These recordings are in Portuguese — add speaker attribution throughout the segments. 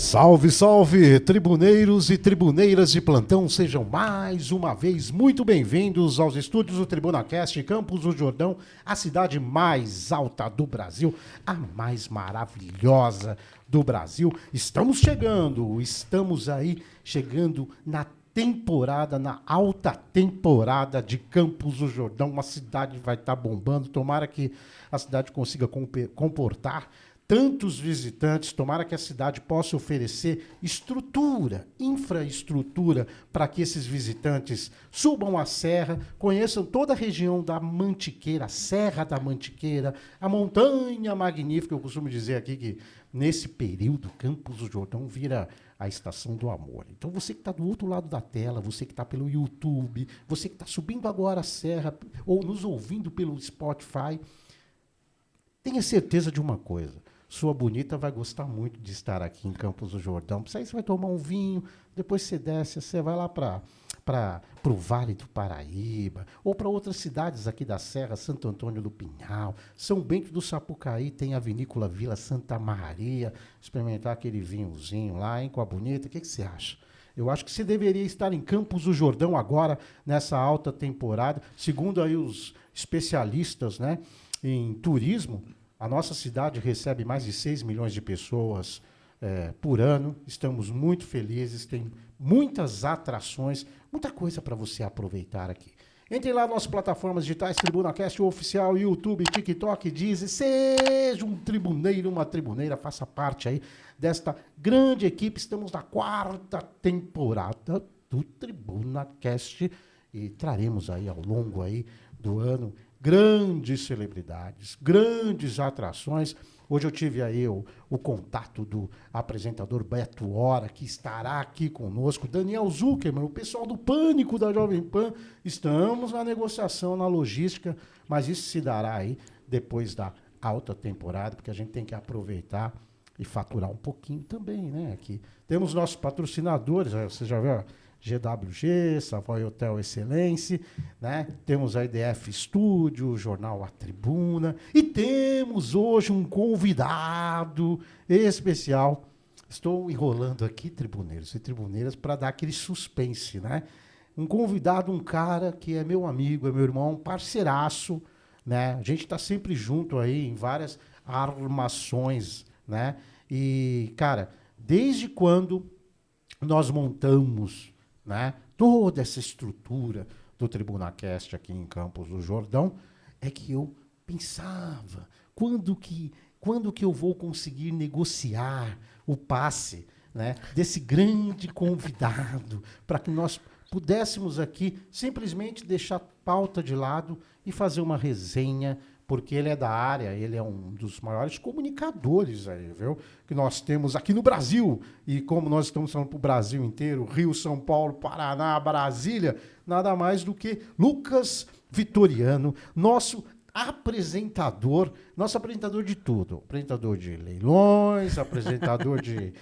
Speaker 1: Salve, salve, tribuneiros e tribuneiras de plantão, sejam mais uma vez muito bem-vindos aos estúdios do TribunaCast, Campos do Jordão, a cidade mais alta do Brasil, a mais maravilhosa do Brasil. Estamos chegando na temporada, na alta temporada de Campos do Jordão, uma cidade que vai estar bombando, tomara que a cidade consiga comportar tantos visitantes, tomara que a cidade possa oferecer infraestrutura para que esses visitantes subam a serra, conheçam toda a região da Mantiqueira, a Serra da Mantiqueira, a montanha magnífica. Eu costumo dizer aqui que nesse período Campos do Jordão vira a estação do amor. Então você que está do outro lado da tela, você que está pelo YouTube, você que está subindo agora a serra ou nos ouvindo pelo Spotify, tenha certeza de uma coisa: sua bonita vai gostar muito de estar aqui em Campos do Jordão. Aí você vai tomar um vinho, depois você desce, você vai lá para o Vale do Paraíba, ou para outras cidades aqui da Serra, Santo Antônio do Pinhal, São Bento do Sapucaí, tem a Vinícola Vila Santa Maria, experimentar aquele vinhozinho lá, hein, com a bonita. O que você acha? Eu acho que você deveria estar em Campos do Jordão agora, nessa alta temporada. Segundo aí os especialistas, né, em turismo, a nossa cidade recebe mais de 6 milhões de pessoas por ano. Estamos muito felizes, tem muitas atrações, muita coisa para você aproveitar aqui. Entre lá nas nossas plataformas digitais, TribunaCast Oficial, YouTube, TikTok, Deezer. Seja um tribuneiro, uma tribuneira, faça parte aí desta grande equipe. Estamos na 4ª temporada do TribunaCast e traremos aí ao longo aí do ano grandes celebridades, grandes atrações. Hoje eu tive aí o contato do apresentador Beto Hora, que estará aqui conosco, Daniel Zuckerman, o pessoal do Pânico da Jovem Pan. Estamos na negociação, na logística, mas isso se dará aí depois da alta temporada, porque a gente tem que aproveitar e faturar um pouquinho também, né? Aqui temos nossos patrocinadores, você já viu? GWG, Savoy Hotel Excelência, né? Temos a IDF Estúdio, Jornal A Tribuna, e temos hoje um convidado especial. Estou enrolando aqui, tribuneiros e tribuneiras, para dar aquele suspense, né? Um convidado, um cara que é meu amigo, é meu irmão, parceiraço, né? A gente está sempre junto aí em várias armações, né? E, cara, desde quando nós montamos, né, toda essa estrutura do TribunaCast aqui em Campos do Jordão, é que eu pensava, quando que eu vou conseguir negociar o passe, né, desse grande convidado, para que nós pudéssemos aqui simplesmente deixar a pauta de lado e fazer uma resenha, porque ele é da área, ele é um dos maiores comunicadores aí, viu? Que nós temos aqui no Brasil. E como nós estamos falando para o Brasil inteiro, Rio, São Paulo, Paraná, Brasília, nada mais do que Lucas Vitoriano, nosso apresentador de tudo. Apresentador de leilões, apresentador de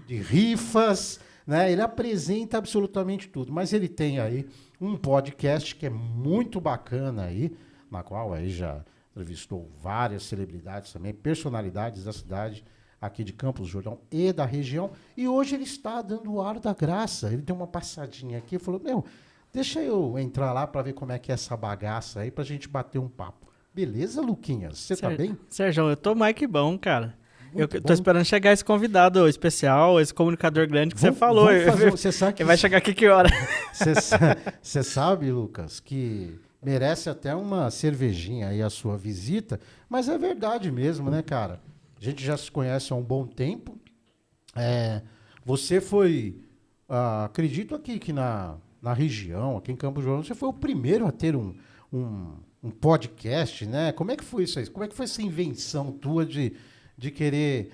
Speaker 1: rifas, né? Ele apresenta absolutamente tudo. Mas ele tem aí um podcast que é muito bacana aí, na qual aí já entrevistou várias celebridades também, personalidades da cidade aqui de Campos do Jordão e da região. E hoje ele está dando o ar da graça. Ele deu uma passadinha aqui e falou: meu, deixa eu entrar lá para ver como é que é essa bagaça aí, para a gente bater um papo. Beleza, Luquinhas? Você tá bem?
Speaker 2: Sérgio, eu tô mais que bom, cara. Eu tô esperando chegar esse convidado especial, esse comunicador grande que você falou.
Speaker 1: Você sabe que
Speaker 2: vai chegar aqui que hora?
Speaker 1: Você sabe, Lucas, que merece até uma cervejinha aí a sua visita, mas é verdade mesmo, né, cara? A gente já se conhece há um bom tempo. Você foi, acredito aqui que na região, aqui em Campos do Jordão, você foi o primeiro a ter um podcast, né? Como é que foi isso aí? Como é que foi essa invenção tua de querer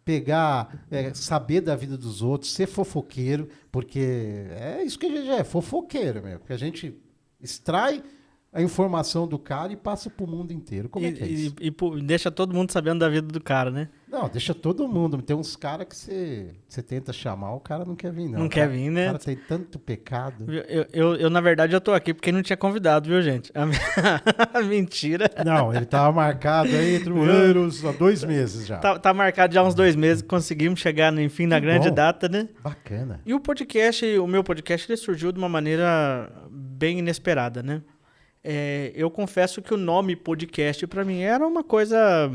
Speaker 1: pegar, saber da vida dos outros, ser fofoqueiro, porque é isso que a gente é, fofoqueiro, meu, porque a gente extrai a informação do cara e passa pro mundo inteiro. Como é que é isso?
Speaker 2: E deixa todo mundo sabendo da vida do cara, né?
Speaker 1: Não, deixa todo mundo. Tem uns caras que você tenta chamar, o cara não quer vir, não.
Speaker 2: Não quer vir, né?
Speaker 1: O cara tem tanto pecado.
Speaker 2: Na verdade, eu tô aqui porque não tinha convidado, viu, gente? Mentira.
Speaker 1: Não, ele tava marcado aí entre há 2 meses já.
Speaker 2: Tá marcado já há uns 2 meses, conseguimos chegar, enfim, na grande data, né?
Speaker 1: Bacana.
Speaker 2: E o meu podcast, ele surgiu de uma maneira bem inesperada, né? Eu confesso que o nome podcast, pra mim, era uma coisa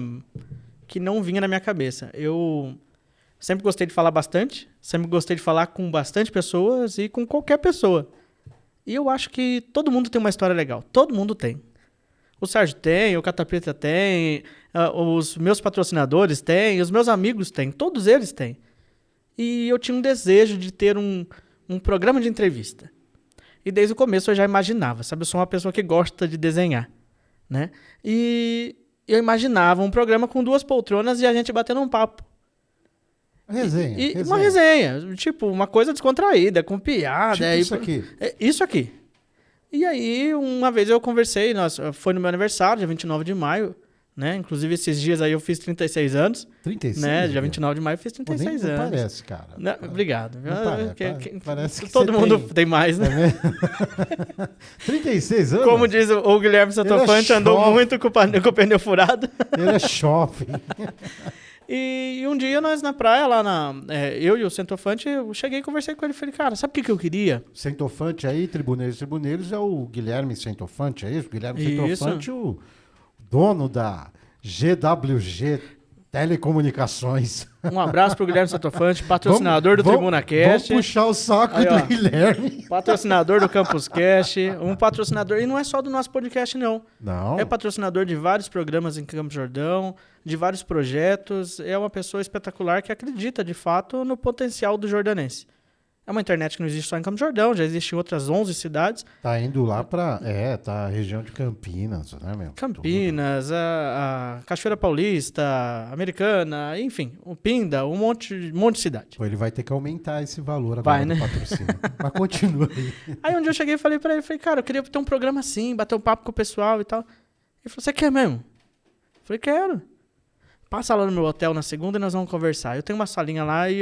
Speaker 2: que não vinha na minha cabeça. Eu sempre gostei de falar bastante, sempre gostei de falar com bastante pessoas e com qualquer pessoa. E eu acho que todo mundo tem uma história legal. Todo mundo tem. O Sérgio tem, o Catapeta tem, os meus patrocinadores têm, os meus amigos têm, todos eles têm. E eu tinha um desejo de ter um programa de entrevista. E desde o começo eu já imaginava, sabe? Eu sou uma pessoa que gosta de desenhar, né? E eu imaginava um programa com 2 poltronas e a gente batendo um papo.
Speaker 1: Resenha.
Speaker 2: Uma resenha, tipo, uma coisa descontraída, com piada.
Speaker 1: Tipo isso aqui.
Speaker 2: Isso aqui. E aí, uma vez eu conversei, foi no meu aniversário, dia 29 de maio, né? Inclusive, esses dias aí eu fiz 36 anos.
Speaker 1: 36?
Speaker 2: Né? Dia 29 de maio eu fiz 36 anos.
Speaker 1: Não parece, cara.
Speaker 2: Não, obrigado.
Speaker 1: Não parece que
Speaker 2: todo mundo tem mais, né?
Speaker 1: 36 anos?
Speaker 2: Como diz o Guilherme Santofante, andou muito com o pneu furado.
Speaker 1: Ele é shopping.
Speaker 2: E um dia nós na praia, eu e o Santofante, eu cheguei e conversei com ele. Falei, cara, sabe o que eu queria?
Speaker 1: Santofante aí, Tribuneiros, é o Guilherme Santofante, é isso? O Guilherme Santofante, o dono da GWG Telecomunicações.
Speaker 2: Um abraço pro Guilherme Santofante, patrocinador do Tribuna Cast.
Speaker 1: Vamos puxar o saco aí, do Guilherme.
Speaker 2: Patrocinador do Campus Cast, um patrocinador, e não é só do nosso podcast, não.
Speaker 1: Não.
Speaker 2: É patrocinador de vários programas em Campos Jordão, de vários projetos. É uma pessoa espetacular que acredita, de fato, no potencial do jordanense. É uma internet que não existe só em Campos Jordão, já existe em outras 11 cidades.
Speaker 1: Tá indo lá pra... tá a região de Campinas, né, meu?
Speaker 2: Campinas, a Cachoeira Paulista, Americana, enfim, o Pinda, um monte de cidade.
Speaker 1: Pô, ele vai ter que aumentar esse valor agora do patrocínio. Mas continua aí.
Speaker 2: Aí um dia eu cheguei e falei pra ele, cara, eu queria ter um programa assim, bater um papo com o pessoal e tal. Ele falou, você quer mesmo? Eu falei, quero. Passa lá no meu hotel na segunda e nós vamos conversar. Eu tenho uma salinha lá e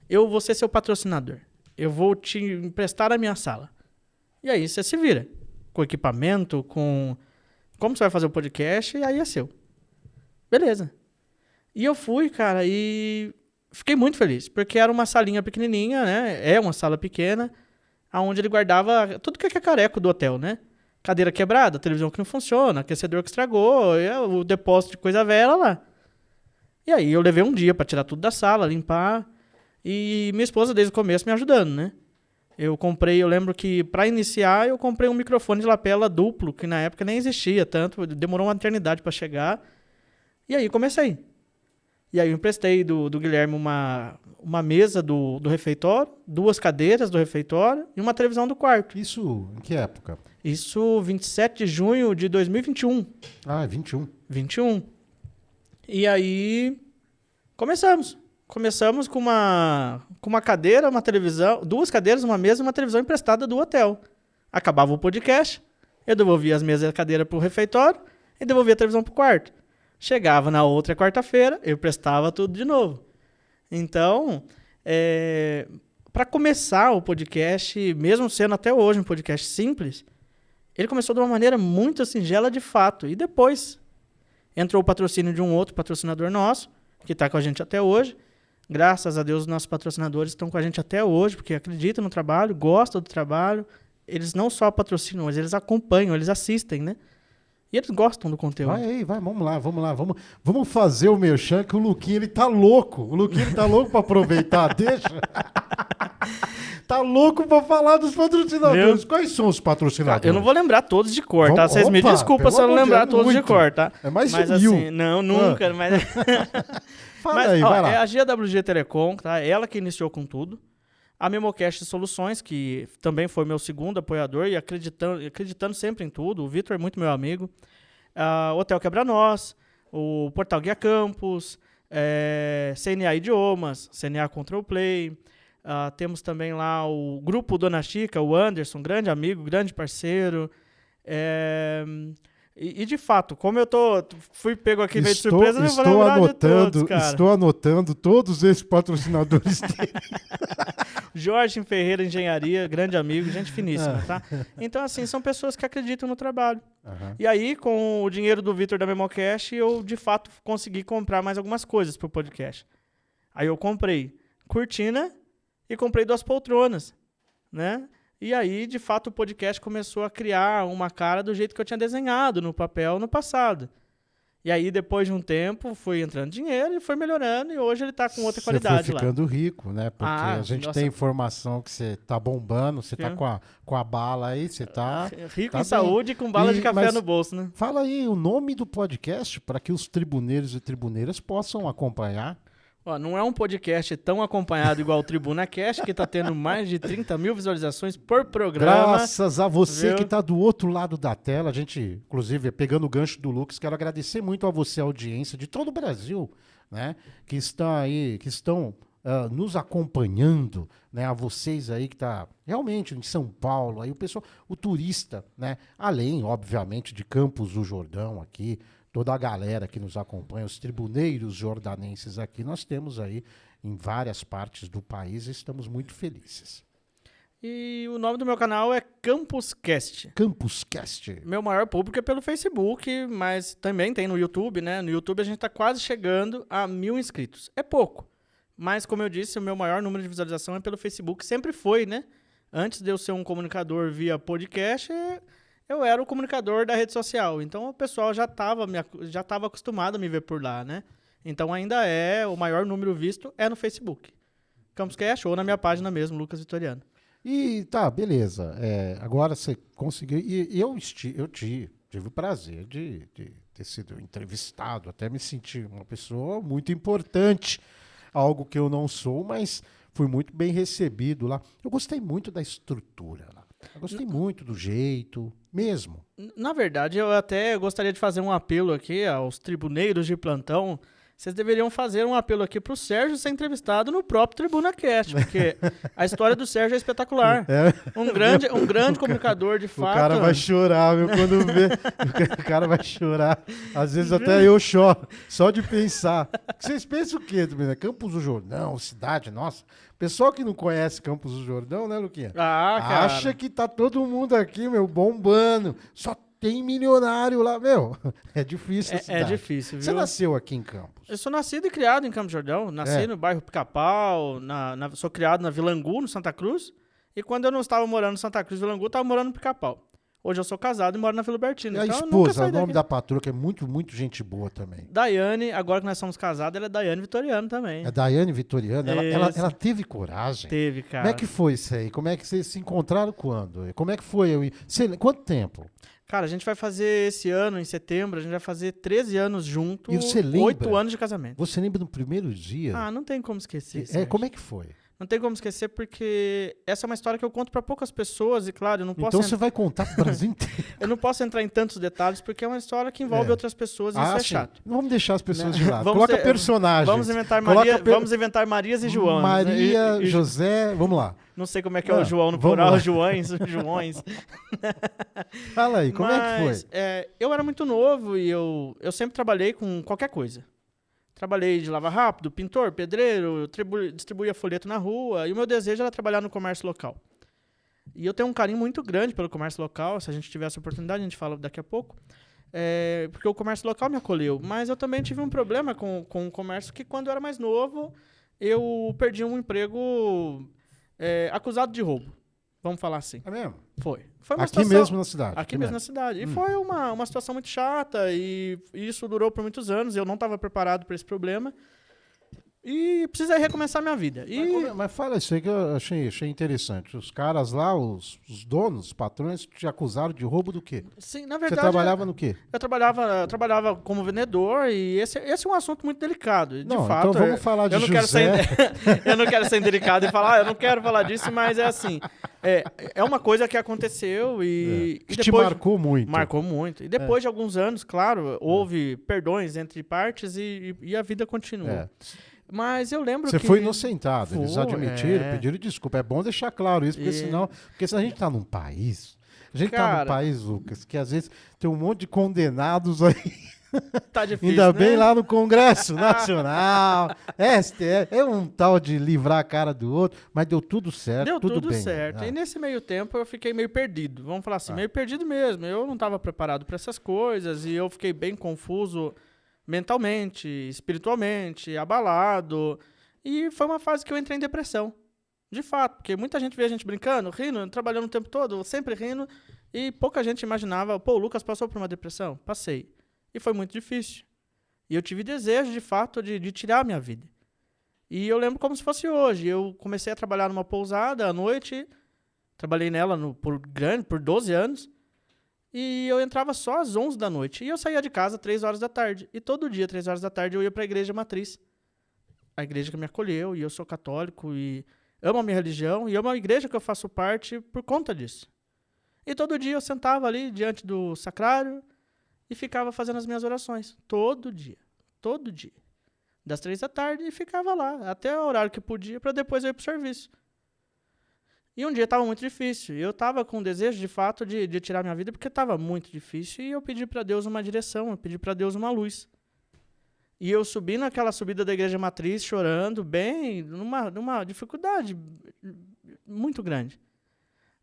Speaker 2: eu vou ser seu patrocinador. Eu vou te emprestar a minha sala. E aí você se vira. Com equipamento, com como você vai fazer o podcast, e aí é seu. Beleza. E eu fui, cara, e fiquei muito feliz. Porque era uma salinha pequenininha, né? É uma sala pequena, onde ele guardava tudo que é cacareco do hotel, né? Cadeira quebrada, televisão que não funciona, aquecedor que estragou, o depósito de coisa velha lá. E aí eu levei um dia pra tirar tudo da sala, limpar. E minha esposa, desde o começo, me ajudando, né? Eu lembro que para iniciar, eu comprei um microfone de lapela duplo, que na época nem existia tanto, demorou uma eternidade para chegar. E aí comecei. E aí eu emprestei do Guilherme uma mesa do refeitório, 2 cadeiras do refeitório e uma televisão do quarto.
Speaker 1: Isso em que época?
Speaker 2: Isso 27 de junho de 2021.
Speaker 1: Ah, 21.
Speaker 2: 21. E aí começamos. Começamos com uma cadeira, uma televisão, 2 cadeiras, uma mesa e uma televisão emprestada do hotel. Acabava o podcast, eu devolvia as mesas e a cadeira para o refeitório e devolvia a televisão para o quarto. Chegava na outra quarta-feira, eu prestava tudo de novo. Então, para começar o podcast, mesmo sendo até hoje um podcast simples, ele começou de uma maneira muito singela de fato. E depois entrou o patrocínio de um outro patrocinador nosso, que está com a gente até hoje. Graças a Deus, os nossos patrocinadores estão com a gente até hoje, porque acreditam no trabalho, gostam do trabalho. Eles não só patrocinam, mas eles acompanham, eles assistem, né? E eles gostam do conteúdo.
Speaker 1: Vai aí, vamos lá. Vamos fazer o merchan, que o Luquinha, ele tá louco. O Luquinha, ele tá louco pra aproveitar, deixa. Tá louco pra falar dos patrocinadores. Quais são os patrocinadores?
Speaker 2: Eu não vou lembrar todos de cor, tá? Vocês me desculpem se eu não lembrar todos de cor, tá?
Speaker 1: É mais de 1000.
Speaker 2: Assim, não, nunca. Mas
Speaker 1: aí, vai lá.
Speaker 2: É a GWG Telecom, tá? Ela que iniciou com tudo. A Memocast Soluções, que também foi meu segundo apoiador e acreditando sempre em tudo. O Vitor é muito meu amigo. Hotel Quebra-Nós, o Portal Guia Campus, CNA Idiomas, CNA Control Play. Temos também lá o Grupo Dona Chica, o Anderson, grande amigo, grande parceiro. E de fato, como eu fui pego aqui meio de surpresa, eu vou lembrar de todos, cara.
Speaker 1: Estou anotando todos esses patrocinadores dele.
Speaker 2: Jorge Ferreira Engenharia, grande amigo, gente finíssima, tá? Então, assim, são pessoas que acreditam no trabalho.
Speaker 1: Uhum.
Speaker 2: E aí, com o dinheiro do Vitor da Memocast, eu, de fato, consegui comprar mais algumas coisas pro podcast. Aí eu comprei cortina e comprei 2 poltronas, né? E aí, de fato, o podcast começou a criar uma cara do jeito que eu tinha desenhado no papel no passado. E aí, depois de um tempo, foi entrando dinheiro e foi melhorando, e hoje ele tá com outra qualidade lá.
Speaker 1: Você foi ficando rico, né? Porque a gente tem informação que você tá bombando, você tá com a bala aí, você tá...
Speaker 2: Rico
Speaker 1: tá
Speaker 2: em
Speaker 1: bem.
Speaker 2: saúde e com bala de café no bolso, né?
Speaker 1: Fala aí o nome do podcast para que os tribuneiros e tribuneiras possam acompanhar.
Speaker 2: Ó, não é um podcast tão acompanhado igual o TribunaCast, que tá tendo mais de 30 mil visualizações por programa.
Speaker 1: Graças a você,
Speaker 2: viu?
Speaker 1: que tá do outro lado da tela. A gente, inclusive, pegando o gancho do Lucas, quero agradecer muito a você, a audiência de todo o Brasil, né? Que estão aí, que estão nos acompanhando, né? A vocês aí que tá realmente em São Paulo, aí o pessoal, o turista, né? Além, obviamente, de Campos do Jordão aqui, toda a galera que nos acompanha, os tribuneiros jordanenses aqui, nós temos aí em várias partes do país e estamos muito felizes.
Speaker 2: E o nome do meu canal é CampusCast.
Speaker 1: CampusCast.
Speaker 2: Meu maior público é pelo Facebook, mas também tem no YouTube, né? No YouTube a gente tá quase chegando a 1.000 inscritos. É pouco, mas como eu disse, o meu maior número de visualização é pelo Facebook. Sempre foi, né? Antes de eu ser um comunicador via podcast, eu era o comunicador da rede social, então o pessoal já estava acostumado a me ver por lá, né? Então ainda o maior número visto é no Facebook. CampusCast ou na minha página mesmo, Lucas Vitoriano.
Speaker 1: E tá, beleza. Agora você conseguiu. E eu tive o prazer de ter sido entrevistado, até me senti uma pessoa muito importante, algo que eu não sou, mas fui muito bem recebido lá. Eu gostei muito da estrutura lá. Eu gostei muito do jeito, mesmo.
Speaker 2: Na verdade, eu até gostaria de fazer um apelo aqui aos tribuneiros de plantão. Vocês deveriam fazer um apelo aqui pro Sérgio ser entrevistado no próprio TribunaCast, porque a história do Sérgio é espetacular. Um grande comunicador, de fato.
Speaker 1: O cara vai chorar, meu, quando vê. O cara vai chorar. Às vezes até eu choro, só de pensar. Vocês pensam o quê, Campos do Jordão, cidade, nossa. Pessoal que não conhece Campos do Jordão, né, Luquinha?
Speaker 2: Cara.
Speaker 1: Acha que tá todo mundo aqui, meu, bombando. Só tem milionário lá, meu. É difícil a cidade.
Speaker 2: É difícil, viu?
Speaker 1: Você nasceu aqui em Campos?
Speaker 2: Eu sou nascido e criado em Campos do Jordão. Nasci no bairro Pica-Pau, sou criado na Vila Angu, no Santa Cruz. E quando eu não estava morando no Santa Cruz, Vila Angu, eu estava morando no Pica-Pau. Hoje eu sou casado e moro na Vila Bertino.
Speaker 1: E a
Speaker 2: então
Speaker 1: esposa, o nome da patroa, que é muito, muito gente boa também.
Speaker 2: Daiane, agora que nós somos casados, ela é Daiane Vitoriano também.
Speaker 1: É Daiane Vitoriano, ela teve coragem.
Speaker 2: Teve, cara.
Speaker 1: Como é que foi isso aí? Como é que vocês se encontraram quando? Como é que foi? Quanto tempo?
Speaker 2: Cara, a gente vai fazer esse ano, em setembro, a gente vai fazer 13 anos junto,
Speaker 1: e você lembra,
Speaker 2: 8 anos de casamento.
Speaker 1: Você lembra do primeiro dia?
Speaker 2: Ah, não tem como esquecer.
Speaker 1: Como é que foi?
Speaker 2: Não tem como esquecer, porque essa é uma história que eu conto para poucas pessoas e, claro, eu não posso...
Speaker 1: Então você vai contar pro Brasil inteiro.
Speaker 2: Eu não posso entrar em tantos detalhes, porque é uma história que envolve outras pessoas e isso é chato.
Speaker 1: Não vamos deixar as pessoas de lado.
Speaker 2: Vamos
Speaker 1: Coloca personagens.
Speaker 2: Vamos inventar Marias e João.
Speaker 1: Maria, José, vamos lá.
Speaker 2: Não sei como é que é o João no plural, Joões.
Speaker 1: Fala aí, como é que foi?
Speaker 2: Eu era muito novo e eu sempre trabalhei com qualquer coisa. Trabalhei de lava rápido, pintor, pedreiro, distribuía folheto na rua, e o meu desejo era trabalhar no comércio local. E eu tenho um carinho muito grande pelo comércio local, se a gente tiver essa oportunidade, a gente fala daqui a pouco, porque o comércio local me acolheu. Mas eu também tive um problema com o comércio, que quando eu era mais novo, eu perdi um emprego acusado de roubo. Vamos falar assim.
Speaker 1: É mesmo?
Speaker 2: Foi uma
Speaker 1: aqui
Speaker 2: situação,
Speaker 1: mesmo na cidade?
Speaker 2: Aqui mesmo na cidade. E foi uma situação muito chata e isso durou por muitos anos. Eu não estava preparado para esse problema. E precisei recomeçar minha vida.
Speaker 1: Mas fala isso aí que eu achei interessante. Os caras lá, os donos, os patrões, te acusaram de roubo do quê?
Speaker 2: Sim, na verdade...
Speaker 1: Você trabalhava no quê?
Speaker 2: Eu trabalhava como vendedor e esse é um assunto muito delicado. De fato,
Speaker 1: então vamos falar de José.
Speaker 2: Eu não quero ser indelicado e falar, eu não quero falar disso, mas é assim... É uma coisa que aconteceu e
Speaker 1: que
Speaker 2: depois,
Speaker 1: te marcou muito.
Speaker 2: Marcou muito. E depois de alguns anos, claro, houve perdões entre partes e a vida continuou. Mas eu lembro que...
Speaker 1: Você foi inocentado, eles admitiram, pediram desculpa. É bom deixar claro isso, porque senão a gente tá num país A gente tá num
Speaker 2: Cara.
Speaker 1: país, Lucas, que às vezes tem um monte de condenados aí.
Speaker 2: Tá difícil,
Speaker 1: Ainda
Speaker 2: né?
Speaker 1: bem lá no Congresso Nacional, STF, é um tal de livrar a cara do outro, mas deu tudo certo,
Speaker 2: Deu
Speaker 1: tudo
Speaker 2: tudo
Speaker 1: bem.
Speaker 2: certo.
Speaker 1: Ah.
Speaker 2: E nesse meio tempo eu fiquei meio perdido. Vamos falar assim, meio perdido mesmo. Eu não estava preparado para essas coisas e eu fiquei bem confuso mentalmente, espiritualmente, abalado. E foi uma fase que eu entrei em depressão. De fato, porque muita gente vê a gente brincando, rindo, trabalhando o tempo todo, sempre rindo, e pouca gente imaginava, pô, o Lucas passou por uma depressão? Passei. E foi muito difícil. E eu tive desejo, de fato, de tirar a minha vida. E eu lembro como se fosse hoje. Eu comecei a trabalhar numa pousada à noite, trabalhei nela por 12 anos, e eu entrava só às 11 da noite. E eu saía de casa às 3 horas da tarde. E todo dia, 3 horas da tarde, eu ia para a igreja matriz. A igreja que me acolheu, e eu sou católico, e amo a minha religião, e amo a igreja que eu faço parte por conta disso. E todo dia eu sentava ali diante do sacrário e ficava fazendo as minhas orações. Todo dia. Todo dia. Das 3 da tarde e ficava lá, até o horário que podia, para depois eu ir pro serviço. E um dia estava muito difícil. Eu estava com desejo, de fato, de tirar minha vida, porque estava muito difícil. E eu pedi para Deus uma direção, eu pedi para Deus uma luz. E eu subi naquela subida da igreja matriz, chorando, bem, numa dificuldade muito grande.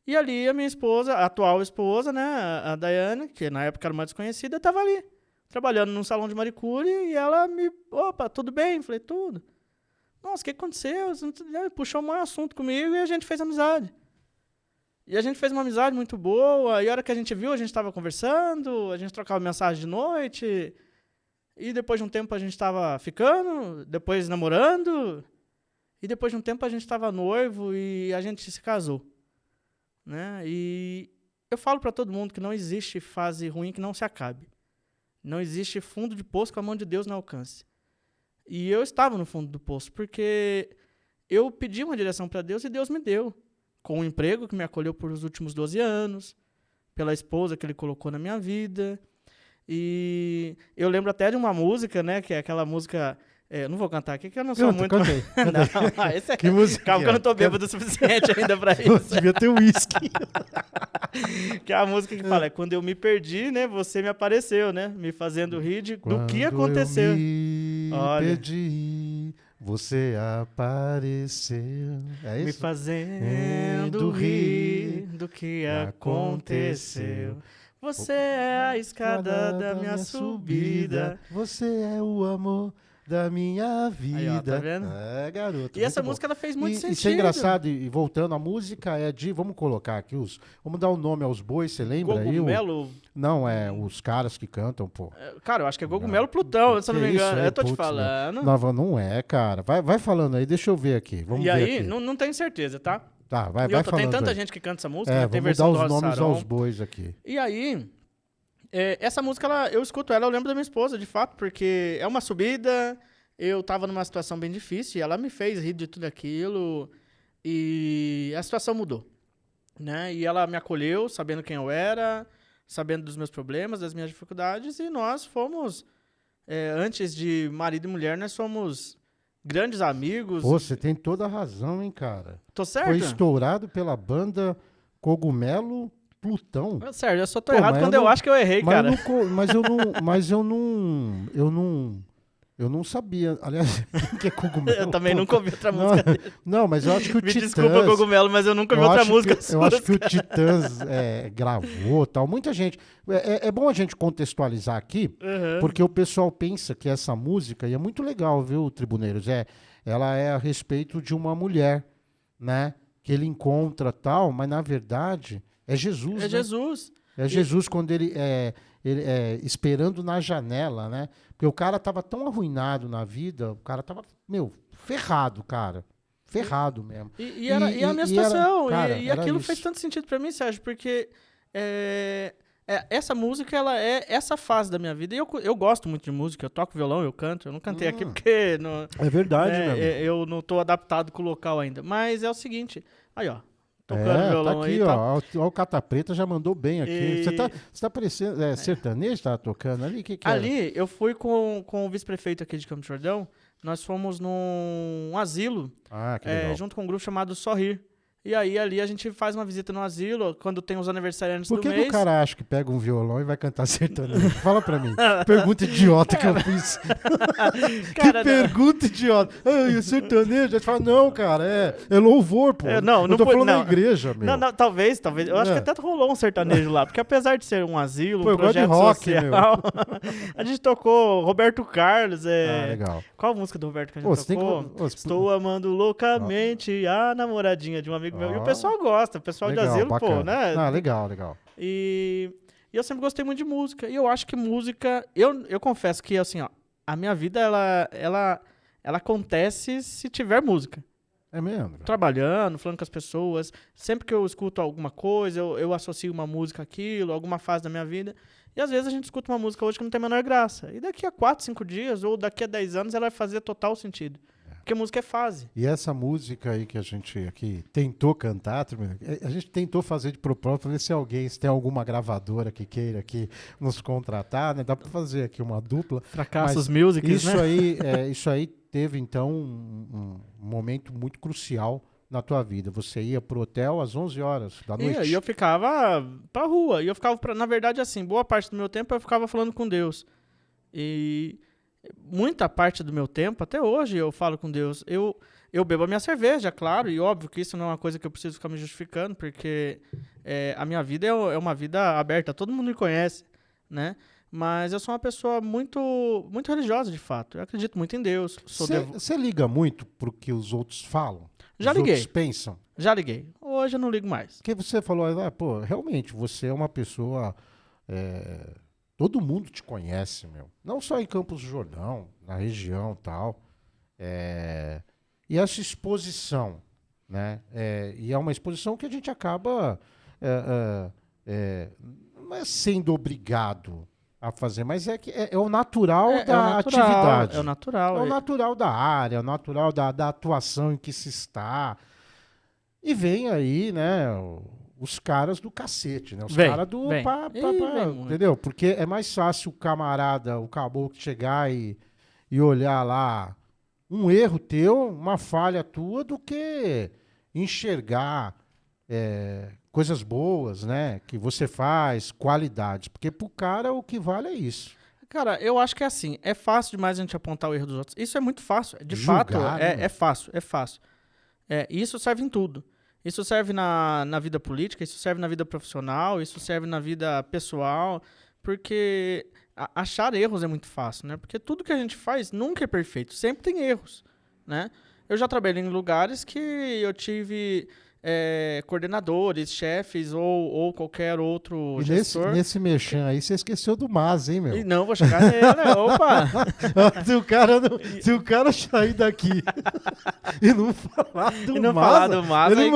Speaker 2: E ali a minha esposa, a atual esposa, né, a Daiane, que na época era uma desconhecida, estava ali, trabalhando num salão de manicure, e ela opa, tudo bem? Falei, tudo. Nossa, o que aconteceu? Puxou um maior assunto comigo e a gente fez amizade. E a gente fez uma amizade muito boa, e a hora que a gente viu, a gente estava conversando, a gente trocava mensagem de noite, e depois de um tempo a gente estava ficando, depois namorando, e depois de um tempo a gente estava noivo e a gente se casou. Né? E eu falo para todo mundo que não existe fase ruim que não se acabe. Não existe fundo de poço que a mão de Deus não alcance. E eu estava no fundo do poço, porque eu pedi uma direção para Deus e Deus me deu. Com um emprego que me acolheu por os últimos 12 anos, pela esposa que Ele colocou na minha vida. E eu lembro até de uma música, né, que é aquela música... eu não vou cantar aqui, que eu não sou muito...
Speaker 1: Cantei.
Speaker 2: Não, esse é...
Speaker 1: Que música
Speaker 2: Calma
Speaker 1: que
Speaker 2: que eu
Speaker 1: é?
Speaker 2: não tô bêbado o suficiente ainda pra isso.
Speaker 1: Devia ter uísque.
Speaker 2: Que é a música que fala, quando eu me perdi, né, você me apareceu, né, me fazendo rir do que aconteceu.
Speaker 1: Eu me
Speaker 2: Olha.
Speaker 1: perdi, você apareceu. É isso?
Speaker 2: Me fazendo rir do que aconteceu. Você é a escada da minha subida.
Speaker 1: Você é o amor da minha vida.
Speaker 2: Aí, ó, tá vendo?
Speaker 1: É, garoto.
Speaker 2: E essa
Speaker 1: muito bom.
Speaker 2: música, ela fez muito sentido.
Speaker 1: Isso é engraçado, e voltando, a música é de, vamos colocar aqui, vamos dar o nome aos bois, você lembra aí?
Speaker 2: Cogumelo...
Speaker 1: Não, é os caras que cantam, pô.
Speaker 2: Cara, eu acho que é Cogumelo Plutão, se eu não me
Speaker 1: Que isso,
Speaker 2: engano.
Speaker 1: é,
Speaker 2: Eu tô te
Speaker 1: putz,
Speaker 2: falando.
Speaker 1: Não é, cara. Vai falando aí, deixa eu ver aqui. Vamos
Speaker 2: E
Speaker 1: ver
Speaker 2: aí,
Speaker 1: aqui.
Speaker 2: não tenho certeza, tá?
Speaker 1: Tá, vai
Speaker 2: E outra,
Speaker 1: falando
Speaker 2: tem tanta
Speaker 1: aí.
Speaker 2: gente que canta essa música, né? Tem
Speaker 1: Vamos
Speaker 2: versão
Speaker 1: dar
Speaker 2: do
Speaker 1: os
Speaker 2: Rosa
Speaker 1: nomes
Speaker 2: Sarão.
Speaker 1: aos bois aqui.
Speaker 2: E aí, essa música, eu escuto ela, eu lembro da minha esposa, de fato, porque é uma subida, eu tava numa situação bem difícil, e ela me fez rir de tudo aquilo, e a situação mudou, né? E ela me acolheu, sabendo quem eu era, sabendo dos meus problemas, das minhas dificuldades, e nós fomos, antes de marido e mulher, nós somos grandes amigos.
Speaker 1: Pô, você tem toda a razão, hein, cara.
Speaker 2: Tô certo?
Speaker 1: Foi estourado pela banda Cogumelo Plutão.
Speaker 2: Sério, eu só tô
Speaker 1: Pô,
Speaker 2: errado
Speaker 1: mas
Speaker 2: quando
Speaker 1: eu
Speaker 2: eu
Speaker 1: não-
Speaker 2: acho que eu errei,
Speaker 1: Mas,
Speaker 2: cara.
Speaker 1: eu não sabia. Aliás, o que é Cogumelo?
Speaker 2: Eu também nunca ouvi outra
Speaker 1: Não,
Speaker 2: música.
Speaker 1: não, mas eu acho que o
Speaker 2: Me
Speaker 1: Titãs...
Speaker 2: desculpa, Cogumelo, mas eu nunca ouvi outra música
Speaker 1: Eu acho que
Speaker 2: sua.
Speaker 1: o Titãs gravou tal. Muita gente... É bom a gente contextualizar aqui,
Speaker 2: Uhum.
Speaker 1: porque o pessoal pensa que essa música, e é muito legal, viu, Tribuneiros? Ela é a respeito de uma mulher, né? Que ele encontra tal, mas na verdade é Jesus.
Speaker 2: É
Speaker 1: né?
Speaker 2: Jesus.
Speaker 1: É Jesus quando ele esperando na janela, né? Porque o cara tava tão arruinado na vida, o cara tava, ferrado, cara. Ferrado mesmo.
Speaker 2: E era a minha situação.
Speaker 1: cara,
Speaker 2: E
Speaker 1: era
Speaker 2: aquilo
Speaker 1: isso.
Speaker 2: fez tanto sentido pra mim, Sérgio, porque essa música, ela é essa fase da minha vida. E eu gosto muito de música, eu toco violão, eu canto. Eu não cantei aqui porque
Speaker 1: É verdade,
Speaker 2: eu não tô adaptado com o local ainda. Mas é o seguinte, aí ó, tocando violão
Speaker 1: tá aqui,
Speaker 2: aí.
Speaker 1: ó. Ó, o Cata Preta já mandou bem aqui.
Speaker 2: E-
Speaker 1: Você tá parecendo sertanejo, tá tocando ali? Que era?
Speaker 2: Ali, eu fui com o vice-prefeito aqui de Campos do Jordão. Nós fomos num asilo,
Speaker 1: Ah, que legal.
Speaker 2: junto com um grupo chamado Sorrir. E aí ali a gente faz uma visita no asilo, quando tem os aniversariantes
Speaker 1: Por
Speaker 2: do
Speaker 1: que
Speaker 2: mês.
Speaker 1: o cara acha que pega um violão e vai cantar sertanejo? Fala pra mim. Pergunta idiota que eu fiz.
Speaker 2: Cara,
Speaker 1: que pergunta idiota. Ah, e o sertanejo? Aí você fala, não, cara, é louvor, pô.
Speaker 2: Não
Speaker 1: eu tô
Speaker 2: foi-
Speaker 1: falando
Speaker 2: não.
Speaker 1: da igreja, meu.
Speaker 2: Não, talvez. Eu acho
Speaker 1: É.
Speaker 2: que até rolou um sertanejo lá, porque apesar de ser um asilo,
Speaker 1: Pô,
Speaker 2: um
Speaker 1: eu gosto de
Speaker 2: projeto
Speaker 1: rock,
Speaker 2: social, a gente tocou Roberto Carlos.
Speaker 1: Ah, legal.
Speaker 2: Qual a música do Roberto que a gente
Speaker 1: Pô, você tem
Speaker 2: tocou?
Speaker 1: que-
Speaker 2: Estou amando loucamente a namoradinha de um amigo meu. E o
Speaker 1: Ó.
Speaker 2: pessoal gosta, o pessoal
Speaker 1: Legal,
Speaker 2: de asilo,
Speaker 1: bacana.
Speaker 2: pô, né?
Speaker 1: Ah, legal.
Speaker 2: E eu sempre gostei muito de música. E eu acho que música. Eu confesso que, assim, ó, a minha vida, ela acontece se tiver música.
Speaker 1: É mesmo?
Speaker 2: Trabalhando, falando com as pessoas. Sempre que eu escuto alguma coisa, eu associo uma música àquilo, alguma fase da minha vida. E às vezes a gente escuta uma música hoje que não tem a menor graça. E daqui a 4, 5 dias, ou daqui a 10 anos, ela vai fazer total sentido. Porque música é fase.
Speaker 1: E essa música aí que a gente aqui tentou cantar, a gente tentou fazer de propósito pra ver se tem alguma gravadora que queira aqui nos contratar, né? Dá pra fazer aqui uma dupla.
Speaker 2: Fracassos
Speaker 1: Mas
Speaker 2: Music,
Speaker 1: Isso
Speaker 2: né?
Speaker 1: aí, isso aí teve, então, um momento muito crucial na tua vida. Você ia pro hotel às 11 horas da noite.
Speaker 2: E eu ficava pra rua. E eu ficava, na verdade, assim, boa parte do meu tempo eu ficava falando com Deus. E muita parte do meu tempo, até hoje, eu falo com Deus. Eu bebo a minha cerveja, claro, e óbvio que isso não é uma coisa que eu preciso ficar me justificando, porque a minha vida é uma vida aberta, todo mundo me conhece, né? Mas eu sou uma pessoa muito, muito religiosa, de fato. Eu acredito muito em Deus.
Speaker 1: Você liga muito pro que os outros falam?
Speaker 2: Já
Speaker 1: os
Speaker 2: liguei.
Speaker 1: outros pensam?
Speaker 2: Já liguei. Hoje eu não ligo mais.
Speaker 1: Porque você falou, pô, realmente, você é uma pessoa... todo mundo te conhece, meu. Não só em Campos do Jordão, na região e tal. E essa exposição, né? E é uma exposição que a gente acaba não é sendo obrigado a fazer, mas é o natural da atividade.
Speaker 2: É o natural.
Speaker 1: É o natural da área, é o natural da atuação em que se está. E vem aí, né, os caras do cacete, né? Os caras do...
Speaker 2: vem
Speaker 1: entendeu? Porque é mais fácil o camarada, o caboclo chegar e olhar lá um erro teu, uma falha tua, do que enxergar coisas boas, né? Que você faz, qualidades. Porque pro cara o que vale é isso.
Speaker 2: Cara, eu acho que é assim, é fácil demais a gente apontar o erro dos outros. Isso é muito fácil, de
Speaker 1: Julgar,
Speaker 2: fato,
Speaker 1: né?
Speaker 2: é fácil. Isso serve em tudo. Isso serve na vida política, isso serve na vida profissional, isso serve na vida pessoal, porque achar erros é muito fácil, né? Porque tudo que a gente faz nunca é perfeito, sempre tem erros, né? Eu já trabalhei em lugares que eu tive coordenadores, chefes ou qualquer outro
Speaker 1: E
Speaker 2: gestor.
Speaker 1: nesse merchan aí, você esqueceu do Mas, hein, meu?
Speaker 2: E não, vou chegar nele, opa!
Speaker 1: se o cara sair daqui e não falar do Mas,
Speaker 2: aí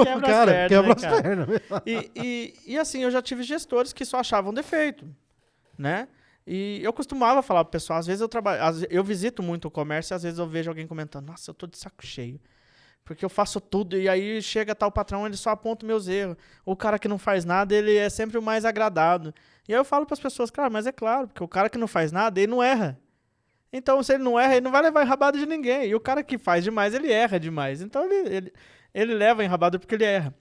Speaker 1: quebra
Speaker 2: as
Speaker 1: as
Speaker 2: pernas.
Speaker 1: pernas.
Speaker 2: E assim, eu já tive gestores que só achavam defeito, né? E eu costumava falar pro pessoal, às vezes eu visito muito o comércio e às vezes eu vejo alguém comentando, nossa, eu tô de saco cheio. Porque eu faço tudo e aí chega tal patrão, ele só aponta meus erros. O cara que não faz nada, ele é sempre o mais agradado. E aí eu falo para as pessoas, cara, mas é claro, porque o cara que não faz nada, ele não erra. Então, se ele não erra, ele não vai levar enrabado de ninguém. E o cara que faz demais, ele erra demais. Então, ele leva enrabado porque ele erra.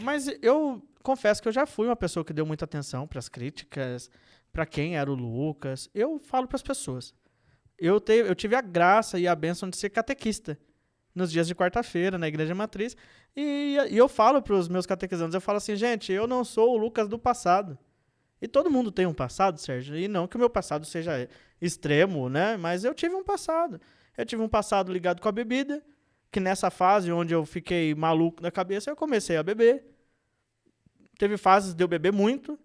Speaker 2: Mas eu confesso que eu já fui uma pessoa que deu muita atenção para as críticas, para quem era o Lucas. Eu falo para as pessoas. Eu tive a graça e a bênção de ser catequista nos dias de quarta-feira, na Igreja Matriz, e eu falo para os meus catequizandos, eu falo assim, gente, eu não sou o Lucas do passado. E todo mundo tem um passado, Sérgio, e não que o meu passado seja extremo, né? Mas eu tive um passado. Eu tive um passado ligado com a bebida, que nessa fase onde eu fiquei maluco da cabeça, eu comecei a beber. Teve fases de eu beber muito,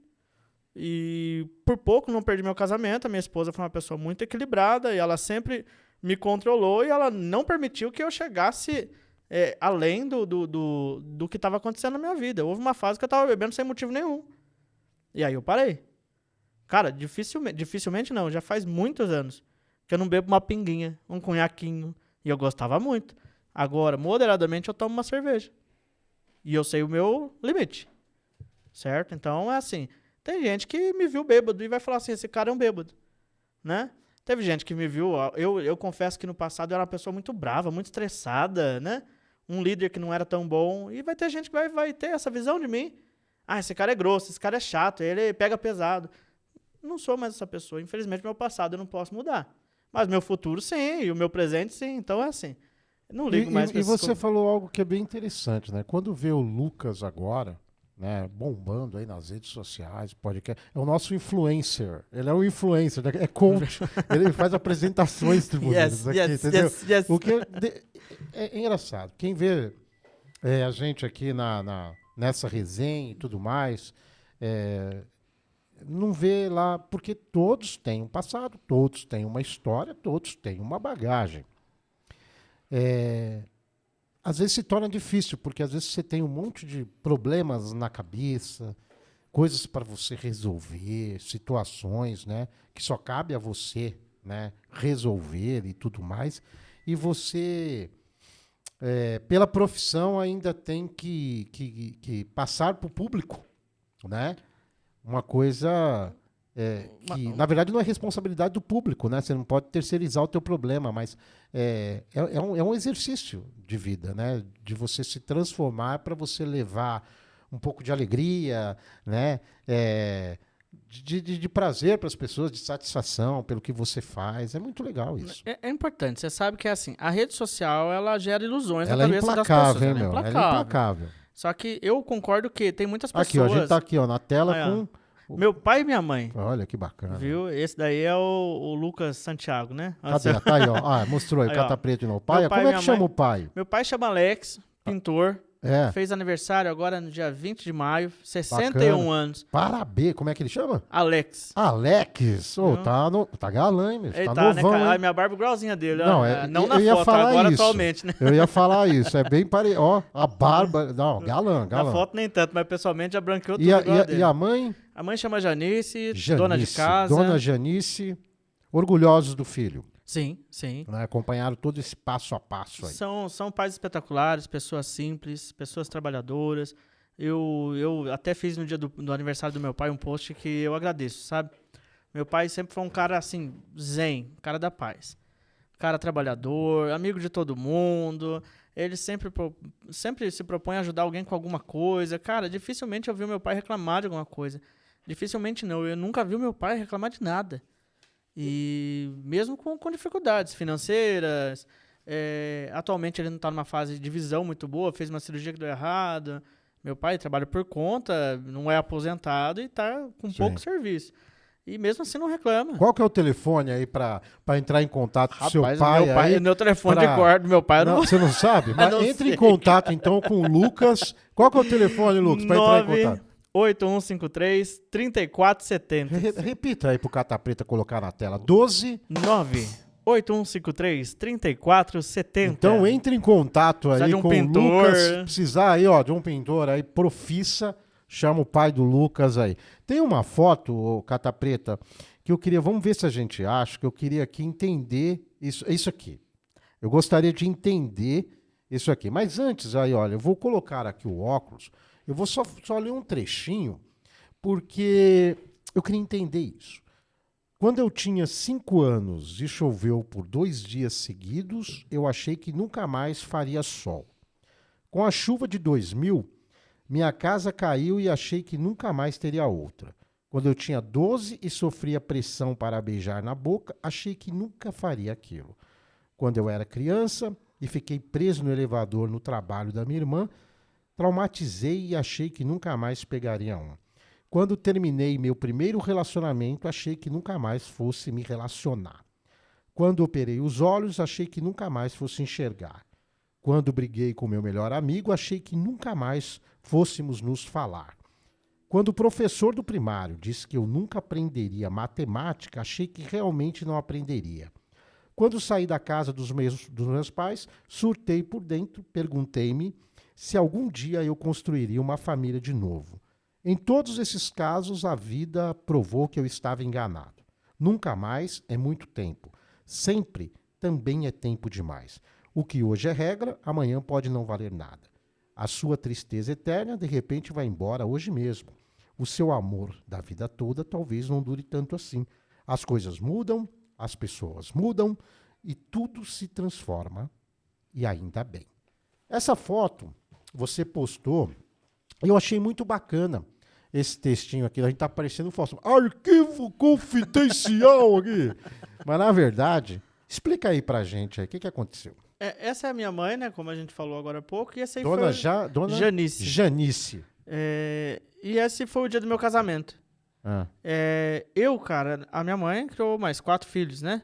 Speaker 2: e por pouco não perdi meu casamento. A minha esposa foi uma pessoa muito equilibrada, e ela sempre me controlou e ela não permitiu que eu chegasse além do que estava acontecendo na minha vida. Houve uma fase que eu estava bebendo sem motivo nenhum. E aí eu parei. Cara, dificilmente não, já faz muitos anos que eu não bebo uma pinguinha, um conhaquinho. E eu gostava muito. Agora, moderadamente, eu tomo uma cerveja. E eu sei o meu limite. Certo? Então, é assim, tem gente que me viu bêbado e vai falar assim, esse cara é um bêbado. Né? Teve gente que me viu, eu confesso que no passado eu era uma pessoa muito brava, muito estressada, né? um líder que não era tão bom, e vai ter gente que vai ter essa visão de mim. Ah, esse cara é grosso, esse cara é chato, ele pega pesado. Não sou mais essa pessoa. Infelizmente, meu passado eu não posso mudar. Mas meu futuro, sim, e o meu presente, sim. Então é assim. Eu não ligo mais pra
Speaker 3: E
Speaker 2: essas
Speaker 3: você
Speaker 2: coisas.
Speaker 3: falou algo que é bem interessante, né? Quando vê o Lucas agora, né, bombando aí nas redes sociais, podcast, é o nosso influencer. Ele é um influencer, né? É coach. Ele faz apresentações tribunárias aqui, entendeu?
Speaker 2: yes.
Speaker 3: O que é engraçado. Quem vê a gente aqui nessa resenha e tudo mais, não vê lá, porque todos têm um passado, todos têm uma história, todos têm uma bagagem. Às vezes se torna difícil, porque às vezes você tem um monte de problemas na cabeça, coisas para você resolver, situações, né, que só cabe a você, né, resolver e tudo mais, e você, pela profissão, ainda tem que passar para o público, né? Uma coisa que, na verdade, não é responsabilidade do público, né? Você não pode terceirizar o teu problema, mas é um exercício de vida, né? De você se transformar para você levar um pouco de alegria, né? De prazer para as pessoas, de satisfação pelo que você faz. É muito legal isso.
Speaker 2: É importante. Você sabe que é assim, a rede social, ela gera ilusões
Speaker 3: Ela
Speaker 2: na
Speaker 3: é
Speaker 2: cabeça das
Speaker 3: implacável,
Speaker 2: pessoas.
Speaker 3: hein,
Speaker 2: Ela é
Speaker 3: meu? Ela é
Speaker 2: implacável.
Speaker 3: implacável.
Speaker 2: Só que eu concordo que tem muitas pessoas...
Speaker 3: Aqui, ó, a gente tá aqui, ó, na tela
Speaker 2: Aí, ó.
Speaker 3: com...
Speaker 2: Meu pai e minha mãe.
Speaker 3: Olha que bacana.
Speaker 2: Viu? Esse daí é o Lucas Santiago, né?
Speaker 3: Cadê? Tá aí, ó. Ah, mostrou aí,
Speaker 2: Aí, ó.
Speaker 3: Cata Preta de novo. Pai,
Speaker 2: Meu pai
Speaker 3: como
Speaker 2: e
Speaker 3: é que
Speaker 2: minha
Speaker 3: chama
Speaker 2: mãe.
Speaker 3: o pai?
Speaker 2: Meu pai chama Alex, pintor.
Speaker 3: É.
Speaker 2: Fez aniversário agora no dia 20 de maio, 61
Speaker 3: Bacana.
Speaker 2: anos.
Speaker 3: Parabéns, como é que ele chama?
Speaker 2: Alex.
Speaker 3: Alex. Ô,
Speaker 2: Viu?
Speaker 3: tá galã, hein, meu?
Speaker 2: Ele
Speaker 3: Tá
Speaker 2: tá, né,
Speaker 3: novão,
Speaker 2: cara?
Speaker 3: hein?
Speaker 2: Ah, minha barba é igualzinha dele.
Speaker 3: Não,
Speaker 2: ó. Não
Speaker 3: eu
Speaker 2: na
Speaker 3: ia
Speaker 2: foto,
Speaker 3: falar
Speaker 2: agora
Speaker 3: isso.
Speaker 2: atualmente, né?
Speaker 3: Eu ia falar isso, é bem parecido. Ó, a barba, não, galã.
Speaker 2: Na foto nem tanto, mas pessoalmente já branqueou tudo
Speaker 3: E
Speaker 2: igual a
Speaker 3: a
Speaker 2: dele.
Speaker 3: a mãe?
Speaker 2: A mãe chama Janice, dona de casa.
Speaker 3: Dona Janice, orgulhosos do filho,
Speaker 2: Sim, sim.
Speaker 3: né? Acompanharam todo esse passo a passo aí.
Speaker 2: São pais espetaculares, pessoas simples, pessoas trabalhadoras. Eu até fiz no dia do aniversário do meu pai um post que eu agradeço, sabe? Meu pai sempre foi um cara assim, zen, cara da paz. Cara trabalhador, amigo de todo mundo. Ele sempre se propõe a ajudar alguém com alguma coisa. Cara, dificilmente eu vi o meu pai reclamar de alguma coisa. Dificilmente não. Eu nunca vi o meu pai reclamar de nada. E mesmo com dificuldades financeiras. Atualmente ele não está numa fase de visão muito boa, fez uma cirurgia que deu errado. Meu pai trabalha por conta, não é aposentado e está com pouco serviço. E mesmo assim não reclama.
Speaker 3: Qual que é o telefone aí pra entrar em contato com o seu
Speaker 2: Rapaz,
Speaker 3: pai? Aí,
Speaker 2: meu telefone de guarda do meu pai eu
Speaker 3: não,
Speaker 2: não...
Speaker 3: você não sabe? Mas
Speaker 2: não
Speaker 3: entre em
Speaker 2: sei.
Speaker 3: contato então com o Lucas. Qual que é o telefone, Lucas, pra entrar em contato?
Speaker 2: 8153-3470.
Speaker 3: Repita aí pro Cata Preta colocar na tela. 12.
Speaker 2: 98153-3470.
Speaker 3: Então entre em contato aí
Speaker 2: Precisa de um
Speaker 3: com
Speaker 2: pintor.
Speaker 3: o Lucas. Se precisar aí, ó, de um pintor aí, profissa, chama o pai do Lucas aí. Tem uma foto, ô, Cata Preta, que eu queria, vamos ver se a gente acha, que eu queria aqui entender isso aqui. Eu gostaria de entender isso aqui. Mas antes, aí, olha, eu vou colocar aqui o óculos, eu vou só ler um trechinho, porque eu queria entender isso. Quando eu tinha 5 anos e choveu por 2 dias seguidos, eu achei que nunca mais faria sol. Com a chuva de 2000, minha casa caiu e achei que nunca mais teria outra. Quando eu tinha 12 e sofria pressão para beijar na boca, achei que nunca faria aquilo. Quando eu era criança e fiquei preso no elevador no trabalho da minha irmã, traumatizei e achei que nunca mais pegaria um. Quando terminei meu primeiro relacionamento, achei que nunca mais fosse me relacionar. Quando operei os olhos, achei que nunca mais fosse enxergar. Quando briguei com meu melhor amigo, achei que nunca mais fôssemos nos falar. Quando o professor do primário disse que eu nunca aprenderia matemática, achei que realmente não aprenderia. Quando saí da casa dos meus pais, surtei por dentro, perguntei-me se algum dia eu construiria uma família de novo. Em todos esses casos, a vida provou que eu estava enganado. Nunca mais é muito tempo. Sempre também é tempo demais. O que hoje é regra, amanhã pode não valer nada. A sua tristeza eterna, de repente, vai embora hoje mesmo. O seu amor da vida toda talvez não dure tanto assim. As coisas mudam, as pessoas mudam e tudo se transforma. E ainda bem. Essa foto você postou, eu achei muito bacana esse textinho aqui. A gente tá parecendo um falso. Arquivo confidencial aqui. Mas na verdade, explica aí pra gente aí, o que que aconteceu?
Speaker 2: Essa é a minha mãe, né? Como a gente falou agora há pouco. E essa aí
Speaker 3: Dona
Speaker 2: foi
Speaker 3: Dona
Speaker 2: Janice.
Speaker 3: Janice.
Speaker 2: E esse foi o dia do meu casamento.
Speaker 3: Ah,
Speaker 2: Cara, a minha mãe criou mais 4 filhos, né?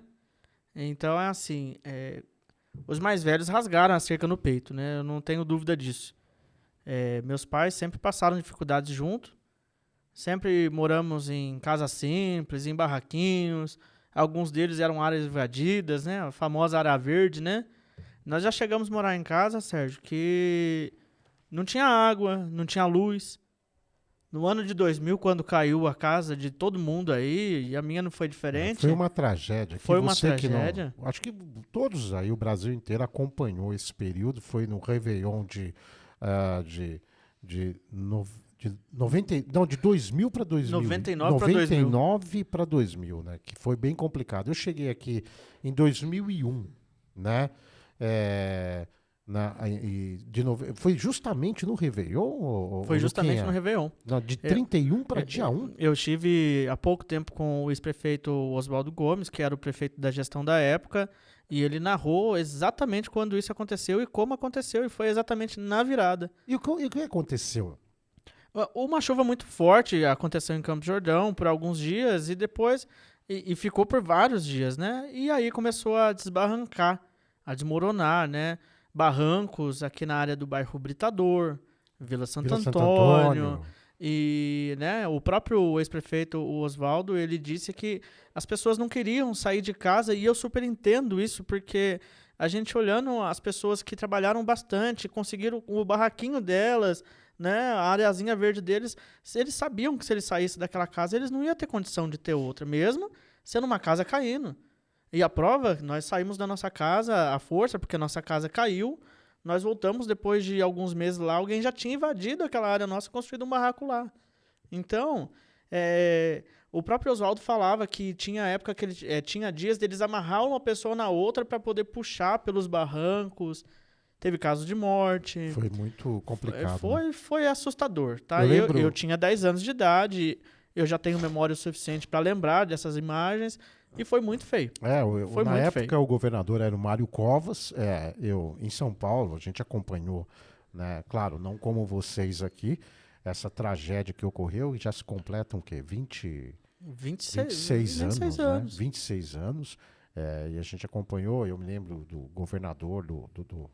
Speaker 2: Então é assim, os mais velhos rasgaram a cerca no peito, né? Eu não tenho dúvida disso. Meus pais sempre passaram dificuldades junto, sempre moramos em casas simples, em barraquinhos. Alguns deles eram áreas invadidas, né? A famosa área verde, né? Nós já chegamos a morar em casa, Sérgio, que não tinha água, não tinha luz. No ano de 2000, quando caiu a casa de todo mundo aí, e a minha não foi diferente.
Speaker 3: foi uma tragédia.
Speaker 2: Foi uma
Speaker 3: você
Speaker 2: tragédia.
Speaker 3: Que não, acho que todos aí, o Brasil inteiro acompanhou esse período. Foi no Réveillon de 2000 para 2000.
Speaker 2: 99 para 2000.
Speaker 3: 99 para 2000, né? Que foi bem complicado. Eu cheguei aqui em 2001, né? Foi justamente no Réveillon?
Speaker 2: Foi justamente no Réveillon.
Speaker 3: Não, de 31 para dia 1?
Speaker 2: Eu estive há pouco tempo com o ex-prefeito Oswaldo Gomes, que era o prefeito da gestão da época, e ele narrou exatamente quando isso aconteceu e como aconteceu, e foi exatamente na virada.
Speaker 3: E o que aconteceu?
Speaker 2: Uma chuva muito forte aconteceu em Campos do Jordão por alguns dias e depois e ficou por vários dias, né? E aí começou a desbarrancar, a desmoronar, né? Barrancos aqui na área do bairro Britador, Vila Santo Antônio. E, né, o próprio ex-prefeito, o Oswaldo, ele disse que as pessoas não queriam sair de casa, e eu super entendo isso, porque a gente olhando as pessoas que trabalharam bastante, conseguiram o barraquinho delas, né, a areazinha verde deles, eles sabiam que se eles saíssem daquela casa, eles não iam ter condição de ter outra, mesmo sendo uma casa caindo. E a prova, nós saímos da nossa casa à força, porque a nossa casa caiu. Nós voltamos depois de alguns meses lá, alguém já tinha invadido aquela área nossa e construído um barraco lá. Então, o próprio Oswaldo falava que tinha época que tinha dias deles amarrar uma pessoa na outra para poder puxar pelos barrancos. Teve casos de morte.
Speaker 3: Foi muito complicado.
Speaker 2: Foi assustador, tá? Eu tinha 10 anos de idade, eu já tenho memória o suficiente para lembrar dessas imagens. E foi muito feio.
Speaker 3: Na época o governador era o Mário Covas. Em São Paulo, a gente acompanhou, né, claro, não como vocês aqui, essa tragédia que ocorreu, e já se completam o quê? 26 anos. Né? 26 anos. E a gente acompanhou, eu me lembro do governador, do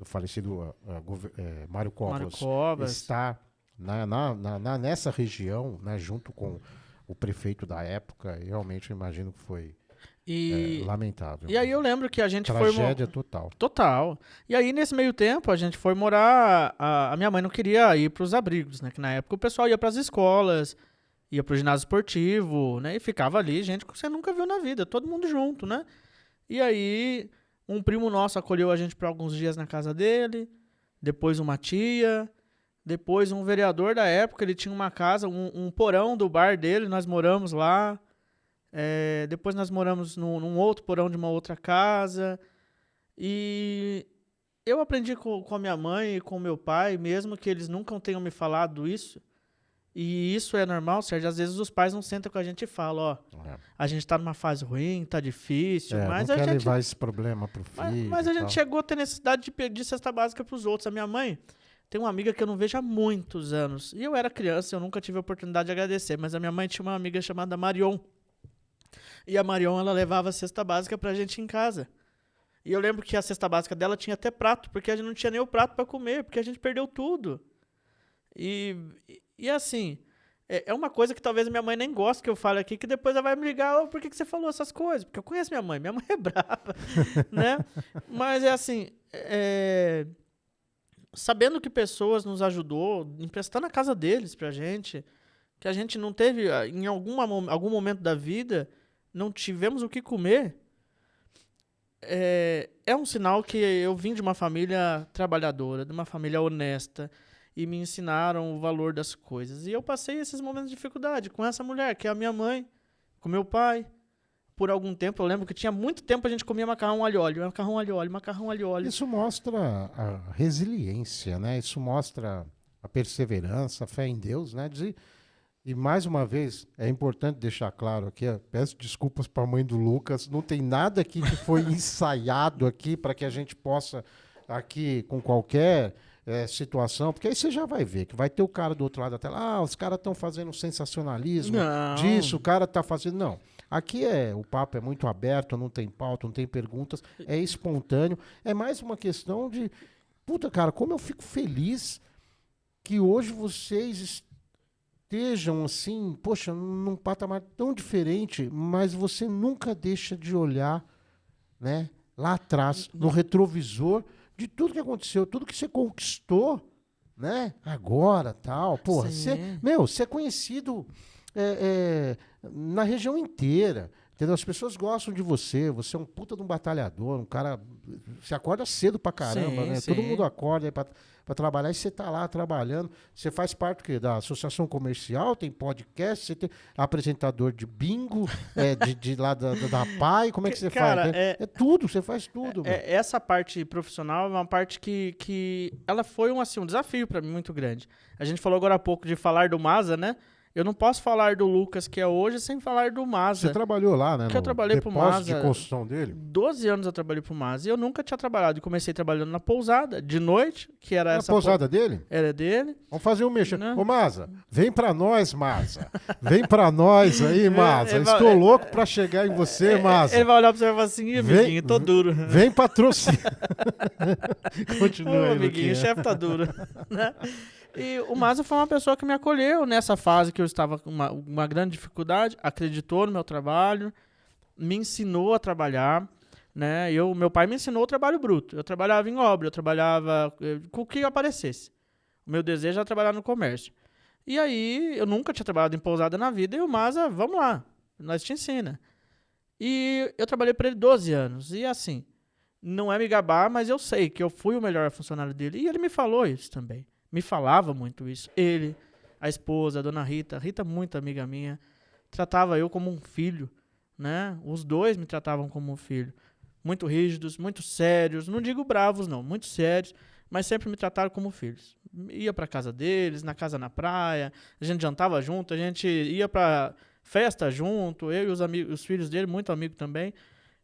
Speaker 3: falecido Mário Covas, estar nessa região, né, junto com o prefeito da época. Realmente eu imagino que foi lamentável.
Speaker 2: E aí eu lembro que a gente
Speaker 3: tragédia total.
Speaker 2: Total. E aí nesse meio tempo a gente foi morar, a minha mãe não queria ir para os abrigos, né, que na época o pessoal ia para as escolas, ia para o ginásio esportivo, né, e ficava ali gente que você nunca viu na vida, todo mundo junto, né. E aí um primo nosso acolheu a gente por alguns dias na casa dele, depois uma tia. Depois, um vereador da época, ele tinha uma casa, um porão do bar dele, nós moramos lá. Depois nós moramos num outro porão de uma outra casa. E eu aprendi com a minha mãe e com o meu pai, mesmo que eles nunca tenham me falado isso. E isso é normal, Sérgio. Às vezes os pais não sentam com a gente e falam, a gente tá numa fase ruim, tá difícil, mas
Speaker 3: não
Speaker 2: a
Speaker 3: quer
Speaker 2: gente
Speaker 3: levar esse problema pro filho.
Speaker 2: Mas a gente chegou a ter necessidade de pedir cesta básica pros outros. A minha mãe tem uma amiga que eu não vejo há muitos anos. E eu era criança, eu nunca tive a oportunidade de agradecer. Mas a minha mãe tinha uma amiga chamada Marion. E a Marion, ela levava a cesta básica pra gente em casa. E eu lembro que a cesta básica dela tinha até prato, porque a gente não tinha nem o prato para comer, porque a gente perdeu tudo. E assim, é uma coisa que talvez a minha mãe nem goste que eu fale aqui, que depois ela vai me ligar, por que você falou essas coisas? Porque eu conheço minha mãe é brava, né? Mas é assim, sabendo que pessoas nos ajudou, emprestando a casa deles pra gente, que a gente não teve, em algum momento da vida, não tivemos o que comer, é um sinal que eu vim de uma família trabalhadora, de uma família honesta, e me ensinaram o valor das coisas. E eu passei esses momentos de dificuldade com essa mulher, que é a minha mãe, com meu pai, por algum tempo, eu lembro que tinha muito tempo a gente comia macarrão alho e óleo, macarrão alho e óleo, macarrão alho e óleo.
Speaker 3: Isso mostra a resiliência, né? Isso mostra a perseverança, a fé em Deus, né? E mais uma vez, é importante deixar claro aqui, peço desculpas para a mãe do Lucas, não tem nada aqui que foi ensaiado aqui para que a gente possa, aqui, com qualquer situação, porque aí você já vai ver que vai ter o cara do outro lado da tela, os caras estão fazendo sensacionalismo disso, o cara está fazendo... Não, aqui o papo é muito aberto, não tem pauta, não tem perguntas, é espontâneo, é mais uma questão de... Puta, cara, como eu fico feliz que hoje vocês estejam assim, poxa, num patamar tão diferente, mas você nunca deixa de olhar, né, lá atrás, no retrovisor, de tudo que aconteceu, tudo que você conquistou, né, agora, tal. Porra, você é conhecido na região inteira, entendeu? As pessoas gostam de você, você é um puta de um batalhador, um cara, você acorda cedo pra caramba, né? Todo mundo acorda aí pra trabalhar e você tá lá trabalhando. Você faz parte do quê? Da associação comercial, tem podcast, você tem apresentador de bingo, de lá da PAI, como é que você faz? É tudo, você faz tudo.
Speaker 2: Essa parte profissional é uma parte que ela foi um desafio para mim muito grande. A gente falou agora há pouco de falar do Maza, né? Eu não posso falar do Lucas que é hoje sem falar do Maza.
Speaker 3: Você trabalhou lá, né?
Speaker 2: Porque eu trabalhei pro Maza.
Speaker 3: De construção dele?
Speaker 2: 12 anos eu trabalhei pro Maza e eu nunca tinha trabalhado. Eu comecei trabalhando na pousada, de noite, que era essa...
Speaker 3: A pousada dele?
Speaker 2: Era dele.
Speaker 3: Vamos fazer um mexer. Ô, Maza, vem pra nós, Maza. Vem pra nós aí, Maza. Estou louco pra chegar em você, Maza.
Speaker 2: Ele vai olhar pra você e vai falar assim, amiguinho, tô duro.
Speaker 3: Vem patrocinar. Continua aí,
Speaker 2: amiguinho, o chefe tá duro. Né? E o Maza foi uma pessoa que me acolheu nessa fase que eu estava com uma grande dificuldade, acreditou no meu trabalho, me ensinou a trabalhar, né? Meu pai me ensinou o trabalho bruto. Eu trabalhava em obra, eu trabalhava com o que aparecesse. O meu desejo era trabalhar no comércio. E aí, eu nunca tinha trabalhado em pousada na vida, e o Maza, vamos lá, nós te ensina. E eu trabalhei para ele 12 anos, e assim, não é me gabar, mas eu sei que eu fui o melhor funcionário dele, e ele me falou isso também. Me falava muito isso. Ele, a esposa, a dona Rita, muito amiga minha, tratava eu como um filho, né? Os dois me tratavam como um filho. Muito rígidos, muito sérios, não digo bravos não, muito sérios, mas sempre me trataram como filhos. Ia pra casa deles, na casa na praia, a gente jantava junto, a gente ia pra festa junto, eu e os filhos dele, muito amigo também.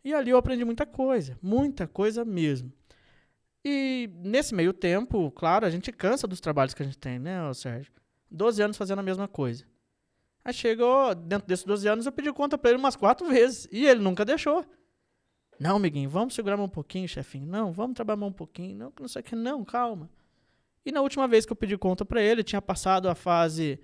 Speaker 2: E ali eu aprendi muita coisa mesmo. E nesse meio tempo, claro, a gente cansa dos trabalhos que a gente tem, né, Sérgio? 12 anos fazendo a mesma coisa. Aí chegou, dentro desses 12 anos, eu pedi conta pra ele umas 4 vezes. E ele nunca deixou. Não, amiguinho, vamos segurar mais um pouquinho, chefinho. Não, vamos trabalhar mais um pouquinho. Não, não sei o que, não, calma. E na última vez que eu pedi conta pra ele, tinha passado a fase,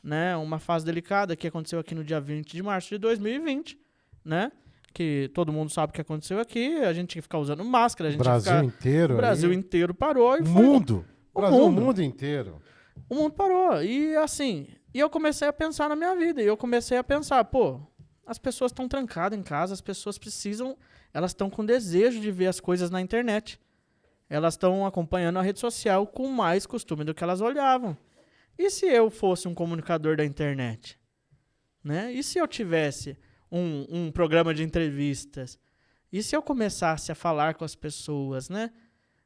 Speaker 2: né, uma fase delicada que aconteceu aqui no dia 20 de março de 2020, né? Que todo mundo sabe o que aconteceu aqui, a gente tinha que ficar usando máscara, a gente
Speaker 3: Brasil inteiro.
Speaker 2: O Brasil inteiro parou e
Speaker 3: o
Speaker 2: foi...
Speaker 3: mundo. O mundo inteiro.
Speaker 2: O mundo parou. E assim, eu comecei a pensar na minha vida. E eu comecei a pensar, pô, as pessoas estão trancadas em casa, as pessoas elas estão com desejo de ver as coisas na internet. Elas estão acompanhando a rede social com mais costume do que elas olhavam. E se eu fosse um comunicador da internet? Né? E se eu tivesse um programa de entrevistas? E se eu começasse a falar com as pessoas, né?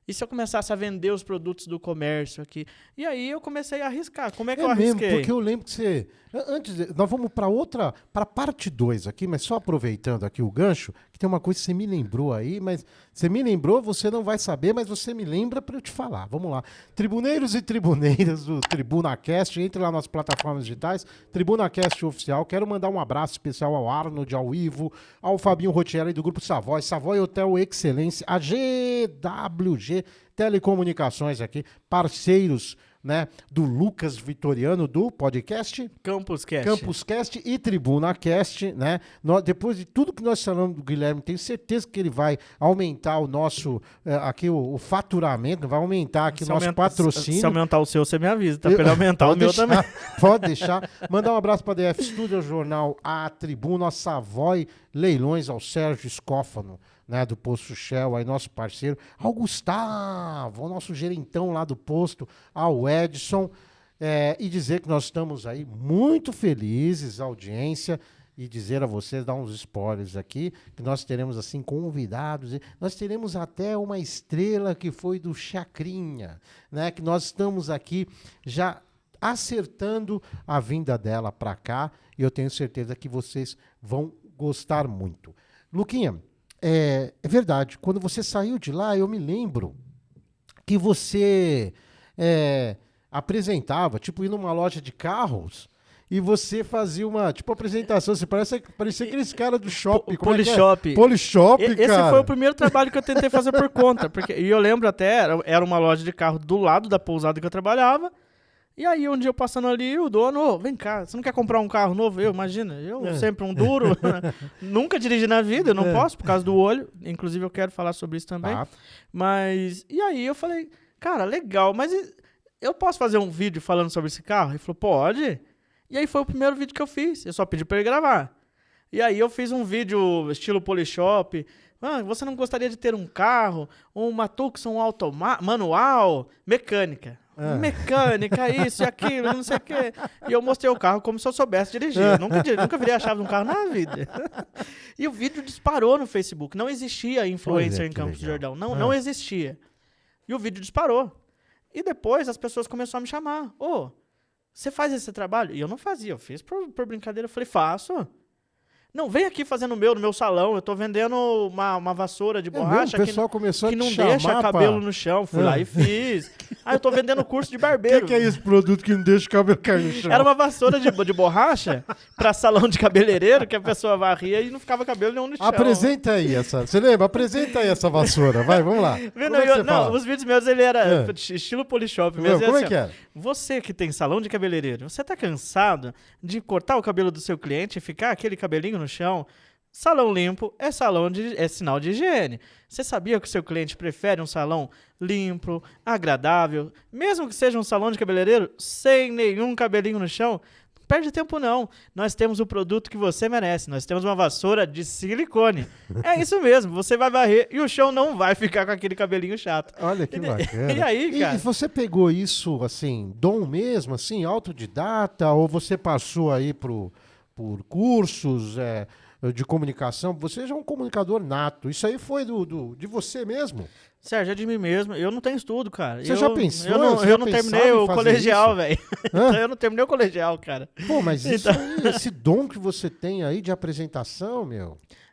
Speaker 2: E se eu começasse a vender os produtos do comércio aqui? E aí eu comecei a arriscar. Como é que eu arrisquei?
Speaker 3: Mesmo, porque eu lembro que você... nós vamos para parte 2 aqui, mas só aproveitando aqui o gancho, que tem uma coisa que você me lembrou aí, mas você me lembrou, você não vai saber, mas você me lembra para eu te falar. Vamos lá. Tribuneiros e tribuneiras do TribunaCast, entre lá nas plataformas digitais, TribunaCast Oficial. Quero mandar um abraço especial ao Arnold, ao Ivo, ao Fabinho Rotieri do Grupo Savoy, Savoy Hotel Excelência, a GWG Telecomunicações aqui, parceiros, né, do Lucas Vitoriano do podcast Campuscast e TribunaCast, né? Depois de tudo que nós falamos do Guilherme, tenho certeza que ele vai aumentar o nosso aqui o faturamento, vai aumentar aqui o nosso patrocínio.
Speaker 2: Se aumentar o seu, você me avisa, tá? Pra ele aumentar o meu também.
Speaker 3: Pode deixar. Mandar um abraço para a DF Studio, ao jornal A Tribuna, a Savoy Leilões, ao Sérgio Escófano, né, do Posto Shell, aí nosso parceiro, ao Gustavo, o nosso gerentão lá do posto, ao Edson, e dizer que nós estamos aí muito felizes, audiência, e dizer a vocês, dar uns spoilers aqui, que nós teremos assim convidados, nós teremos até uma estrela que foi do Chacrinha, né? Que nós estamos aqui já acertando a vinda dela para cá, e eu tenho certeza que vocês vão gostar muito. Luquinha, é verdade, quando você saiu de lá, eu me lembro que você apresentava, tipo, ir numa loja de carros, e você fazia uma, tipo, apresentação. Você parecia aqueles caras do shopping.
Speaker 2: Polishop.
Speaker 3: Polishop, cara.
Speaker 2: Esse foi o primeiro trabalho que eu tentei fazer por conta. E eu lembro até, era uma loja de carro do lado da pousada que eu trabalhava. E aí, um dia eu passando ali, o dono, vem cá, você não quer comprar um carro novo? Imagina, sempre um duro, nunca dirigi na vida, eu não posso por causa do olho. Inclusive, eu quero falar sobre isso também.
Speaker 3: Tá.
Speaker 2: Mas, e aí eu falei, cara, legal, mas eu posso fazer um vídeo falando sobre esse carro? Ele falou, pode. E aí foi o primeiro vídeo que eu fiz. Eu só pedi pra ele gravar. E aí eu fiz um vídeo estilo Polishop. Você não gostaria de ter um carro, uma Tucson manual, mecânica? Mecânica, isso e aquilo, não sei o quê. E eu mostrei o carro como se eu soubesse dirigir. Eu nunca virei a chave de um carro na vida. E o vídeo disparou no Facebook. Não existia influencer em Campos do Jordão. Não existia. E o vídeo disparou. E depois as pessoas começaram a me chamar. Você faz esse trabalho? E eu não fazia, eu fiz por brincadeira. Eu falei, faço. Não, vem aqui fazendo no meu salão. Eu tô vendendo uma vassoura de borracha
Speaker 3: o pessoal começou
Speaker 2: que
Speaker 3: a
Speaker 2: não
Speaker 3: te chamar,
Speaker 2: deixa cabelo no chão. Fui lá e fiz. Eu tô vendendo curso de barbeiro.
Speaker 3: O que é esse produto que não deixa o cabelo cair no chão?
Speaker 2: Era uma vassoura de borracha pra salão de cabeleireiro, que a pessoa varria e não ficava cabelo nenhum no chão.
Speaker 3: Apresenta aí essa. Você lembra? Apresenta aí essa vassoura. Vai, vamos lá.
Speaker 2: Os vídeos meus, ele era estilo Polishop mesmo.
Speaker 3: Como é que era?
Speaker 2: Você que tem salão de cabeleireiro, você tá cansado de cortar o cabelo do seu cliente e ficar aquele cabelinho no chão? Salão limpo é sinal de higiene. Você sabia que o seu cliente prefere um salão limpo, agradável, mesmo que seja um salão de cabeleireiro sem nenhum cabelinho no chão? Não perde tempo não. Nós temos o produto que você merece. Nós temos uma vassoura de silicone. É isso mesmo. Você vai varrer e o chão não vai ficar com aquele cabelinho chato.
Speaker 3: Olha que bacana.
Speaker 2: E aí, cara?
Speaker 3: E você pegou isso, assim, dom mesmo, assim, autodidata, ou você passou aí por cursos de comunicação? Você já é um comunicador nato. Isso aí foi de você mesmo?
Speaker 2: Sérgio, é de mim mesmo. Eu não tenho estudo, cara.
Speaker 3: Você já pensou?
Speaker 2: Eu não terminei o colegial, velho. Eu não terminei o colegial, cara.
Speaker 3: Pô, mas esse dom que você tem aí de apresentação,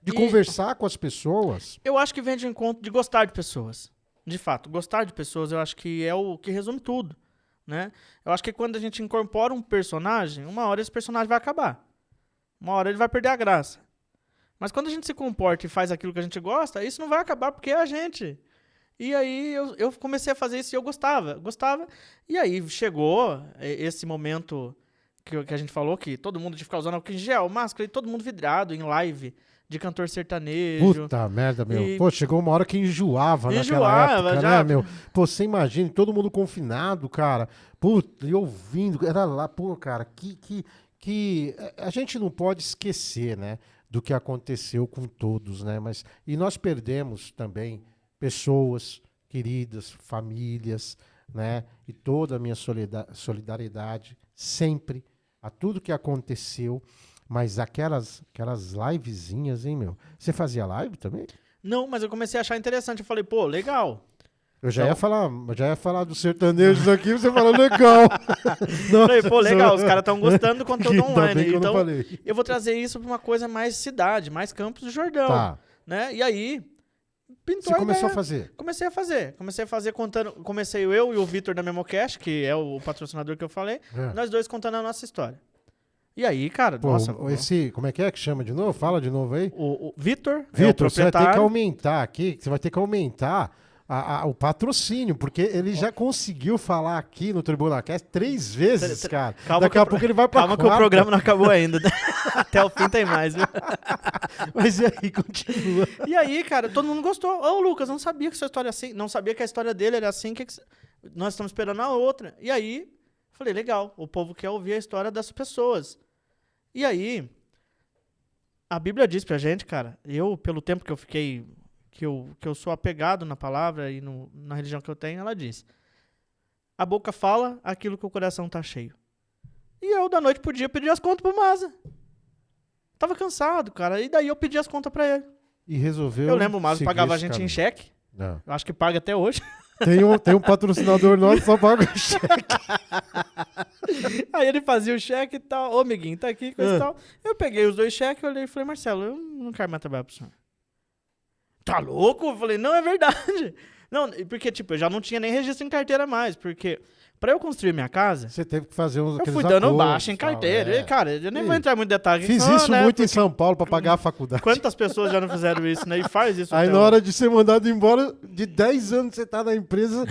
Speaker 3: de conversar com as pessoas.
Speaker 2: Eu acho que vem de encontro de gostar de pessoas. De fato, gostar de pessoas eu acho que é o que resume tudo, né? Eu acho que quando a gente incorpora um personagem, uma hora esse personagem vai acabar. Uma hora ele vai perder a graça. Mas quando a gente se comporta e faz aquilo que a gente gosta, isso não vai acabar porque é a gente. E aí eu comecei a fazer isso e eu gostava. E aí chegou esse momento que a gente falou, que todo mundo de ficar usando álcool em gel, máscara, e todo mundo vidrado em live de cantor sertanejo.
Speaker 3: Puta merda, meu. Pô, chegou uma hora que enjoava naquela época,
Speaker 2: já,
Speaker 3: né, meu? Pô, você imagina, todo mundo confinado, cara. Puta, e ouvindo, era lá, pô, cara, que a gente não pode esquecer, né, do que aconteceu com todos, né? E nós perdemos também pessoas queridas, famílias, né? E toda a minha solidariedade sempre a tudo que aconteceu. Mas aquelas livezinhas, hein, meu? Você fazia live também?
Speaker 2: Não, mas eu comecei a achar interessante. Eu falei, pô, legal.
Speaker 3: Eu já ia falar dos sertanejos aqui, você falou legal.
Speaker 2: Falei, pô, legal, os caras estão gostando do conteúdo online.
Speaker 3: Então,
Speaker 2: eu vou trazer isso para uma coisa mais cidade, mais Campos do Jordão.
Speaker 3: Tá.
Speaker 2: Né? E aí, pintou
Speaker 3: Você começou a fazer?
Speaker 2: Comecei a fazer contando. Comecei eu e o Vitor da Memocast, que é o patrocinador que eu falei, nós dois contando a nossa história. E aí, cara,
Speaker 3: pô,
Speaker 2: nossa...
Speaker 3: como é que chama de novo? Fala de novo aí.
Speaker 2: O Vitor,
Speaker 3: você vai ter que aumentar aqui, você vai ter que aumentar o patrocínio, porque ele já conseguiu falar aqui no TribunaCast 3 vezes, cara. Daqui a pouco ele vai pra
Speaker 2: Calma que o programa não acabou ainda. Até o fim tem mais, viu?
Speaker 3: Mas e aí, continua.
Speaker 2: E aí, cara, todo mundo gostou. Ô, Lucas, não sabia que sua história é assim. Não sabia que a história dele era assim. Nós estamos esperando a outra. E aí, falei, legal. O povo quer ouvir a história das pessoas. E aí, a Bíblia diz pra gente, cara, pelo tempo que eu fiquei, que eu sou apegado na palavra e na religião que eu tenho, ela diz, a boca fala aquilo que o coração tá cheio. E eu, da noite pro dia, pedi as contas pro Maza. Tava cansado, cara. E daí eu pedi as contas pra ele.
Speaker 3: E resolveu.
Speaker 2: Eu lembro, o Mazo
Speaker 3: seguir
Speaker 2: pagava a
Speaker 3: esse
Speaker 2: gente em
Speaker 3: caminho.
Speaker 2: cheque.
Speaker 3: Não.
Speaker 2: Eu acho que paga até hoje.
Speaker 3: Tem um patrocinador nosso que só paga o cheque.
Speaker 2: Aí ele fazia o cheque e tal. Ô, amiguinho, tá aqui, coisa e tal. Eu peguei os 2 cheques, olhei e falei, Marcelo, eu não quero mais trabalhar pro senhor. Tá louco? Eu falei, não, é verdade. Não, porque, tipo, eu já não tinha nem registro em carteira mais, porque pra eu construir minha casa,
Speaker 3: Você teve que fazer uns
Speaker 2: eu
Speaker 3: aqueles
Speaker 2: fui dando
Speaker 3: acordos,
Speaker 2: baixa em
Speaker 3: tal,
Speaker 2: carteira.
Speaker 3: é.
Speaker 2: E, cara, eu nem
Speaker 3: Ih,
Speaker 2: vou entrar muito em detalhe.
Speaker 3: Fiz
Speaker 2: não,
Speaker 3: isso
Speaker 2: né,
Speaker 3: muito em
Speaker 2: porque
Speaker 3: São Paulo pra pagar a faculdade.
Speaker 2: Quantas pessoas já não fizeram isso, né? E faz isso
Speaker 3: Aí
Speaker 2: até
Speaker 3: na
Speaker 2: hoje.
Speaker 3: hora de ser mandado embora, de 10 anos que você tá na empresa,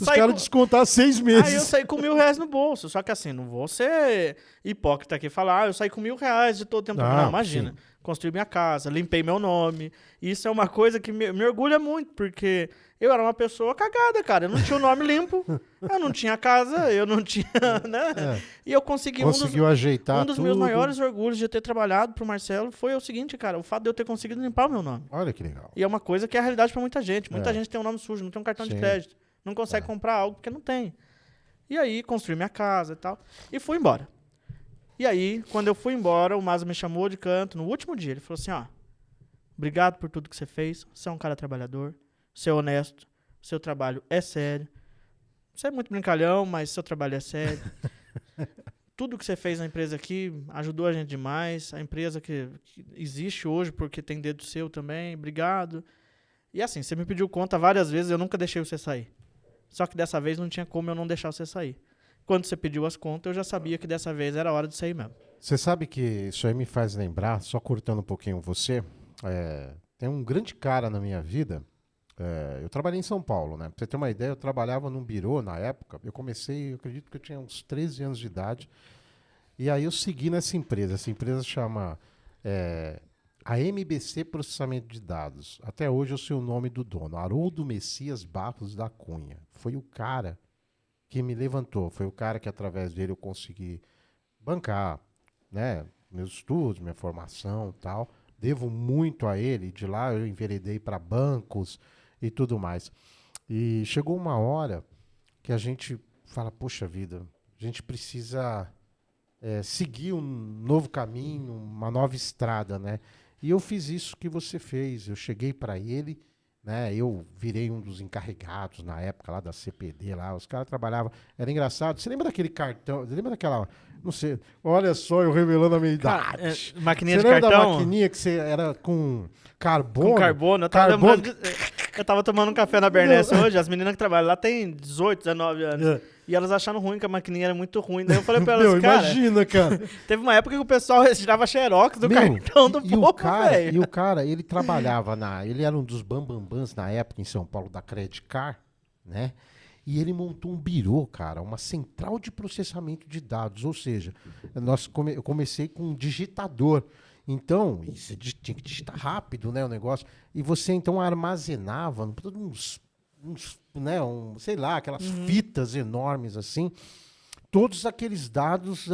Speaker 3: os
Speaker 2: Sai
Speaker 3: caras
Speaker 2: com-
Speaker 3: descontar 6
Speaker 2: Aí eu
Speaker 3: meses.
Speaker 2: saí com R$1.000 no bolso. Só que assim, não vou ser hipócrita aqui e falar, eu saí com R$1.000 de todo tempo.
Speaker 3: Não,
Speaker 2: Não, imagina.
Speaker 3: sim.
Speaker 2: Construí minha casa, limpei meu nome. Isso é uma coisa que me orgulha muito, porque eu era uma pessoa cagada, cara. Eu não tinha o nome limpo, eu não tinha casa, eu não tinha, né?
Speaker 3: É.
Speaker 2: E eu consegui
Speaker 3: Conseguiu ajeitar
Speaker 2: um dos meus
Speaker 3: tudo.
Speaker 2: maiores orgulhos de ter trabalhado pro Marcelo foi o seguinte, cara, o fato de eu ter conseguido limpar o meu nome.
Speaker 3: Olha que legal.
Speaker 2: E é uma coisa que é a realidade pra muita gente. Muita
Speaker 3: É.
Speaker 2: gente tem um nome sujo, não tem um cartão de
Speaker 3: Sim.
Speaker 2: crédito, não consegue comprar algo porque não tem. E aí, construí minha casa e tal, e fui embora. E aí, quando eu fui embora, o Maza me chamou de canto no último dia. Ele falou assim, ó, obrigado por tudo que você fez, você é um cara trabalhador, você é honesto, seu trabalho é sério. Você é muito brincalhão, mas seu trabalho é sério. Tudo que você fez na empresa aqui ajudou a gente demais. A empresa que existe hoje porque tem dedo seu também. Obrigado. E assim, você me pediu conta várias vezes, eu nunca deixei você sair. Só que dessa vez não tinha como eu não deixar você sair. Quando você pediu as contas, eu já sabia que dessa vez era hora de sair mesmo.
Speaker 3: Você sabe que isso aí me faz lembrar, só cortando um pouquinho você, tem um grande cara na minha vida. Eu trabalhei em São Paulo, né? Pra você ter uma ideia, eu trabalhava num birô na época. Eu comecei, eu acredito que eu tinha uns 13 anos de idade. E aí eu segui nessa empresa. Essa empresa chama a MBC Processamento de Dados. Até hoje eu sei o nome do dono, Haroldo Messias Barros da Cunha. Foi o cara que me levantou. Foi o cara que através dele eu consegui bancar, né, meus estudos, minha formação e tal. Devo muito a ele. De lá eu enveredei para bancos e tudo mais. E chegou uma hora que a gente fala, poxa vida, a gente precisa seguir um novo caminho, uma nova estrada, né? E eu fiz isso que você fez. Eu cheguei para ele, né? Eu virei um dos encarregados na época lá da CPD lá. Os caras trabalhavam. Era engraçado. Você lembra daquele cartão? Você lembra daquela? Não sei. Olha só, eu revelando a minha idade.
Speaker 2: Maquininha
Speaker 3: Você
Speaker 2: de
Speaker 3: lembra
Speaker 2: cartão?
Speaker 3: da maquininha que você era com carbono?
Speaker 2: Com carbono. Eu tava
Speaker 3: Carbono.
Speaker 2: lembrando eu tava tomando um café na Bernese hoje, as meninas que trabalham lá têm 18, 19 anos.
Speaker 3: É.
Speaker 2: E elas acharam ruim, que a maquininha era muito ruim. Daí eu falei pra elas,
Speaker 3: Meu,
Speaker 2: cara,
Speaker 3: imagina, cara.
Speaker 2: teve uma época que o pessoal tirava xerox do
Speaker 3: Meu,
Speaker 2: cartão do
Speaker 3: e o
Speaker 2: povo,
Speaker 3: cara,
Speaker 2: velho.
Speaker 3: E o cara, ele trabalhava ele era um dos bambambãs na época em São Paulo da Credit Car, né? E ele montou um birô, cara, uma central de processamento de dados, ou seja, eu comecei com um digitador. Então, você tinha que digitar rápido, né, o negócio. E você então armazenava sei lá, aquelas fitas enormes assim, todos aqueles dados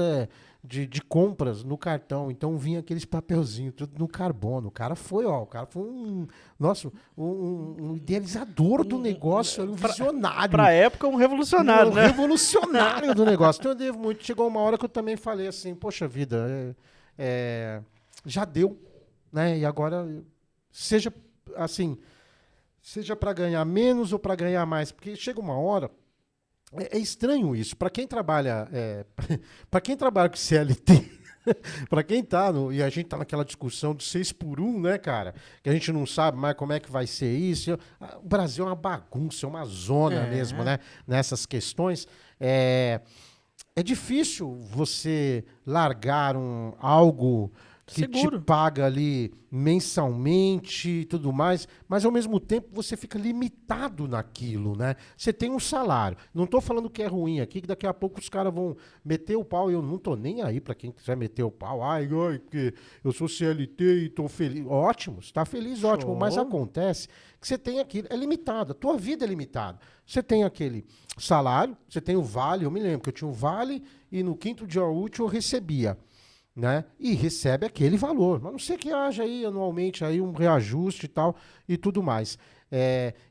Speaker 3: de compras no cartão. Então vinha aqueles papelzinhos, tudo no carbono. O cara foi um idealizador do negócio, um visionário.
Speaker 2: Pra época, um revolucionário,
Speaker 3: Um
Speaker 2: né?
Speaker 3: revolucionário do negócio. Então eu devo muito. Chegou uma hora que eu também falei assim, poxa vida, já deu, né? E agora, seja assim, seja para ganhar menos ou para ganhar mais, porque chega uma hora. É estranho isso. Para quem trabalha, para quem trabalha com CLT, para quem tá e a gente tá naquela discussão do 6x1, né, cara? Que a gente não sabe mais como é que vai ser isso. O Brasil é uma bagunça, é uma zona mesmo, né? Nessas questões. É difícil você largar algo que
Speaker 2: Seguro.
Speaker 3: te paga ali mensalmente e tudo mais, mas ao mesmo tempo você fica limitado naquilo, né? Você tem um salário. Não estou falando que é ruim aqui, que daqui a pouco os caras vão meter o pau e eu não tô nem aí para quem quiser meter o pau. Ai, que eu sou CLT e tô feliz. Ótimo, você tá feliz, ótimo, mas acontece que você tem aquilo, é limitado, a tua vida é limitada. Você tem aquele salário, você tem o vale, eu me lembro que eu tinha o vale e no 5º dia útil eu recebia. Né? E recebe aquele valor. Mas não sei que haja aí anualmente aí um reajuste e tal e tudo mais.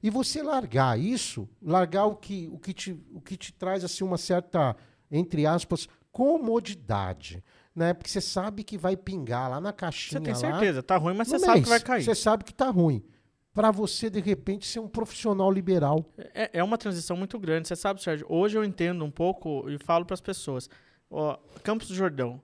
Speaker 3: E você largar isso, largar o que te traz assim uma certa, entre aspas, comodidade. né? Porque você sabe que vai pingar lá na caixinha.
Speaker 2: Você tem
Speaker 3: lá,
Speaker 2: certeza, tá ruim, mas
Speaker 3: no
Speaker 2: você sabe
Speaker 3: mês.
Speaker 2: que vai cair.
Speaker 3: Você sabe que tá ruim. Para você, de repente, ser um profissional liberal.
Speaker 2: É uma transição muito grande. Você sabe, Sérgio, hoje eu entendo um pouco e falo para as pessoas. Ó, Campos do Jordão.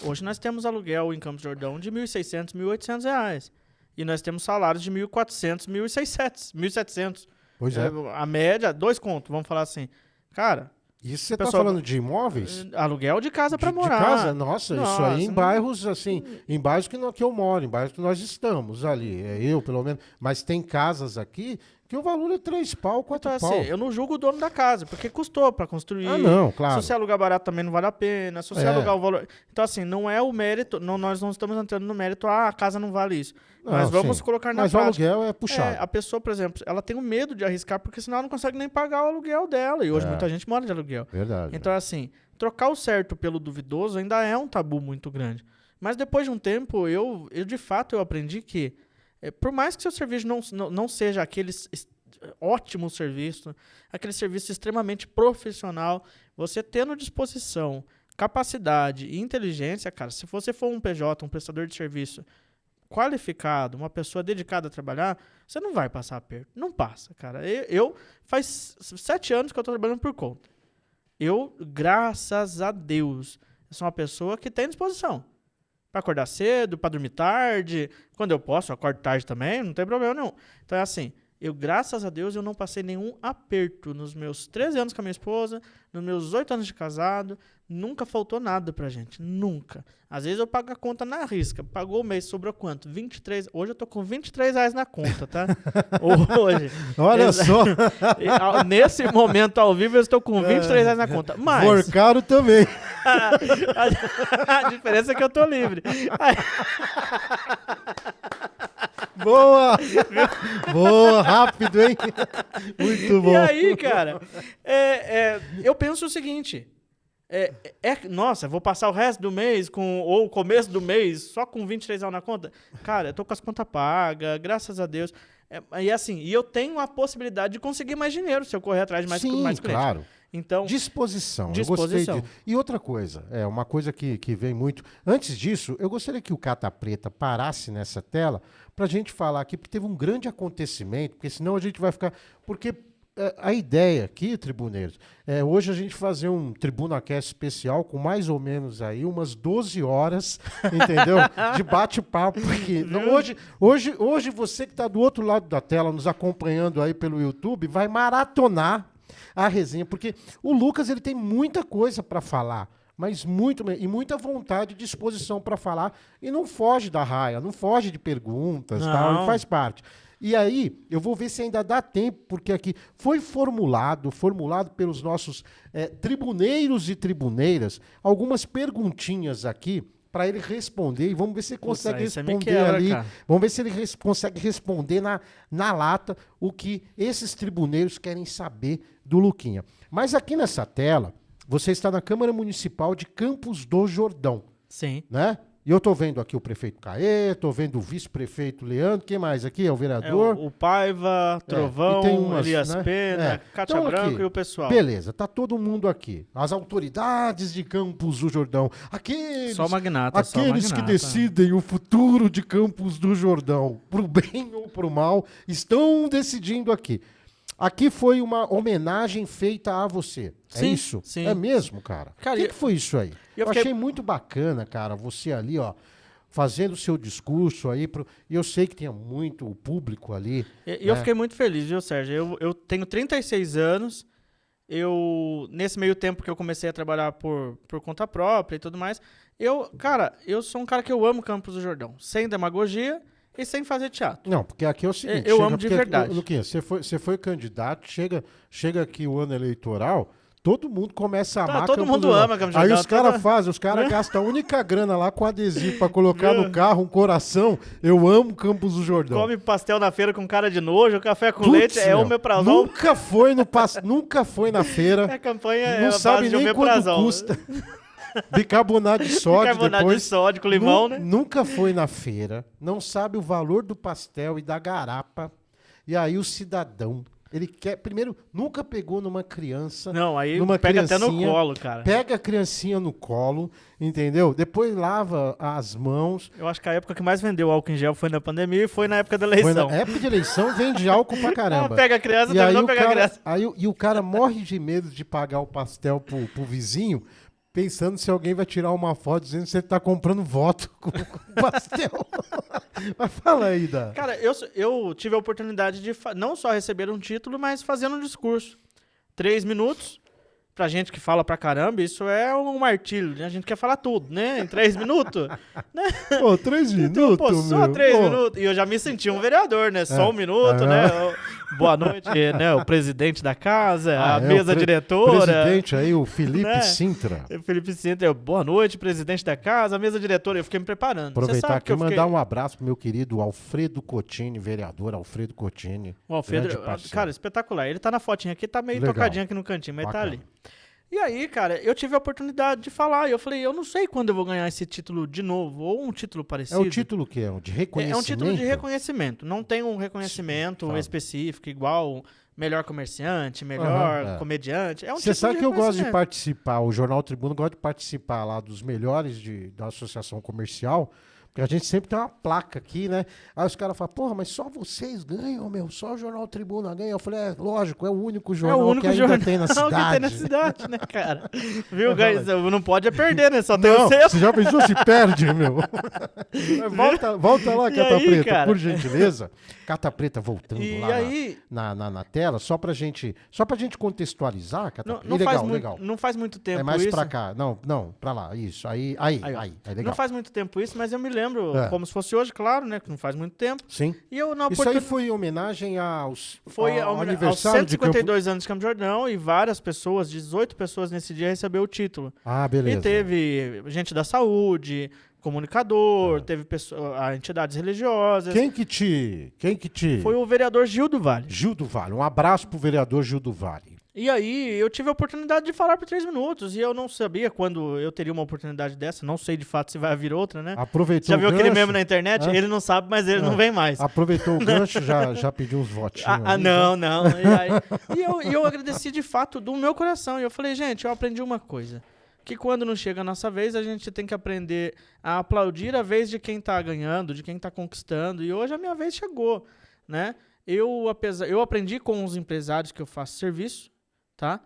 Speaker 2: Hoje nós temos aluguel em Campos do Jordão de R$ 1.600, R$ 1.800. E nós temos salários de R$ 1.400, R$ 1.700.
Speaker 3: Pois é.
Speaker 2: A média, 2 contos, vamos falar assim. Cara...
Speaker 3: Isso você
Speaker 2: pessoal,
Speaker 3: tá falando de imóveis?
Speaker 2: Aluguel de casa para morar.
Speaker 3: De casa? Nossa, isso aí em bairros, assim, em bairros que eu moro, em bairros que nós estamos ali. Eu, pelo menos. Mas tem casas aqui que o valor é 3 pau, 4
Speaker 2: então,
Speaker 3: pau.
Speaker 2: assim, eu não julgo o dono da casa, porque custou para construir.
Speaker 3: Ah, não, claro.
Speaker 2: Se você alugar barato também não vale a pena. Se você alugar o valor... Então, assim, não é o mérito... nós não estamos entrando no mérito, a casa não vale isso. Nós vamos colocar na prática.
Speaker 3: Mas o aluguel é puxado.
Speaker 2: A pessoa, por exemplo, ela tem um medo de arriscar, porque senão ela não consegue nem pagar o aluguel dela. E hoje muita gente mora de aluguel.
Speaker 3: Verdade.
Speaker 2: Então, assim, trocar o certo pelo duvidoso ainda é um tabu muito grande. Mas depois de um tempo, eu de fato, eu aprendi que, por mais que seu serviço não seja aquele ótimo serviço, aquele serviço extremamente profissional, você tendo disposição, capacidade e inteligência, cara, se você for um PJ, um prestador de serviço qualificado, uma pessoa dedicada a trabalhar, você não vai passar aperto. Não passa, cara. Eu faz 7 anos que eu tô trabalhando por conta. Eu, graças a Deus, sou uma pessoa que tem disposição para acordar cedo, para dormir tarde. Quando eu posso, eu acordo tarde também, não tem problema nenhum. Então é assim, graças a Deus, eu não passei nenhum aperto nos meus 13 anos com a minha esposa, nos meus 8 anos de casado, nunca faltou nada pra gente, nunca. Às vezes eu pago a conta na risca, pagou o mês, sobrou quanto? 23, hoje eu tô com R$23 na conta, tá? Hoje.
Speaker 3: Olha só.
Speaker 2: Nesse momento ao vivo eu estou com R$23 na conta, mas...
Speaker 3: For caro também.
Speaker 2: a diferença é que eu tô livre.
Speaker 3: Boa! Boa, rápido, hein? Muito bom.
Speaker 2: E aí, cara, eu penso o seguinte, nossa, vou passar o resto do mês ou o começo do mês só com R$23 na conta? Cara, eu tô com as contas pagas, graças a Deus. E assim, eu tenho a possibilidade de conseguir mais dinheiro se eu correr atrás de mais clientes.
Speaker 3: Claro.
Speaker 2: Então,
Speaker 3: disposição. Eu gostei disso. E outra coisa, uma coisa que vem muito... Antes disso, eu gostaria que o Cata Preta parasse nessa tela para a gente falar aqui, porque teve um grande acontecimento, porque senão a gente vai ficar... Porque a ideia aqui, tribuneiros, é hoje a gente fazer um TribunaCast especial com mais ou menos aí umas 12 horas, entendeu? De bate-papo. Hoje você que está do outro lado da tela, nos acompanhando aí pelo YouTube, vai maratonar a resenha, porque o Lucas ele tem muita coisa para falar, mas muita vontade e disposição para falar, e não foge da raia, não foge de perguntas, tal, ele faz parte. E aí, eu vou ver se ainda dá tempo, porque aqui foi formulado pelos nossos tribuneiros e tribuneiras, algumas perguntinhas aqui para ele responder, e vamos ver se ele consegue responder ali. Cara. Vamos ver se ele consegue responder na lata o que esses tribuneiros querem saber do Luquinha. Mas aqui nessa tela, você está na Câmara Municipal de Campos do Jordão.
Speaker 2: Sim.
Speaker 3: Né? E eu estou vendo aqui o prefeito Caê, estou vendo o vice-prefeito Leandro, quem mais aqui? É o vereador?
Speaker 2: O Paiva, Trovão, Elias Pena, Cátia então, Branco e o pessoal.
Speaker 3: Beleza, tá todo mundo aqui. As autoridades de Campos do Jordão. Aqueles que decidem o futuro de Campos do Jordão, pro bem ou pro mal, estão decidindo aqui. Aqui foi uma homenagem feita a você.
Speaker 2: Sim,
Speaker 3: é isso?
Speaker 2: Sim.
Speaker 3: É mesmo, cara? O que foi isso aí? Eu achei muito bacana, cara, você ali, ó, fazendo o seu discurso aí. E eu sei que tinha muito público ali.
Speaker 2: E eu fiquei muito feliz, viu, Sérgio? Eu tenho 36 anos. Nesse meio tempo que eu comecei a trabalhar por conta própria e tudo mais, eu sou um cara que eu amo Campos do Jordão. Sem demagogia e sem fazer teatro.
Speaker 3: Não, porque aqui é o seguinte...
Speaker 2: Eu amo de verdade.
Speaker 3: Luquinha, você foi candidato, chega aqui o ano eleitoral, todo mundo começa a amar
Speaker 2: todo mundo ama Campos do Jordão.
Speaker 3: Aí os caras gastam a única grana lá com adesivo pra colocar no carro um coração. Eu amo Campos do Jordão.
Speaker 2: Come pastel na feira com cara de nojo, café com leite, é omeprazol.
Speaker 3: Nunca foi na feira.
Speaker 2: A campanha
Speaker 3: não sabe nem quanto custa. Bicarbonato de sódio
Speaker 2: de sódio com limão, né?
Speaker 3: Nunca foi na feira, não sabe o valor do pastel e da garapa. E aí o cidadão Ele quer, primeiro, nunca pegou numa criança.
Speaker 2: Não, aí
Speaker 3: numa
Speaker 2: pega até no
Speaker 3: criancinha,
Speaker 2: colo, cara.
Speaker 3: Pega a criancinha no colo, entendeu? Depois lava as mãos.
Speaker 2: Eu acho que a época que mais vendeu álcool em gel foi na pandemia e foi na época da
Speaker 3: Foi
Speaker 2: eleição.
Speaker 3: na época de eleição, vende álcool pra caramba.
Speaker 2: Pega a criança,
Speaker 3: E aí
Speaker 2: terminou
Speaker 3: o
Speaker 2: pegar a
Speaker 3: cara,
Speaker 2: criança.
Speaker 3: e o cara morre de medo de pagar o pastel pro vizinho, pensando se alguém vai tirar uma foto dizendo que você tá comprando voto com o pastel. Mas fala aí, Da.
Speaker 2: Cara, eu tive a oportunidade de não só receber um título, mas fazendo um discurso. 3 minutos. Pra gente que fala pra caramba, isso é um martírio, né? A gente quer falar tudo, né? Em 3 minutos. Né?
Speaker 3: Pô, 3 minutos,
Speaker 2: Pô, só
Speaker 3: meu.
Speaker 2: 3
Speaker 3: Pô.
Speaker 2: minutos. E eu já me senti um vereador, né? Só 1 minuto, né? Boa noite, né? O presidente da casa, a mesa diretora.
Speaker 3: Presidente aí, o Felipe
Speaker 2: né?
Speaker 3: Sintra.
Speaker 2: Felipe Sintra, boa noite, presidente da casa, a mesa diretora. Eu fiquei me preparando.
Speaker 3: Aproveitar aqui e mandar
Speaker 2: fiquei...
Speaker 3: um abraço pro meu querido Alfredo Cotini, vereador Alfredo Cotini.
Speaker 2: O Alfredo,
Speaker 3: grande parceiro.
Speaker 2: cara, espetacular. Ele tá na fotinha aqui, tá meio
Speaker 3: Legal.
Speaker 2: tocadinho aqui no cantinho, mas
Speaker 3: Bacana.
Speaker 2: tá ali. E aí, cara, eu tive a oportunidade de falar. E eu falei, eu não sei quando eu vou ganhar esse título de novo, ou um título
Speaker 3: É
Speaker 2: parecido.
Speaker 3: o título que é? De reconhecimento?
Speaker 2: É um título de reconhecimento. Não tem um reconhecimento
Speaker 3: Sabe.
Speaker 2: específico, igual melhor comerciante, melhor
Speaker 3: Aham, é.
Speaker 2: comediante. É um
Speaker 3: Você
Speaker 2: título
Speaker 3: sabe
Speaker 2: de
Speaker 3: que eu gosto de
Speaker 2: reconhecimento.
Speaker 3: participar, o Jornal Tribuno gosta de participar lá dos melhores da associação comercial, porque a gente sempre tem uma placa aqui, né? Aí os caras falam, porra, mas só vocês ganham, meu, só o Jornal Tribuna ganha. Eu falei, lógico, é o único jornal que ainda tem na cidade.
Speaker 2: que tem na cidade, né, cara? Viu,
Speaker 3: Eu falei.
Speaker 2: guys? Não pode perder, né? Só tem
Speaker 3: Não,
Speaker 2: o seu.
Speaker 3: você já pensou se perde, meu? Mas volta lá,
Speaker 2: E
Speaker 3: Cata
Speaker 2: aí,
Speaker 3: Preta,
Speaker 2: cara?
Speaker 3: por gentileza. Cata Preta voltando
Speaker 2: E
Speaker 3: lá
Speaker 2: aí...
Speaker 3: na tela, só pra gente contextualizar, Cata
Speaker 2: Não,
Speaker 3: Preta.
Speaker 2: não,
Speaker 3: Legal,
Speaker 2: faz
Speaker 3: legal.
Speaker 2: não faz muito tempo
Speaker 3: É mais
Speaker 2: isso.
Speaker 3: pra cá. Não, pra lá. Isso. Aí,
Speaker 2: Aí, ó.
Speaker 3: legal.
Speaker 2: Não faz muito tempo isso, mas eu me lembro,
Speaker 3: É.
Speaker 2: como se fosse hoje, claro, né? Que não faz muito tempo.
Speaker 3: Sim.
Speaker 2: E eu, na
Speaker 3: Isso aí
Speaker 2: oportunidade...
Speaker 3: foi em homenagem
Speaker 2: Foi
Speaker 3: ao
Speaker 2: aos
Speaker 3: aniversário de Campo...
Speaker 2: 152 anos de Campo Jordão e várias pessoas, 18 pessoas nesse dia recebeu o título.
Speaker 3: Ah, beleza.
Speaker 2: E teve gente da saúde, comunicador, teve entidades religiosas.
Speaker 3: Quem que te...
Speaker 2: Foi o vereador Gil do Vale.
Speaker 3: Gil do Vale. Um abraço pro vereador Gil do Vale.
Speaker 2: E aí eu tive a oportunidade de falar por 3 minutos e eu não sabia quando eu teria uma oportunidade dessa, não sei de fato se vai haver outra, né?
Speaker 3: Aproveitou
Speaker 2: Já viu
Speaker 3: o
Speaker 2: aquele
Speaker 3: gancho?
Speaker 2: meme na internet?
Speaker 3: Hã?
Speaker 2: Ele não sabe, mas ele não vem mais.
Speaker 3: Aproveitou o gancho, já pediu uns votinhos. ali,
Speaker 2: Não.
Speaker 3: né?
Speaker 2: E eu agradeci de fato do meu coração. E eu falei, gente, eu aprendi uma coisa. Que quando não chega a nossa vez, a gente tem que aprender a aplaudir a vez de quem tá ganhando, de quem tá conquistando. E hoje a minha vez chegou, né? Eu aprendi com os empresários que eu faço serviço, tá?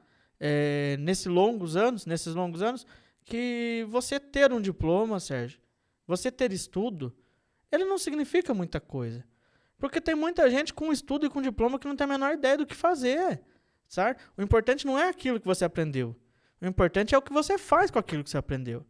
Speaker 2: Nesses longos anos, que você ter um diploma, Sérgio, você ter estudo, ele não significa muita coisa. Porque tem muita gente com estudo e com diploma que não tem a menor ideia do que fazer, certo? O importante não é aquilo que você aprendeu. O importante é o que você faz com aquilo que você aprendeu.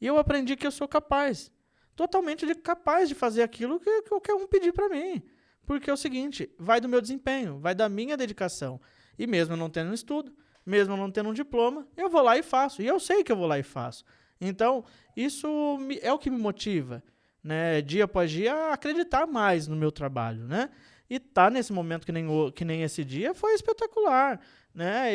Speaker 2: E eu aprendi que eu sou capaz, totalmente capaz de fazer aquilo que qualquer um pedir para mim. Porque é o seguinte, vai do meu desempenho, vai da minha dedicação. E mesmo eu não tendo um estudo, mesmo eu não tendo um diploma, eu vou lá e faço. E eu sei que eu vou lá e faço. Então, isso é o que me motiva, né, dia após dia, a acreditar mais no meu trabalho, né? E tá nesse momento que nem esse dia foi espetacular, né?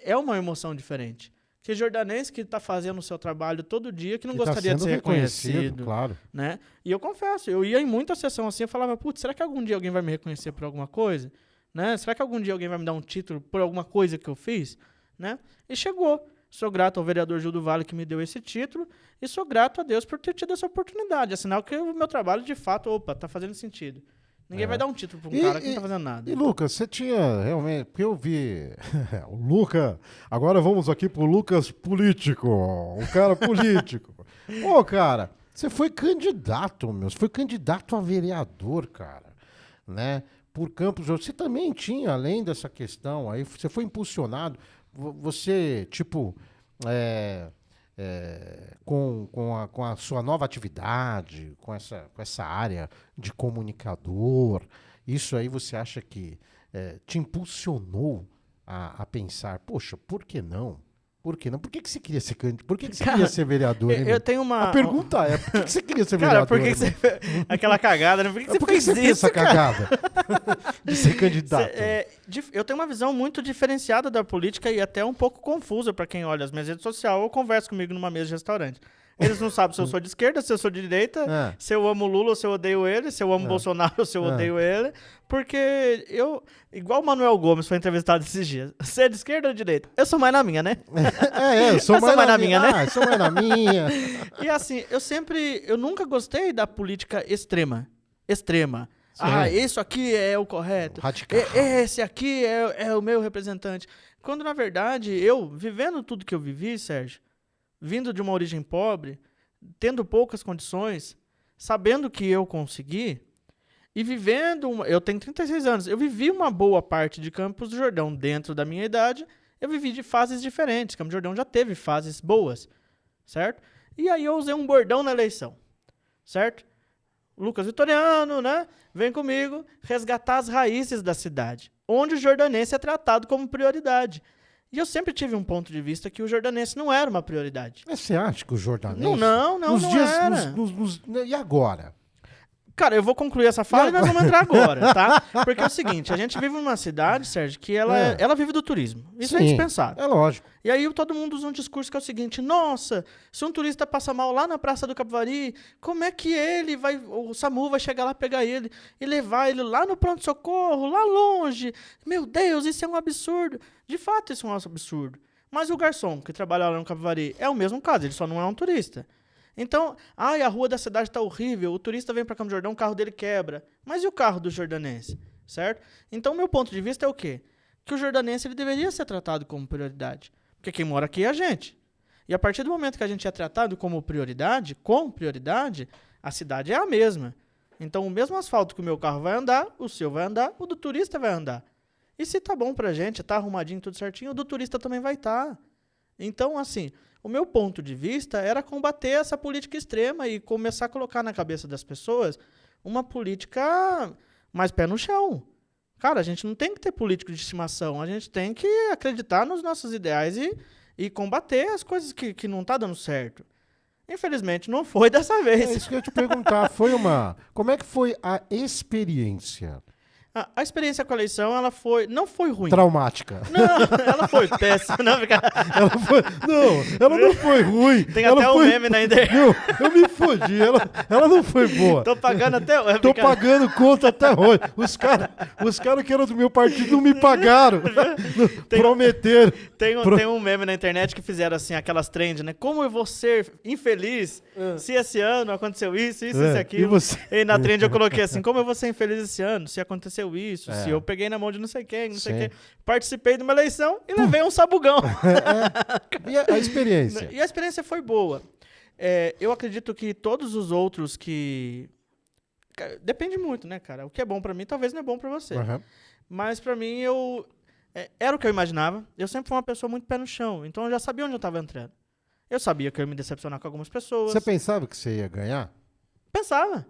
Speaker 2: É uma emoção diferente. Que jordanense que está fazendo o seu trabalho todo dia, que não
Speaker 3: Que
Speaker 2: gostaria de ser reconhecido,
Speaker 3: claro.
Speaker 2: né? E eu confesso, eu ia em muita sessão assim, eu falava, putz, será que algum dia alguém vai me reconhecer por alguma coisa? Né? Será que algum dia alguém vai me dar um título por alguma coisa que eu fiz? Né? E chegou. Sou grato ao vereador Gil do Vale que me deu esse título e sou grato a Deus por ter tido essa oportunidade. É sinal que o meu trabalho, de fato, tá fazendo sentido. Ninguém vai dar um título para um cara que não tá fazendo nada.
Speaker 3: E, Lucas, você tinha realmente... Porque eu vi... o Lucas... Agora vamos aqui pro Lucas político. O cara político. Ô, cara, você foi candidato, meu. Você foi candidato a vereador, cara. Né? Por Campos... Você também tinha, além dessa questão aí, você foi impulsionado. Você, tipo... com a sua nova atividade, com essa área de comunicador, isso aí você acha que te impulsionou a pensar, poxa, por que não? Por que não? Por que você queria ser candidato? Por que você queria ser vereador? Hein,
Speaker 2: Eu tenho uma...
Speaker 3: A pergunta é, por que você queria ser
Speaker 2: Cara,
Speaker 3: vereador?
Speaker 2: por que você... Aquela cagada, né? Por que você fez
Speaker 3: fez
Speaker 2: isso,
Speaker 3: essa
Speaker 2: cara?
Speaker 3: cagada de ser candidato?
Speaker 2: Eu tenho uma visão muito diferenciada da política e até um pouco confusa para quem olha as minhas redes sociais ou conversa comigo numa mesa de restaurante. Eles não sabem se eu sou de esquerda, se eu sou de direita, se eu amo o Lula ou se eu odeio ele, se eu amo o Bolsonaro ou se eu odeio ele. Porque igual o Manuel Gomes foi entrevistado esses dias, você é de esquerda ou de direita? Eu sou mais na minha, né?
Speaker 3: Eu sou mais na minha, né?
Speaker 1: Eu sou mais na minha.
Speaker 2: E assim, eu nunca gostei da política extrema. Extrema. Isso aqui é o correto.
Speaker 3: Radical.
Speaker 2: Esse aqui é o meu representante. Quando, na verdade, eu, vivendo tudo que eu vivi, Sérgio, vindo de uma origem pobre, tendo poucas condições, sabendo que eu consegui, e vivendo... Eu tenho 36 anos. Eu vivi uma boa parte de Campos do Jordão dentro da minha idade. Eu vivi de fases diferentes. Campos do Jordão já teve fases boas, certo? E aí eu usei um bordão na eleição, certo? Lucas Vitoriano, né? Vem comigo resgatar as raízes da cidade, onde o jordanense é tratado como prioridade. E eu sempre tive um ponto de vista que o jordanense não era uma prioridade.
Speaker 3: Mas você acha que o jordanense...
Speaker 2: Não era.
Speaker 3: E agora?
Speaker 2: Cara, eu vou concluir essa fala e nós vamos entrar agora, tá? Porque é o seguinte, a gente vive numa cidade, Sérgio, que ela vive do turismo. Isso é indispensável.
Speaker 3: É lógico.
Speaker 2: E aí todo mundo usa um discurso que é o seguinte, nossa, se um turista passa mal lá na Praça do Capivari, como é que o SAMU vai chegar lá pegar ele e levar ele lá no pronto-socorro, lá longe? Meu Deus, isso é um absurdo. De fato, isso é um absurdo. Mas o garçom que trabalha lá no Capivari é o mesmo caso, ele só não é um turista. Então, a rua da cidade está horrível, o turista vem para Campos do Jordão, o carro dele quebra. Mas e o carro do jordanense, certo? Então, meu ponto de vista é o quê? Que o jordanense ele deveria ser tratado como prioridade. Porque quem mora aqui é a gente. E a partir do momento que a gente é tratado como prioridade, a cidade é a mesma. Então, o mesmo asfalto que o meu carro vai andar, o seu vai andar, o do turista vai andar. E se tá bom pra gente, tá arrumadinho, tudo certinho, o do turista também vai estar. Então, assim... O meu ponto de vista era combater essa política extrema e começar a colocar na cabeça das pessoas uma política mais pé no chão. Cara, a gente não tem que ter político de estimação, a gente tem que acreditar nos nossos ideais e combater as coisas que não tá dando certo. Infelizmente, não foi dessa vez.
Speaker 3: É isso que eu ia te perguntar. Como é que foi a experiência?
Speaker 2: A experiência com a eleição, não foi ruim.
Speaker 3: Traumática.
Speaker 2: Não, ela foi péssima. Não,
Speaker 3: ela não foi ruim.
Speaker 2: Tem até um meme na internet.
Speaker 3: Não, eu me fodi. Ela não foi boa.
Speaker 2: Tô pagando até hoje.
Speaker 3: Tô pagando conta até hoje. Os cara que eram do meu partido não me pagaram. Prometeram.
Speaker 2: Tem um meme na internet que fizeram assim, aquelas trends, né? Como eu vou ser infeliz se esse ano aconteceu isso e aquilo. E na trend eu coloquei assim, como eu vou ser infeliz esse ano se aconteceu isso, se eu peguei na mão de não sei quem, não sei o quê. Participei de uma eleição e levei um sabugão.
Speaker 3: E a experiência?
Speaker 2: E a experiência foi boa. Eu acredito que todos os outros que... Depende muito, né, cara? O que é bom pra mim, talvez não é bom pra você.
Speaker 3: Uhum.
Speaker 2: Mas pra mim, era o que eu imaginava. Eu sempre fui uma pessoa muito pé no chão, então eu já sabia onde eu tava entrando. Eu sabia que eu ia me decepcionar com algumas pessoas.
Speaker 3: Você pensava que você ia ganhar?
Speaker 2: Pensava.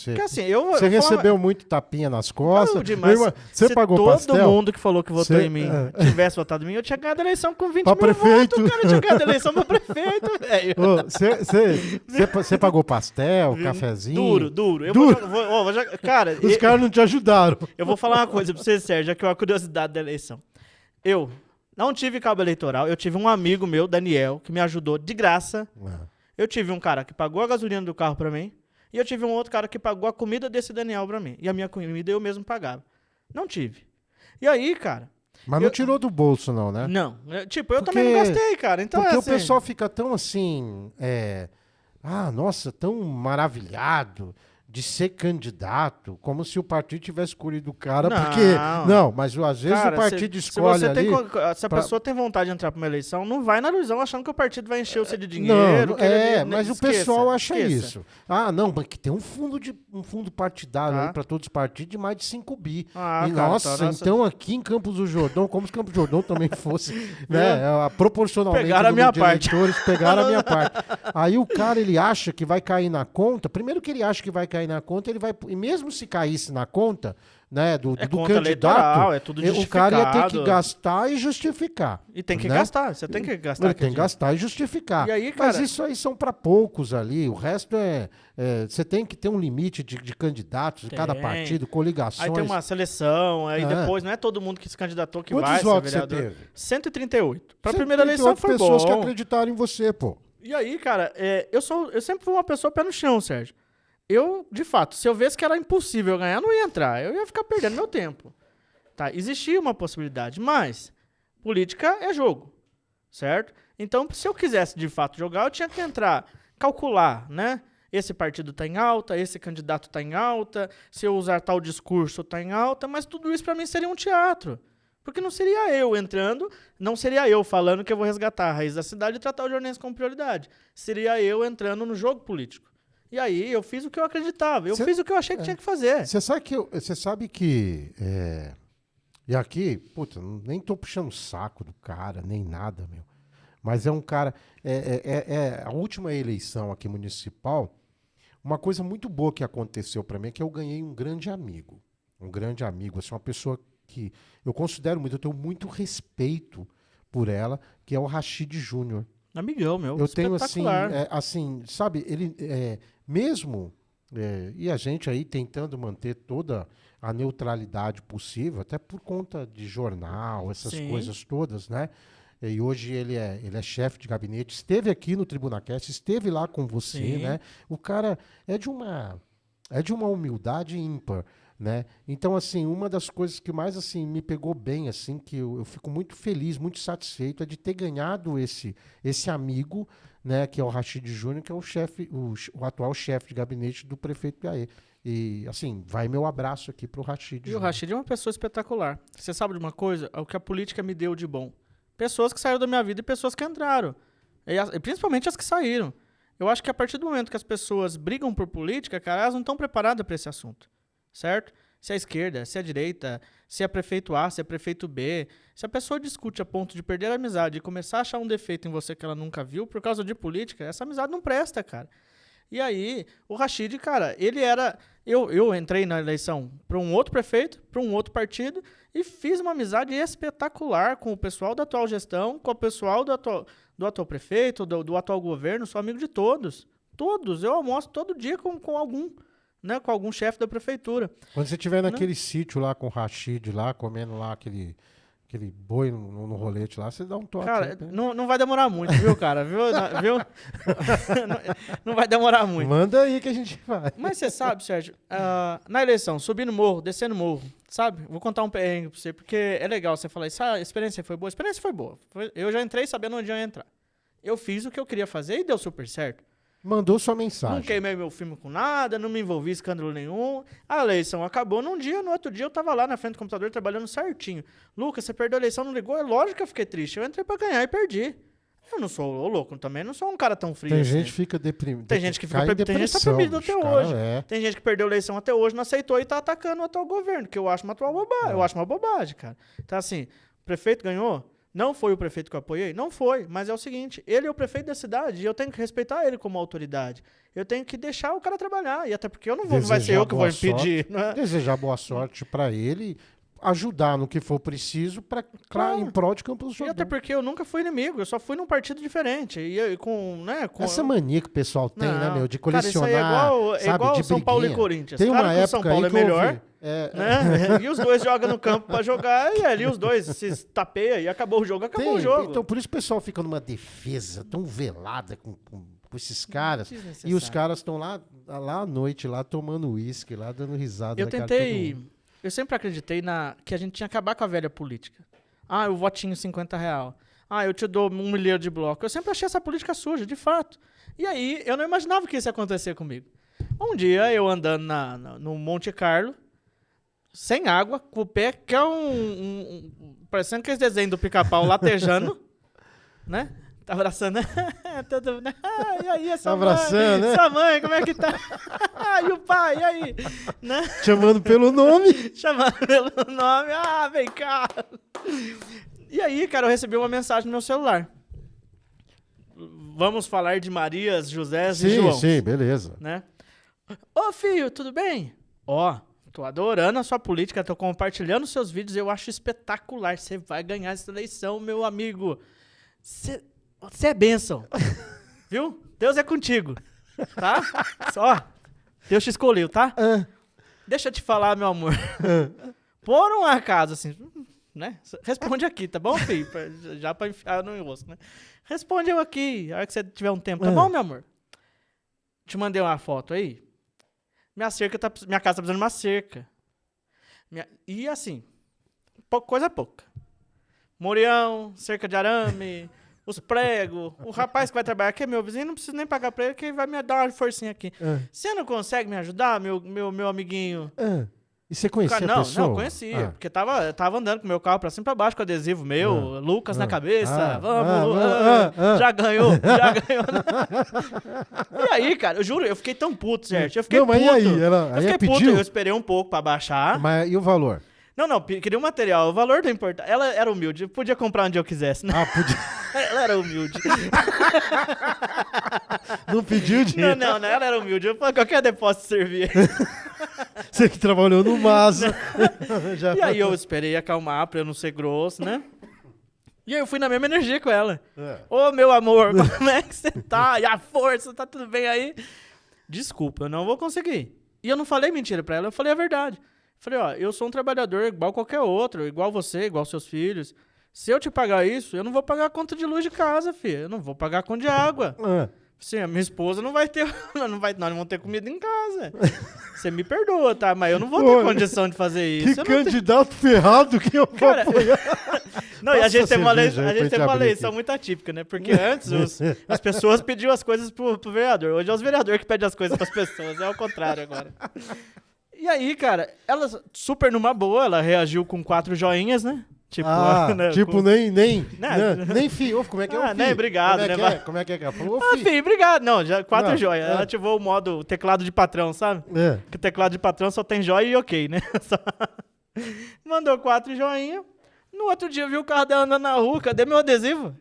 Speaker 3: Porque
Speaker 2: assim,
Speaker 3: você recebeu muito tapinha nas costas. Você
Speaker 2: se
Speaker 3: pagou pastel?
Speaker 2: Se todo mundo que falou que votou em mim tivesse votado em mim, eu tinha ganhado a eleição com 20 mil
Speaker 3: prefeito.
Speaker 2: votos, cara. Eu tinha ganhado a eleição pra prefeito, velho.
Speaker 3: Você pagou pastel, cafezinho?
Speaker 2: Duro. Cara,
Speaker 3: os caras não te ajudaram.
Speaker 2: Eu vou falar uma coisa pra você, Sérgio, que é uma curiosidade da eleição. Eu não tive cabo eleitoral, eu tive um amigo meu, Daniel, que me ajudou de graça. Eu tive um cara que pagou a gasolina do carro pra mim. E eu tive um outro cara que pagou a comida desse Daniel pra mim. E a minha comida eu mesmo pagava. Não tive. E aí, cara...
Speaker 3: Mas não tirou do bolso, não, né?
Speaker 2: Não. Eu também não gastei, cara. Então
Speaker 3: porque
Speaker 2: assim...
Speaker 3: o pessoal fica tão assim... nossa, tão maravilhado de ser candidato, como se o partido tivesse escolhido o cara, mas às vezes o partido escolhe
Speaker 2: se a pessoa tem vontade de entrar pra uma eleição, não vai na ilusão achando que o partido vai encher você de dinheiro.
Speaker 3: Mas o pessoal acha isso. Não, mas que tem um fundo partidário aí pra todos os partidos de mais de 5 bi. Então aqui em Campos do Jordão, como se Campos do Jordão também fosse, né, proporcionalmente
Speaker 2: pegaram a minha parte.
Speaker 3: Pegaram a minha parte. Aí o cara, ele acha que vai cair na conta, primeiro que ele acha que vai cair na conta, ele vai, e mesmo se caísse na conta, né, do candidato,
Speaker 2: é tudo
Speaker 3: o cara ia ter que gastar e justificar.
Speaker 2: E tem que gastar, você tem que gastar.
Speaker 3: Ele tem que gastar e justificar.
Speaker 2: E aí, cara,
Speaker 3: mas isso aí são para poucos ali, o resto você tem que ter um limite de candidatos de cada partido, coligações.
Speaker 2: Aí tem uma seleção, aí depois não é todo mundo que se candidatou que
Speaker 3: Quantos
Speaker 2: vai ser
Speaker 3: votos
Speaker 2: vereador.
Speaker 3: você teve?
Speaker 2: 138. Para a primeira eleição foi
Speaker 3: pessoas
Speaker 2: bom.
Speaker 3: que acreditaram em você, pô.
Speaker 2: E aí, cara, eu sempre fui uma pessoa pé no chão, Sérgio. Eu, de fato, se eu visse que era impossível eu ganhar, eu não ia entrar. Eu ia ficar perdendo meu tempo. Tá? Existia uma possibilidade, mas política é jogo, certo? Então, se eu quisesse, de fato, jogar, eu tinha que entrar, calcular, né? Esse partido tá em alta, esse candidato tá em alta, se eu usar tal discurso tá em alta, mas tudo isso pra mim seria um teatro. Porque não seria eu entrando, não seria eu falando que eu vou resgatar a raiz da cidade e tratar o jornalismo como prioridade. Seria eu entrando no jogo político. E aí eu fiz o que eu acreditava, eu fiz o que eu achei que tinha que fazer.
Speaker 3: Você sabe que... E aqui, puta, nem tô puxando o saco do cara, nem nada, meu. Mas é um cara... a última eleição aqui municipal, uma coisa muito boa que aconteceu pra mim é que eu ganhei um grande amigo. Um grande amigo, assim, uma pessoa que eu considero muito, eu tenho muito respeito por ela, que é o Rashid Júnior.
Speaker 2: Amigão, meu.
Speaker 3: Eu tenho
Speaker 2: espetacular.
Speaker 3: assim, sabe, ele mesmo e a gente aí tentando manter toda a neutralidade possível, até por conta de jornal, essas
Speaker 2: Sim.
Speaker 3: coisas todas, né? E hoje ele é chefe de gabinete, esteve aqui no TribunaCast, esteve lá com você,
Speaker 2: Sim.
Speaker 3: né? O cara é de uma humildade ímpar, né? Então, assim, uma das coisas que mais assim me pegou bem, assim, que eu fico muito feliz, muito satisfeito, é de ter ganhado esse amigo, né, que é o Rashid Júnior, que é o atual chefe de gabinete do prefeito Piaê. E, assim, vai meu abraço aqui pro Rashid
Speaker 2: E o
Speaker 3: Júnior.
Speaker 2: Rashid é uma pessoa espetacular. Você sabe de uma coisa? É o que a política me deu de bom. Pessoas que saíram da minha vida e pessoas que entraram. E principalmente as que saíram. Eu acho que a partir do momento que as pessoas brigam por política, cara, elas não estão preparadas para esse assunto. Certo? Se é a esquerda, se é a direita, se é prefeito A, se é prefeito B. Se a pessoa discute a ponto de perder a amizade e começar a achar um defeito em você que ela nunca viu por causa de política, essa amizade não presta, cara. E aí, o Rashid, cara, ele era... Eu entrei na eleição para um outro prefeito, para um outro partido, e fiz uma amizade espetacular com o pessoal da atual gestão, com o pessoal do atual prefeito, do atual governo, sou amigo de todos. Todos. Eu almoço todo dia com algum, né, com algum chefe da prefeitura.
Speaker 3: Quando você estiver naquele sítio lá com o Rashid, lá, comendo lá aquele boi no rolete lá, você dá um toque.
Speaker 2: Cara,
Speaker 3: né?
Speaker 2: não vai demorar muito, viu, cara? Viu? Não vai demorar muito.
Speaker 3: Manda aí que a gente vai.
Speaker 2: Mas você sabe, Sérgio, na eleição, subindo morro, descendo morro, sabe? Vou contar um perrengue pra você, porque é legal você falar isso. A experiência foi boa? A experiência foi boa. Eu já entrei sabendo onde eu ia entrar. Eu fiz o que eu queria fazer e deu super certo.
Speaker 3: Mandou sua mensagem.
Speaker 2: Não queimei meu filme com nada, não me envolvi em escândalo nenhum. A eleição acabou num dia, no outro dia eu tava lá na frente do computador trabalhando certinho. Lucas, você perdeu a eleição, não ligou? É lógico que eu fiquei triste. Eu entrei pra ganhar e perdi. Eu não sou louco também, não sou um cara tão frio
Speaker 3: Tem
Speaker 2: assim.
Speaker 3: gente que fica deprimido.
Speaker 2: Tem gente que fica tem gente que tá deprimido até hoje. Tem gente que perdeu a eleição até hoje, não aceitou e tá atacando o atual governo, que eu acho uma atual bobagem. Eu acho uma bobagem, cara. Então, assim, o prefeito ganhou? Não foi o prefeito que eu apoiei? Não foi, mas é o seguinte, ele é o prefeito da cidade e eu tenho que respeitar ele como autoridade. Eu tenho que deixar o cara trabalhar, e até porque não vai ser eu que vou impedir. Não é?
Speaker 3: Desejar boa sorte para ele, ajudar no que for preciso
Speaker 2: Claro.
Speaker 3: em prol de Campos do
Speaker 2: E
Speaker 3: Jordão.
Speaker 2: até porque eu nunca fui inimigo, eu só fui num partido diferente. E com
Speaker 3: Essa mania que o pessoal tem, né, meu, de colecionar,
Speaker 2: cara, isso aí é igual
Speaker 3: de
Speaker 2: São Paulo e
Speaker 3: briguinha.
Speaker 2: Corinthians.
Speaker 3: Tem uma
Speaker 2: Claro que o
Speaker 3: época
Speaker 2: São Paulo
Speaker 3: aí
Speaker 2: é
Speaker 3: que eu
Speaker 2: melhor,
Speaker 3: ouvi.
Speaker 2: né? E os dois jogam no campo pra jogar, e ali os dois se tapeiam e acabou o jogo, acabou o jogo.
Speaker 3: Então, por isso o pessoal fica numa defesa tão velada com esses caras. E os
Speaker 2: Desnecessário.
Speaker 3: caras estão lá à noite, lá tomando uísque, lá dando risada.
Speaker 2: Eu
Speaker 3: na cara de todo
Speaker 2: tentei.
Speaker 3: mundo.
Speaker 2: Eu sempre acreditei que a gente tinha que acabar com a velha política. Ah, o votinho R$50. Ah, eu te dou 1 milhão de bloco. Eu sempre achei essa política suja, de fato. E aí, eu não imaginava que isso ia acontecer comigo. Um dia, eu andando no Monte Carlo, sem água, com o pé, que é parecendo aqueles desenhos do pica-pau latejando, né? Tá abraçando, né? Todo, né? E aí, essa
Speaker 3: Tá abraçando,
Speaker 2: mãe?
Speaker 3: né?
Speaker 2: Sua mãe, como é que tá? E o pai, e aí? Né?
Speaker 3: Chamando pelo nome.
Speaker 2: Chamando pelo nome, vem cá. E aí, cara, eu recebi uma mensagem no meu celular. Vamos falar de Marias, Josés e João.
Speaker 3: Sim, beleza.
Speaker 2: Né? Ô, filho, tudo bem? Ó, tô adorando a sua política, tô compartilhando seus vídeos, eu acho espetacular. Você vai ganhar essa eleição, meu amigo. Você é bênção. Viu? Deus é contigo. Tá? Só. Deus te escolheu, tá? Deixa eu te falar, meu amor. Por um acaso, assim, né? Responde aqui, tá bom, filho? Já pra enfiar no rosto, né? Responde eu aqui, a hora que você tiver um tempo, tá bom, meu amor? Te mandei uma foto aí. Minha casa tá precisando de uma cerca. E assim, coisa pouca. Morião, cerca de arame, os pregos. O rapaz que vai trabalhar aqui é meu vizinho, não preciso nem pagar pra ele, que ele vai me dar uma forcinha aqui. Você não consegue me ajudar, meu amiguinho?
Speaker 3: E você conhecia a pessoa?
Speaker 2: Não, conhecia. Porque tava andando com o meu carro pra cima e pra baixo com adesivo meu, Lucas na cabeça, vamos, já ganhou. E aí, cara, eu juro, eu fiquei tão puto, Sérgio. Eu fiquei puto.
Speaker 3: Mas e aí?
Speaker 2: Eu fiquei puto,
Speaker 3: pediu?
Speaker 2: eu esperei um pouco pra baixar.
Speaker 3: Mas e o valor?
Speaker 2: Não, queria o material, o valor não importa. Ela era humilde, eu podia comprar onde eu quisesse, né?
Speaker 3: Podia.
Speaker 2: Ela era humilde.
Speaker 3: Não pediu dinheiro?
Speaker 2: Não, ela era humilde. Eu falei, qualquer depósito servia.
Speaker 3: Você que trabalhou no Masa.
Speaker 2: E aí eu esperei acalmar pra eu não ser grosso, né? E aí eu fui na mesma energia com ela. Ô, meu amor, como é que você tá? E a força, tá tudo bem aí? Desculpa, eu não vou conseguir. E eu não falei mentira pra ela, eu falei a verdade. Falei, ó, eu sou um trabalhador igual qualquer outro, igual você, igual seus filhos. Se eu te pagar isso, eu não vou pagar a conta de luz de casa, filho. Eu não vou pagar a conta de água. Sim, a minha esposa não vai ter, nós não vamos ter comida em casa. Você me perdoa, tá? Mas eu não vou ter condição de fazer isso.
Speaker 3: Que candidato ferrado que eu vou apoiar.
Speaker 2: Não, e a gente tem uma eleição muito atípica, né? Porque antes as pessoas pediam as coisas pro vereador. Hoje é os vereadores que pedem as coisas pras pessoas. É o contrário agora. E aí, cara, ela super numa boa, ela reagiu com 4 joinhas, né? Tipo,
Speaker 3: né, tipo nem filho. Como é que é o filho?
Speaker 2: Né, obrigado,
Speaker 3: Como é que ela falou?
Speaker 2: Filho, obrigado. Não, já 4 joias. Ela ativou o modo teclado de patrão, sabe? Que o teclado de patrão só tem joia e ok, né? Mandou 4 joinhas. No outro dia eu vi o carro dela andando na rua. Cadê meu adesivo?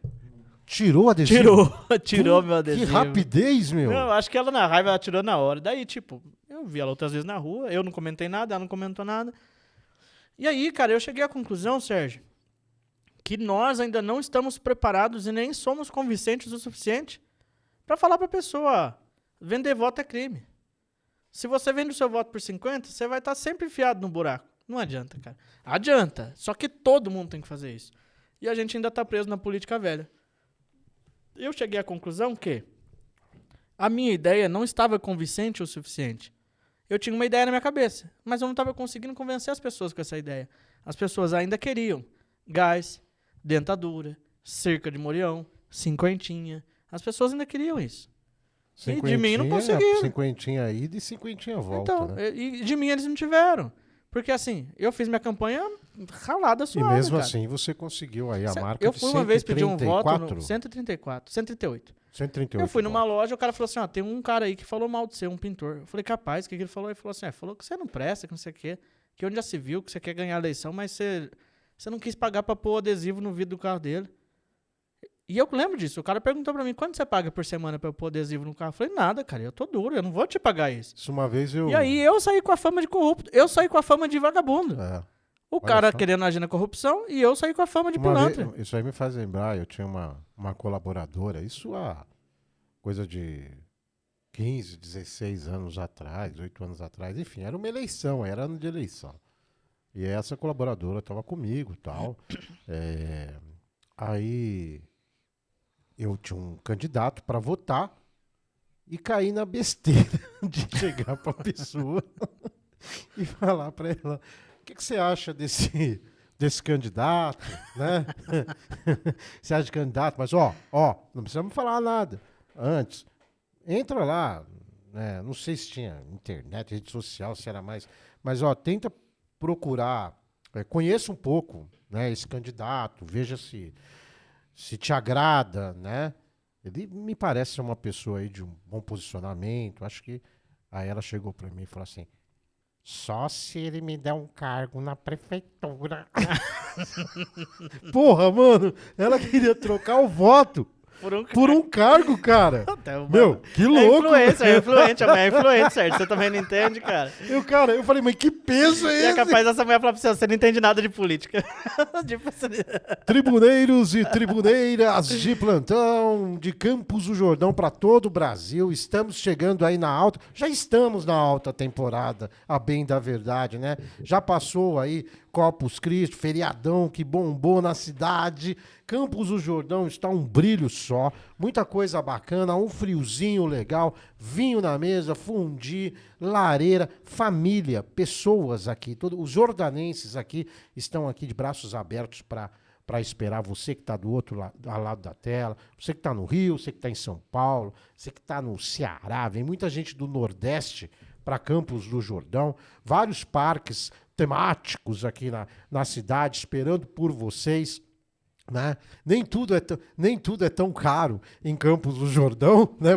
Speaker 3: Tirou o adesivo?
Speaker 2: Tirou meu adesivo.
Speaker 3: Que rapidez, meu.
Speaker 2: Não, acho que ela na raiva ela tirou na hora. Daí, tipo, eu vi ela outras vezes na rua. Eu não comentei nada, ela não comentou nada. E aí, cara, eu cheguei à conclusão, Sérgio, que nós ainda não estamos preparados e nem somos convincentes o suficiente para falar para a pessoa, vender voto é crime. Se você vende o seu voto por 50, você vai estar sempre enfiado no buraco. Não adianta, cara. Adianta. Só que todo mundo tem que fazer isso. E a gente ainda está preso na política velha. Eu cheguei à conclusão que a minha ideia não estava convincente o suficiente. Eu tinha uma ideia na minha cabeça, mas eu não estava conseguindo convencer as pessoas com essa ideia. As pessoas ainda queriam gás, dentadura, cerca de morião, cinquentinha. As pessoas ainda queriam isso. E de mim não conseguiram.
Speaker 3: Cinquentinha ida e cinquentinha volta,
Speaker 2: então,
Speaker 3: né?
Speaker 2: E de mim eles não tiveram. Porque assim, eu fiz minha campanha ralada suave,
Speaker 3: E mesmo
Speaker 2: cara.
Speaker 3: assim você conseguiu aí a marca
Speaker 2: eu
Speaker 3: de 134?
Speaker 2: fui uma vez pedir um voto no 134, 138.
Speaker 3: 138.
Speaker 2: Eu fui numa loja, o cara falou assim, ó, tem um cara aí que falou mal de você, um pintor. Eu falei, capaz, o que ele falou? Ele falou assim, falou que você não presta, que não sei o quê, que onde já se viu, que você quer ganhar a eleição, mas você não quis pagar pra pôr o adesivo no vidro do carro dele. E eu lembro disso, o cara perguntou pra mim, quanto você paga por semana pra eu pôr adesivo no carro? Eu falei, nada, cara, eu tô duro, eu não vou te pagar isso.
Speaker 3: Isso uma vez eu...
Speaker 2: E aí eu saí com a fama de corrupto, eu saí com a fama de vagabundo. O cara querendo agir na corrupção e eu saí com a fama de pilantra.
Speaker 3: Isso aí me faz lembrar, eu tinha uma colaboradora, isso há coisa de 15, 16 anos atrás, 8 anos atrás, enfim, era uma eleição, era ano de eleição. E essa colaboradora estava comigo e tal. Aí eu tinha um candidato para votar e caí na besteira de chegar para a pessoa e falar para ela, o que você acha desse candidato, né? Você acha de candidato? Mas ó, não precisamos falar nada. Antes, entra lá, né? Não sei se tinha internet, rede social, se era mais, mas ó, tenta procurar, conheça um pouco, né, esse candidato, veja se te agrada, né? Ele me parece ser uma pessoa aí de um bom posicionamento, acho que... Aí ela chegou para mim e falou assim, só se ele me der um cargo na prefeitura. Porra, mano, ela queria trocar o voto por um cargo, cara. Meu, que louco.
Speaker 2: É influente, a mulher é influente, certo? Você também não entende, cara.
Speaker 3: Eu falei, mas que peso é esse?
Speaker 2: E é capaz dessa mulher falar pra você não entende nada de política.
Speaker 3: Tribuneiros e tribuneiras de plantão de Campos do Jordão para todo o Brasil. Estamos chegando aí já estamos na alta temporada, a bem da verdade, né? Já passou aí Corpus Christi, feriadão que bombou na cidade. Campos do Jordão está um brilho só, muita coisa bacana, um friozinho legal, vinho na mesa, fundi, lareira, família, pessoas aqui, os jordanenses aqui estão aqui de braços abertos para esperar você que está do outro lado da tela, você que está no Rio, você que está em São Paulo, você que está no Ceará, vem muita gente do Nordeste para Campos do Jordão, vários parques temáticos aqui na cidade esperando por vocês. Né? Nem tudo é tão caro em Campos do Jordão, né?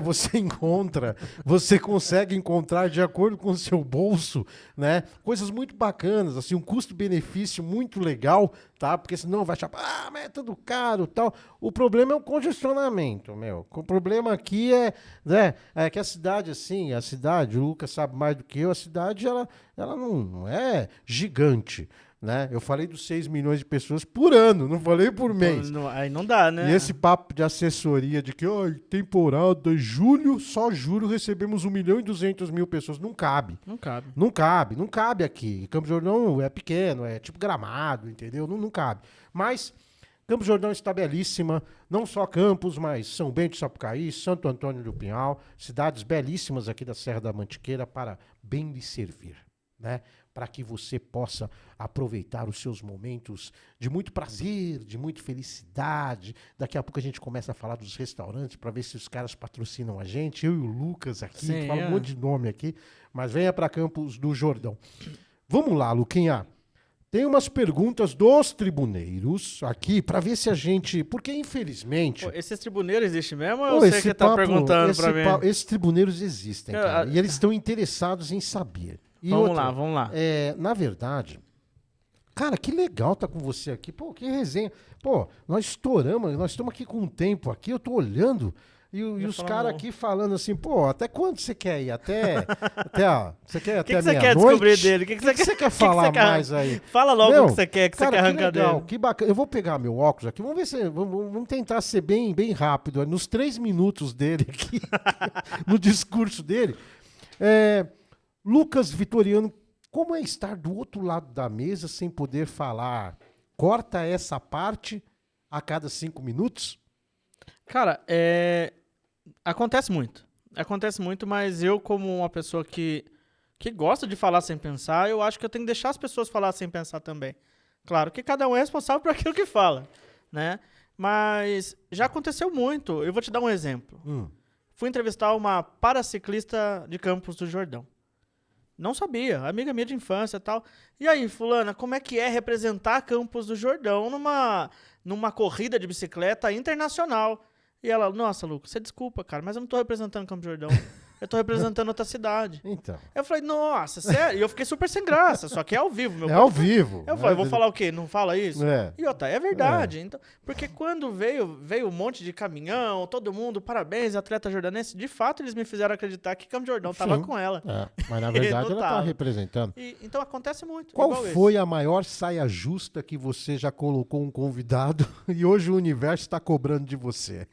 Speaker 3: Você consegue encontrar de acordo com o seu bolso, né? Coisas muito bacanas, assim, um custo-benefício muito legal, tá? Porque senão vai achar, mas é tudo caro, tal. O problema é o congestionamento, meu. O problema aqui é que a cidade, assim, o Lucas sabe mais do que eu, a cidade ela não é gigante. Né? Eu falei dos 6 milhões de pessoas por ano, não falei por mês.
Speaker 2: Aí não dá, né?
Speaker 3: E esse papo de assessoria de que temporada, só julho recebemos 1.200.000 pessoas. Não cabe. Não cabe aqui. Campos do Jordão é pequeno, é tipo Gramado, entendeu? Não cabe. Mas Campos do Jordão está belíssima, não só Campos, mas São Bento de Sapucaí, Santo Antônio do Pinhal, cidades belíssimas aqui da Serra da Mantiqueira para bem lhe servir, né? Para que você possa aproveitar os seus momentos de muito prazer, de muita felicidade. Daqui a pouco a gente começa a falar dos restaurantes para ver se os caras patrocinam a gente. Eu e o Lucas aqui,
Speaker 2: Sim,
Speaker 3: fala um monte de nome aqui, mas venha para Campos do Jordão. Vamos lá, Luquinha. Tem umas perguntas dos tribuneiros aqui para ver se a gente... Porque, infelizmente...
Speaker 2: Pô, esses tribuneiros existem mesmo ou você que tá perguntando para mim?
Speaker 3: Esses tribuneiros existem, cara, e eles estão interessados em saber. E
Speaker 2: vamos lá.
Speaker 3: Na verdade, cara, que legal tá com você aqui. Pô, que resenha. Pô, nós estamos aqui com um tempo aqui, eu tô olhando e os caras aqui falando assim, pô, até quando você quer ir? Você quer até meia-noite? O que você quer descobrir dele? O que você quer falar mais aí?
Speaker 2: Fala logo o que você quer, você quer arrancar dele.
Speaker 3: Que bacana. Eu vou pegar meu óculos aqui, vamos ver se... Vamos tentar ser bem, bem rápido. Nos 3 minutos dele aqui, no discurso dele... Lucas Vitoriano, como é estar do outro lado da mesa sem poder falar? Corta essa parte a cada 5 minutos?
Speaker 2: Cara, acontece muito. Acontece muito, mas eu, como uma pessoa que gosta de falar sem pensar, eu acho que eu tenho que deixar as pessoas falar sem pensar também. Claro que cada um é responsável por aquilo que fala, né? Mas já aconteceu muito. Eu vou te dar um exemplo. Fui entrevistar uma paraciclista de Campos do Jordão. Não sabia, amiga minha de infância e tal. E aí, fulana, como é que é representar Campos do Jordão numa corrida de bicicleta internacional? E ela, nossa, Lucas, você desculpa, cara, mas eu não tô representando Campos do Jordão. Eu tô representando outra cidade.
Speaker 3: Então.
Speaker 2: Eu falei, nossa, sério? E eu fiquei super sem graça, só que é ao vivo. Meu
Speaker 3: ao vivo.
Speaker 2: Eu falei, vou falar o quê? Não fala isso?
Speaker 3: É.
Speaker 2: E outra, é verdade. Então, porque quando veio um monte de caminhão, todo mundo, parabéns, atleta jordanense, de fato eles me fizeram acreditar que Campos do Jordão tava com ela.
Speaker 3: Mas na verdade ela tá representando.
Speaker 2: Então acontece muito.
Speaker 3: Qual foi a maior saia justa que você já colocou um convidado e hoje o universo está cobrando de você?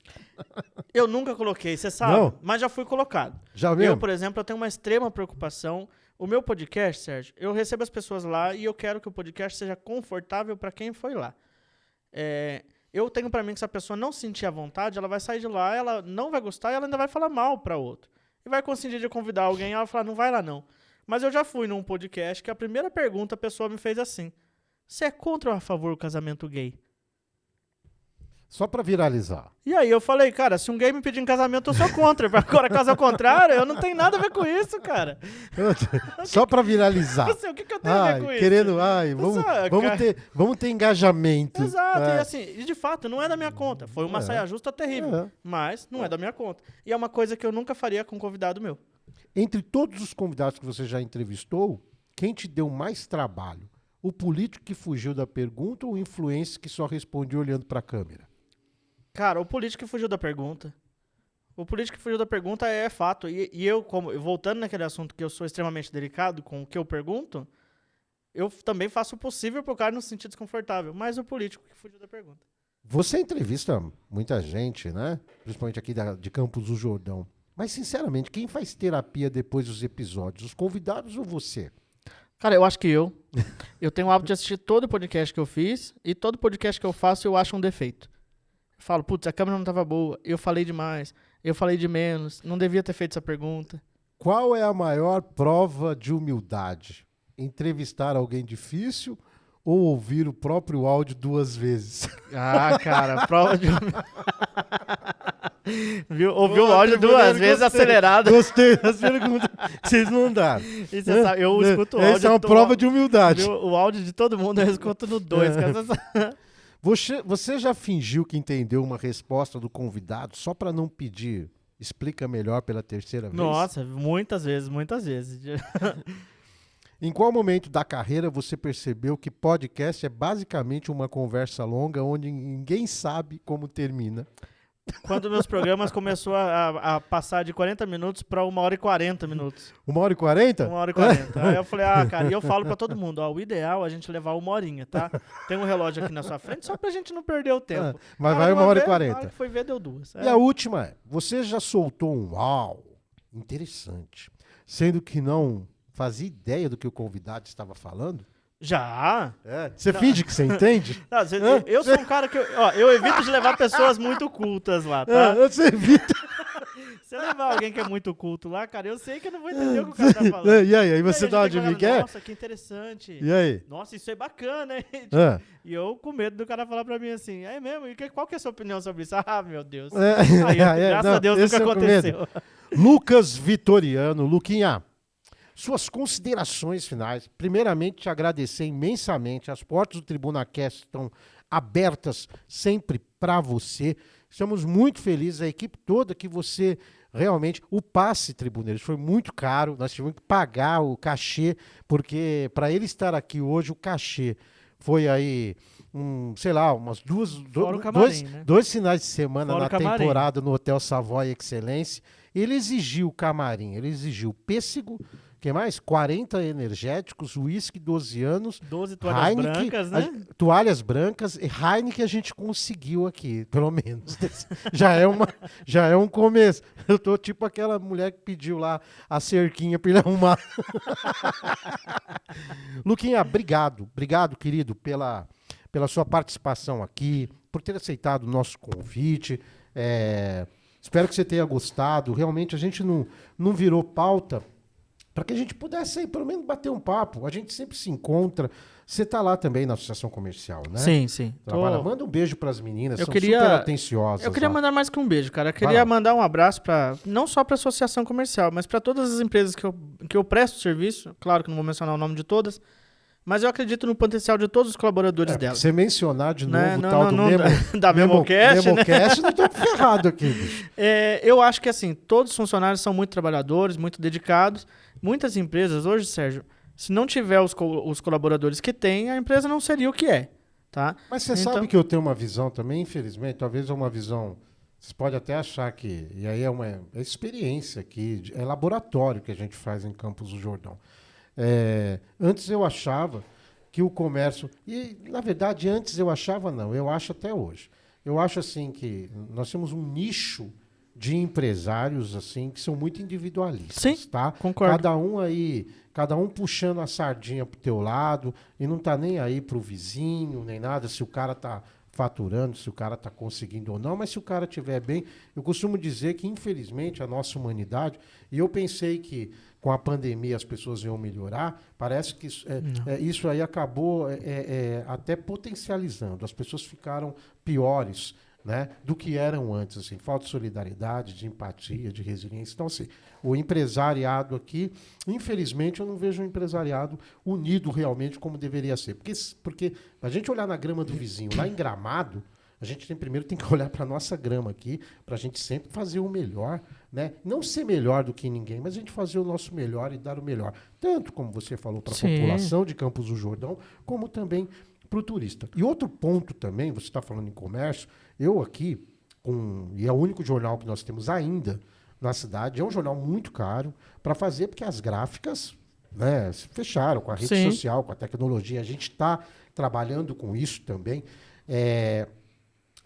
Speaker 2: Eu nunca coloquei, você sabe,
Speaker 3: não?
Speaker 2: Mas já fui colocado.
Speaker 3: Já mesmo?
Speaker 2: Eu, por exemplo, eu tenho uma extrema preocupação. O meu podcast, Sérgio, eu recebo as pessoas lá e eu quero que o podcast seja confortável para quem foi lá. Eu tenho para mim que se a pessoa não sentir à vontade, ela vai sair de lá, ela não vai gostar e ela ainda vai falar mal para outro. E vai conseguir de convidar alguém e ela vai falar, não vai lá não. Mas eu já fui num podcast que a primeira pergunta a pessoa me fez assim, você é contra ou a favor do casamento gay?
Speaker 3: Só pra viralizar.
Speaker 2: E aí eu falei, cara, se um gay me pedir em casamento, eu sou contra. Agora, caso ao contrário, eu não tenho nada a ver com isso, cara.
Speaker 3: Só pra viralizar.
Speaker 2: O que eu tenho a ver com
Speaker 3: isso? Vamos ter engajamento.
Speaker 2: Exato, e assim, de fato, não é da minha conta. Foi uma saia justa terrível, mas não é da minha conta. E é uma coisa que eu nunca faria com um convidado meu.
Speaker 3: Entre todos os convidados que você já entrevistou, quem te deu mais trabalho? O político que fugiu da pergunta ou o influencer que só responde olhando pra câmera?
Speaker 2: Cara, o político que fugiu da pergunta. O político que fugiu da pergunta é fato. E eu, voltando naquele assunto que eu sou extremamente delicado com o que eu pergunto, eu também faço o possível pro cara não se sentir desconfortável. Mas o político que fugiu da pergunta.
Speaker 3: Você entrevista muita gente, né? Principalmente aqui de Campos do Jordão. Mas, sinceramente, quem faz terapia depois dos episódios? Os convidados ou você?
Speaker 2: Cara, eu acho que eu tenho o hábito de assistir todo podcast que eu fiz e todo podcast que eu faço eu acho um defeito. Eu falo, putz, a câmera não tava boa, eu falei demais, eu falei de menos, não devia ter feito essa pergunta.
Speaker 3: Qual é a maior prova de humildade? Entrevistar alguém difícil ou ouvir o próprio áudio 2 vezes?
Speaker 2: Ah, cara, prova de... Viu? Ouviu o áudio 2 vezes acelerado.
Speaker 3: Gostei das perguntas que vocês mandaram.
Speaker 2: E você sabe, eu escuto o áudio.
Speaker 3: Essa é uma prova de humildade.
Speaker 2: Viu? O áudio de todo mundo eu escuto no 2.
Speaker 3: Você já fingiu que entendeu uma resposta do convidado só para não pedir explica melhor pela terceira vez?
Speaker 2: Nossa, muitas vezes, muitas vezes.
Speaker 3: Em qual momento da carreira você percebeu que podcast é basicamente uma conversa longa onde ninguém sabe como termina?
Speaker 2: Quando meus programas começou a passar de 40 minutos para 1h40 minutos.
Speaker 3: 1h40?
Speaker 2: 1h40. Aí eu falei, cara, e eu falo pra todo mundo, o ideal é a gente levar 1 horinha, tá? Tem um relógio aqui na sua frente só pra gente não perder o tempo.
Speaker 3: Mas vai 1h40.
Speaker 2: Na hora que foi ver, deu 2.
Speaker 3: E a última é, você já soltou um uau interessante, sendo que não fazia ideia do que o convidado estava falando?
Speaker 2: Já.
Speaker 3: Você finge que você entende?
Speaker 2: Não, eu sou um cara que... eu evito de levar pessoas muito cultas lá, tá?
Speaker 3: Você evita.
Speaker 2: Se eu levar alguém que é muito culto lá, cara, eu sei que eu não vou entender o que o cara tá falando.
Speaker 3: E aí você dá uma de migué?
Speaker 2: Nossa, que interessante.
Speaker 3: E aí?
Speaker 2: Nossa, isso é bacana, hein? E eu com medo do cara falar pra mim assim, é mesmo? E qual que é a sua opinião sobre isso? Ah, meu Deus. Graças a Deus nunca aconteceu.
Speaker 3: Lucas Vitoriano. Luquinha, suas considerações finais. Primeiramente, te agradecer imensamente. As portas do TribunaCast estão abertas sempre para você. Estamos muito felizes, a equipe toda, que você realmente... O passe, Tribuneiros, foi muito caro. Nós tivemos que pagar o cachê, porque para ele estar aqui hoje, o cachê foi aí... sei lá, umas dois finais de semana
Speaker 2: Fora
Speaker 3: na temporada no Hotel Savoy Excelência. Ele exigiu camarim, ele exigiu pêssego, que mais? 40 energéticos, uísque 12 anos,
Speaker 2: 12 toalhas brancas, né?
Speaker 3: Toalhas brancas e Heineken a gente conseguiu aqui, pelo menos. já é um começo. Eu tô tipo aquela mulher que pediu lá a cerquinha para ele arrumar. Luquinha, obrigado, querido, pela sua participação aqui, por ter aceitado o nosso convite. Espero que você tenha gostado. Realmente a gente não virou pauta para que a gente pudesse aí, pelo menos, bater um papo. A gente sempre se encontra. Você está lá também na Associação Comercial, né?
Speaker 2: Sim.
Speaker 3: Manda um beijo para as meninas, super atenciosas.
Speaker 2: Eu queria
Speaker 3: lá.
Speaker 2: mandar mais que um beijo, cara. Eu queria mandar um abraço não só para a Associação Comercial, mas para todas as empresas que eu presto serviço. Claro que não vou mencionar o nome de todas, mas eu acredito no potencial de todos os colaboradores dela.
Speaker 3: Você mencionar de novo
Speaker 2: o
Speaker 3: tal do
Speaker 2: da Memocast,
Speaker 3: Memocast, não estou ferrado aqui, bicho.
Speaker 2: Eu acho que assim, todos os funcionários são muito trabalhadores, muito dedicados. Muitas empresas hoje, Sérgio, se não tiver os colaboradores que tem, a empresa não seria o que é, tá?
Speaker 3: Mas você sabe que eu tenho uma visão também, infelizmente, talvez é uma visão... Vocês podem até achar que... E aí é uma experiência aqui, é laboratório que a gente faz em Campos do Jordão. Antes eu achava que o comércio... E, na verdade, antes eu achava não, eu acho até hoje. Eu acho assim que nós temos um nicho de empresários assim que são muito individualistas.
Speaker 2: Sim,
Speaker 3: tá?
Speaker 2: Concordo.
Speaker 3: Cada um puxando a sardinha pro teu lado e não tá nem aí pro vizinho, nem nada, se o cara tá faturando, se o cara tá conseguindo ou não, mas se o cara estiver bem, eu costumo dizer que, infelizmente, a nossa humanidade, e eu pensei que com a pandemia as pessoas iam melhorar, parece que isso aí acabou até potencializando. As pessoas ficaram piores, né, do que eram antes, assim, falta de solidariedade, de empatia, de resiliência. Então, assim, o empresariado aqui, infelizmente, eu não vejo um empresariado unido realmente como deveria ser. Porque a gente olhar na grama do vizinho, lá em Gramado, a gente primeiro tem que olhar para a nossa grama aqui, para a gente sempre fazer o melhor, né? Não ser melhor do que ninguém, mas a gente fazer o nosso melhor e dar o melhor. Tanto, como você falou, para a população de Campos do Jordão, como também para o turista. E outro ponto também, você está falando em comércio, eu aqui, e é o único jornal que nós temos ainda na cidade, é um jornal muito caro para fazer, porque as gráficas, né, se fecharam com a rede social, com a tecnologia. A gente está trabalhando com isso também.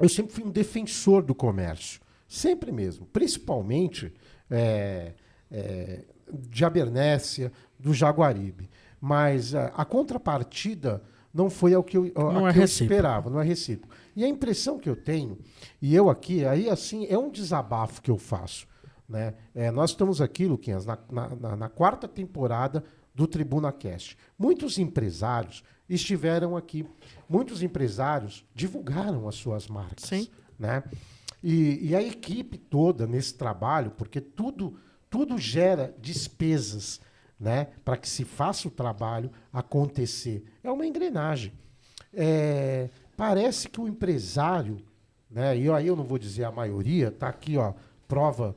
Speaker 3: Eu sempre fui um defensor do comércio, sempre mesmo, principalmente de Abernéssia, do Jaguaribe. Mas a contrapartida não foi ao que eu,
Speaker 2: Não é
Speaker 3: que eu
Speaker 2: recíproco.
Speaker 3: esperava, não é recíproco. E a impressão que eu tenho, e eu aqui, aí assim, é um desabafo que eu faço. Né? Nós estamos aqui, Luquinhas, na 4ª temporada do Tribuna Cast. Muitos empresários estiveram aqui. Muitos empresários divulgaram as suas marcas.
Speaker 2: Sim.
Speaker 3: Né? E a equipe toda nesse trabalho, porque tudo gera despesas, né, para que se faça o trabalho acontecer. É uma engrenagem. Parece que o empresário, né, e aí eu não vou dizer a maioria, está aqui, ó, prova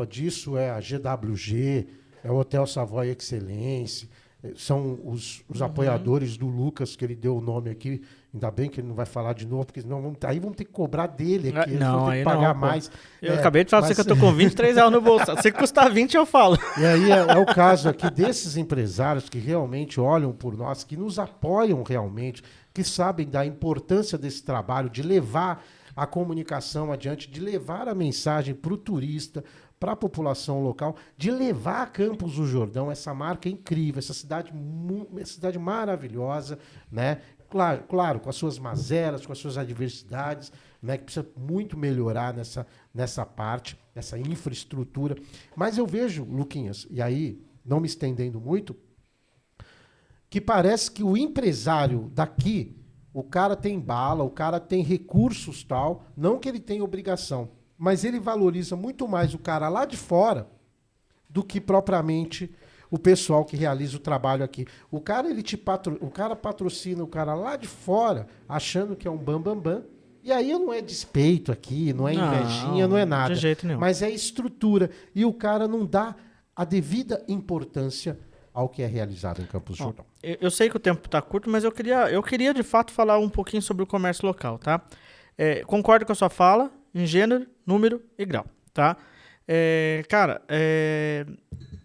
Speaker 3: disso é a GWG, é o Hotel Savoy Excelência, são os apoiadores do Lucas, que ele deu o nome aqui. Ainda bem que ele não vai falar de novo, porque senão aí vamos ter que cobrar dele aqui. Eles vão ter que pagar mais.
Speaker 2: Eu acabei de falar pra você que eu tô com 23 reais no bolso. Se custar 20, eu falo.
Speaker 3: E aí é o caso aqui desses empresários que realmente olham por nós, que nos apoiam realmente, que sabem da importância desse trabalho, de levar a comunicação adiante, de levar a mensagem para o turista, para a população local, de levar a Campos do Jordão, essa marca incrível, essa cidade maravilhosa, né? Claro, com as suas mazelas, com as suas adversidades, né? Que precisa muito melhorar nessa parte, nessa infraestrutura. Mas eu vejo, Luquinhas, e aí, não me estendendo muito, que parece que o empresário daqui, o cara tem bala, o cara tem recursos tal, não que ele tenha obrigação, mas ele valoriza muito mais o cara lá de fora do que propriamente o pessoal que realiza o trabalho aqui. O cara patrocina o cara lá de fora, achando que é um bambambam, e aí não é despeito aqui, não é invejinha, não é nada.
Speaker 2: De jeito nenhum.
Speaker 3: Mas é estrutura. E o cara não dá a devida importância ao que é realizado em Campos do Jordão.
Speaker 2: Eu sei que o tempo está curto, mas eu queria de fato falar um pouquinho sobre o comércio local, tá? Concordo com a sua fala, em gênero, número e grau, tá?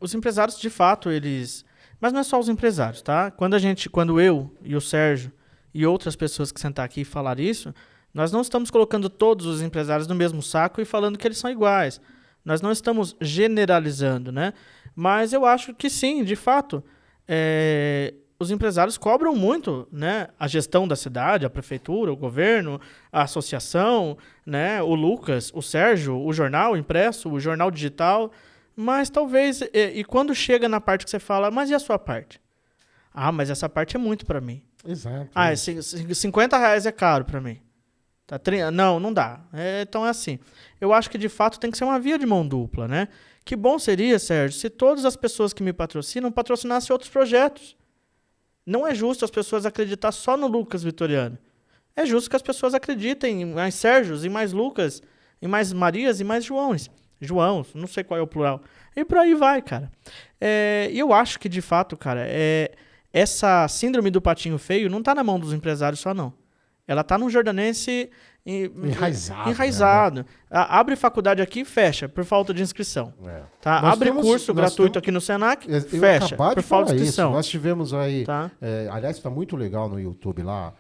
Speaker 2: Os empresários, de fato, eles... Mas não é só os empresários, tá? Quando eu e o Sérgio e outras pessoas que sentar aqui e falar isso, nós não estamos colocando todos os empresários no mesmo saco e falando que eles são iguais. Nós não estamos generalizando, né? Mas eu acho que sim, de fato, os empresários cobram muito, né? A gestão da cidade, a prefeitura, o governo, a associação, né? O Lucas, o Sérgio, o jornal impresso, o jornal digital. Mas talvez, e quando chega na parte que você fala, mas e a sua parte? Ah, mas essa parte é muito para mim.
Speaker 3: Exato.
Speaker 2: Ah, R$50 é caro para mim. Tá, não dá. Então é assim. Eu acho que de fato tem que ser uma via de mão dupla, né? Que bom seria, Sérgio, se todas as pessoas que me patrocinam patrocinassem outros projetos. Não é justo as pessoas acreditar só no Lucas Vitoriano. É justo que as pessoas acreditem em mais Sérgios, em mais Lucas, em mais Marias e mais Joãos, não sei qual é o plural. E por aí vai, cara. E eu acho que, de fato, cara, essa síndrome do patinho feio não tá na mão dos empresários só, não. Ela tá no jordanense enraizado. Né? Abre faculdade aqui e fecha, por falta de inscrição. Tá? Abre curso gratuito aqui no Senac, fecha, por falta de inscrição.
Speaker 3: Nós tivemos aí...
Speaker 2: Tá?
Speaker 3: Aliás, está muito legal no YouTube lá.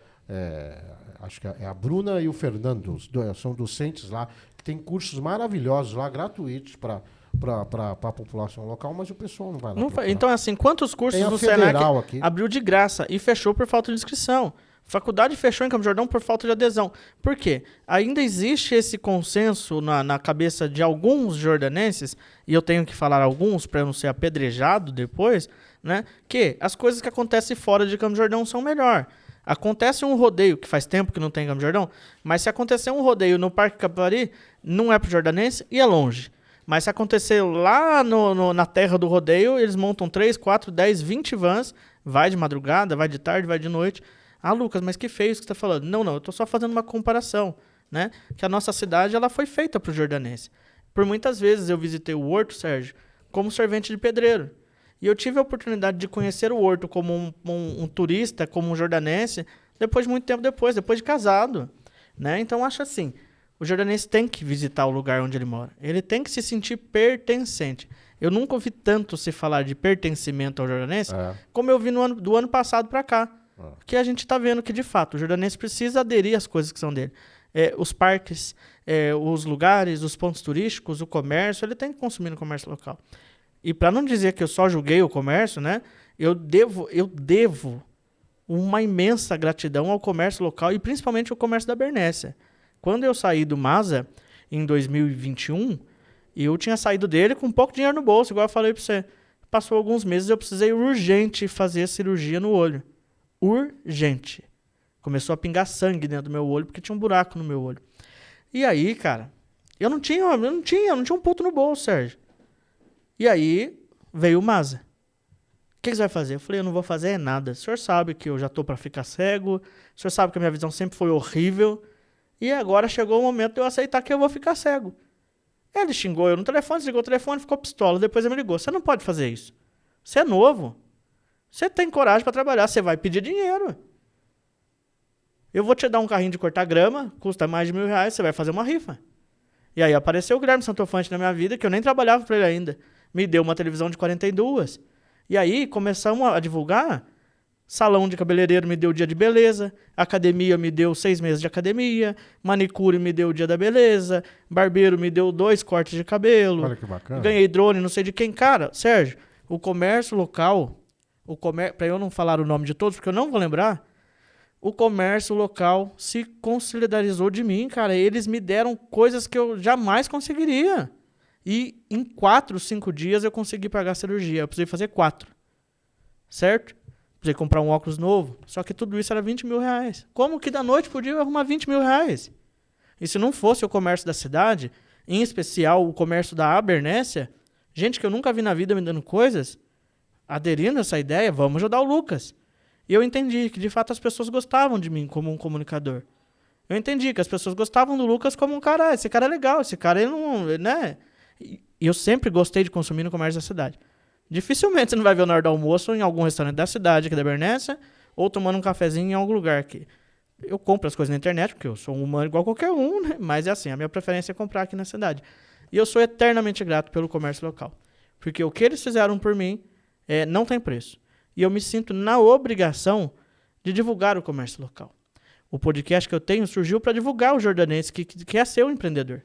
Speaker 3: Acho que é a Bruna e o Fernando, são docentes lá, que tem cursos maravilhosos lá, gratuitos para a população local, mas o pessoal não vai lá.
Speaker 2: Então, assim, quantos cursos
Speaker 3: tem
Speaker 2: no Senac
Speaker 3: aqui
Speaker 2: abriu de graça e fechou por falta de inscrição? Faculdade fechou em Campos do Jordão por falta de adesão. Por quê? Ainda existe esse consenso na cabeça de alguns jordanenses, e eu tenho que falar alguns para não ser apedrejado depois, né? Que as coisas que acontecem fora de Campos do Jordão são melhor. Acontece um rodeio, que faz tempo que não tem em Campos do Jordão, mas se acontecer um rodeio no Parque Capivari, não é pro jordanense e é longe. Mas se acontecer lá na terra do rodeio, eles montam 3, 4, 10, 20 vans, vai de madrugada, vai de tarde, vai de noite. Ah, Lucas, mas que feio isso que você está falando. Não, eu estou só fazendo uma comparação, né? Que a nossa cidade ela foi feita para o jordanense. Por muitas vezes eu visitei o Horto, Sérgio, como servente de pedreiro. E eu tive a oportunidade de conhecer o Horto como um turista, como um jordanense, muito tempo depois de casado, né? Então, acho assim, o jordanense tem que visitar o lugar onde ele mora. Ele tem que se sentir pertencente. Eu nunca ouvi tanto se falar de pertencimento ao jordanense como eu vi do ano passado para cá. Que a gente está vendo que, de fato, o jordanense precisa aderir às coisas que são dele. Os parques, os lugares, os pontos turísticos, o comércio, ele tem que consumir no comércio local. E para não dizer que eu só julguei o comércio, né? Eu devo uma imensa gratidão ao comércio local e principalmente ao comércio da Bernécia. Quando eu saí do Masa, em 2021, eu tinha saído dele com pouco dinheiro no bolso, igual eu falei pra você. Passou alguns meses, eu precisei urgente fazer cirurgia no olho. Urgente. Começou a pingar sangue dentro do meu olho, porque tinha um buraco no meu olho. E aí, cara, eu não tinha um puto no bolso, Sérgio. E aí, veio o Masa. O que você vai fazer? Eu falei, eu não vou fazer nada. O senhor sabe que eu já tô pra ficar cego. O senhor sabe que a minha visão sempre foi horrível. E agora chegou o momento de eu aceitar que eu vou ficar cego. Ele xingou eu no telefone, desligou o telefone, ficou pistola. Depois ele me ligou. Você não pode fazer isso. Você é novo. Você tem coragem pra trabalhar. Você vai pedir dinheiro. Eu vou te dar um carrinho de cortar grama. Custa mais de R$1.000. Você vai fazer uma rifa. E aí apareceu o Guilherme Santofante na minha vida, que eu nem trabalhava pra ele ainda. Me deu uma televisão de 42. E aí começamos a divulgar. Salão de cabeleireiro me deu o dia de beleza. Academia me deu 6 meses de academia. Manicure me deu o dia da beleza. Barbeiro me deu 2 cortes de cabelo.
Speaker 3: Olha que bacana.
Speaker 2: Ganhei drone, não sei de quem. Cara, Sérgio, o comércio local, pra eu não falar o nome de todos, porque eu não vou lembrar, o comércio local se consolidarizou de mim, cara. Eles me deram coisas que eu jamais conseguiria. E em 4, 5 dias eu consegui pagar a cirurgia. Eu precisei fazer 4. Certo? Precisei comprar um óculos novo. Só que tudo isso era R$20.000. Como que da noite pro dia eu arrumar R$20.000? E se não fosse o comércio da cidade, em especial o comércio da Bernécia, gente que eu nunca vi na vida me dando coisas, aderindo a essa ideia, vamos ajudar o Lucas. E eu entendi que de fato as pessoas gostavam de mim como um comunicador. Eu entendi que as pessoas gostavam do Lucas como um cara, esse cara é legal, esse cara ele não, né? E eu sempre gostei de consumir no comércio da cidade. Dificilmente você não vai ver na hora do almoço em algum restaurante da cidade, aqui da Bernécia, ou tomando um cafezinho em algum lugar aqui. Eu compro as coisas na internet, porque eu sou um humano igual qualquer um, né? Mas é assim, a minha preferência é comprar aqui na cidade. E eu sou eternamente grato pelo comércio local. Porque o que eles fizeram por mim não tem preço. E eu me sinto na obrigação de divulgar o comércio local. O podcast que eu tenho surgiu para divulgar o jordanense que quer ser um empreendedor.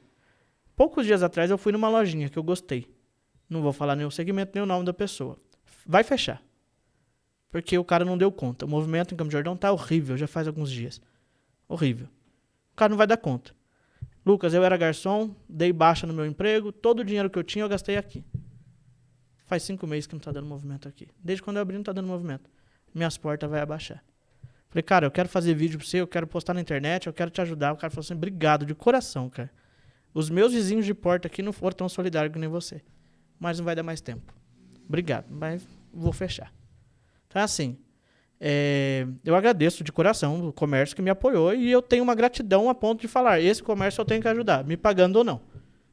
Speaker 2: Poucos dias atrás eu fui numa lojinha que eu gostei. Não vou falar nem o segmento, nem o nome da pessoa. Vai fechar. Porque o cara não deu conta. O movimento em Campos do Jordão tá horrível, já faz alguns dias. Horrível. O cara não vai dar conta. Lucas, eu era garçom, dei baixa no meu emprego, todo o dinheiro que eu tinha eu gastei aqui. Faz 5 meses que não tá dando movimento aqui. Desde quando eu abri não tá dando movimento. Minhas portas vai abaixar. Falei, cara, eu quero fazer vídeo pra você, eu quero postar na internet, eu quero te ajudar. O cara falou assim, obrigado, de coração, cara. Os meus vizinhos de porta aqui não foram tão solidários que nem você. Mas não vai dar mais tempo. Obrigado, mas vou fechar. Então, assim, eu agradeço de coração o comércio que me apoiou e eu tenho uma gratidão a ponto de falar, esse comércio eu tenho que ajudar, me pagando ou não.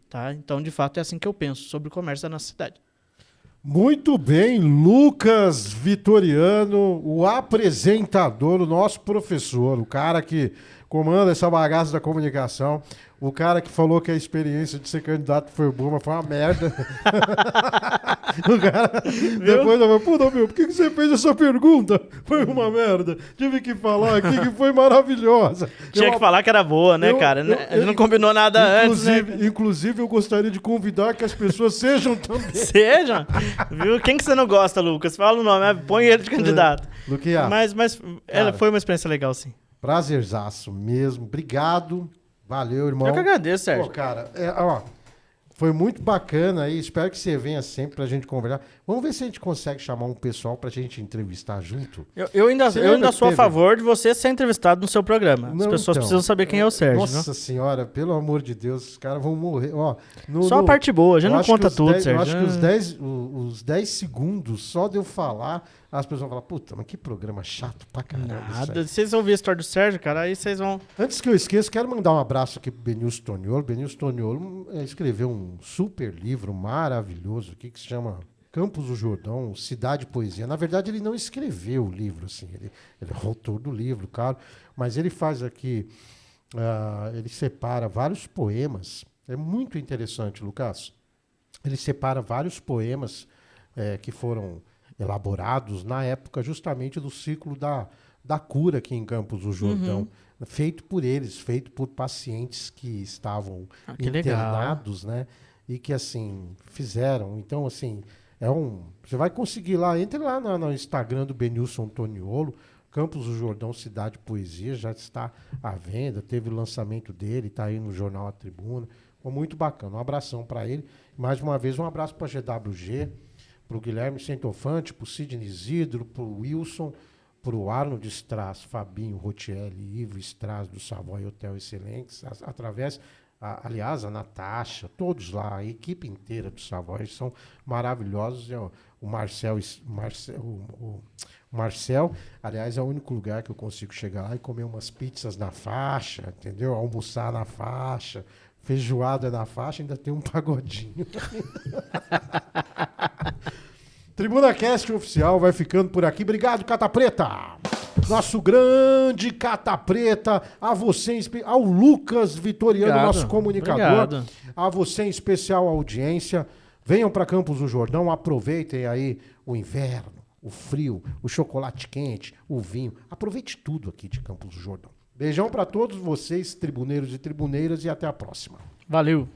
Speaker 2: Tá? Então, de fato, é assim que eu penso sobre o comércio da nossa cidade.
Speaker 3: Muito bem, Lucas Vitoriano, o apresentador, o nosso professor, o cara que comanda essa bagaça da comunicação, o cara que falou que a experiência de ser candidato foi boa, mas foi uma merda. O cara, depois eu falei, puta, meu, por que você fez essa pergunta? Foi uma merda. Tive que falar aqui que foi maravilhosa.
Speaker 2: Tinha que falar que era boa, né, cara? A gente não combinou nada antes, né?
Speaker 3: Inclusive, eu gostaria de convidar que as pessoas sejam também.
Speaker 2: Sejam? Viu? Quem que você não gosta, Lucas? Fala o nome, põe ele de candidato.
Speaker 3: Luquinha,
Speaker 2: Mas foi uma experiência legal, sim.
Speaker 3: Prazerzaço mesmo. Obrigado. Valeu, irmão.
Speaker 2: Eu que agradeço, Sérgio.
Speaker 3: Pô, cara, foi muito bacana aí. Espero que você venha sempre pra gente conversar. Vamos ver se a gente consegue chamar um pessoal pra gente entrevistar junto.
Speaker 2: Eu ainda sou a favor de você ser entrevistado no seu programa. As
Speaker 3: Não,
Speaker 2: pessoas
Speaker 3: então,
Speaker 2: precisam saber quem é o Sérgio.
Speaker 3: Nossa senhora, pelo amor de Deus, os caras vão morrer. Ó,
Speaker 2: só a parte boa, a gente
Speaker 3: eu
Speaker 2: não
Speaker 3: acho
Speaker 2: conta
Speaker 3: que
Speaker 2: tudo,
Speaker 3: Sérgio. Eu
Speaker 2: Sérgio.
Speaker 3: acho que os 10 segundos só de eu falar, as pessoas vão falar, puta, mas que programa chato pra caramba.
Speaker 2: Nada. Se vocês ouvirem a história do Sérgio, cara, aí vocês vão...
Speaker 3: Antes que eu esqueça, quero mandar um abraço aqui pro Benilson Toniolo. Benilson Toniolo escreveu um super livro maravilhoso aqui que se chama Campos do Jordão, Cidade e Poesia. Na verdade, ele não escreveu o livro, assim, ele é o autor do livro, claro, mas ele faz aqui, ele separa vários poemas. É muito interessante, Lucas. Ele separa vários poemas que foram elaborados na época justamente do ciclo da cura aqui em Campos do Jordão, feito por eles, feito por pacientes que estavam
Speaker 2: que
Speaker 3: internados, né? E que, assim, fizeram. Então, assim, Você vai conseguir lá, entre lá no Instagram do Benilson Toniolo, Campos do Jordão Cidade Poesia, já está à venda, teve o lançamento dele, está aí no jornal A Tribuna. Ficou muito bacana. Um abração para ele. Mais uma vez, um abraço para a GWG, para o Guilherme Centofante, para o Sidney Isidro, para o Wilson, para o Arnold Strass, Fabinho Rotielli, Ivo Strass do Savoy Hotel Excelentes, através, aliás, a Natasha, todos lá, a equipe inteira do Savoy são maravilhosos. O Marcel, aliás, é o único lugar que eu consigo chegar lá e comer umas pizzas na faixa, entendeu? Almoçar na faixa, feijoada na faixa, ainda tem um pagodinho. Tribuna Cast Oficial vai ficando por aqui. Obrigado, Cata Preta! Nosso grande Cata Preta, a você, ao Lucas Vitoriano,
Speaker 2: Obrigado.
Speaker 3: nosso comunicador.
Speaker 2: Obrigado.
Speaker 3: A você em especial, audiência. Venham para Campos do Jordão, aproveitem aí o inverno, o frio, o chocolate quente, o vinho. Aproveite tudo aqui de Campos do Jordão. Beijão para todos vocês, tribuneiros e tribuneiras, e até a próxima.
Speaker 2: Valeu.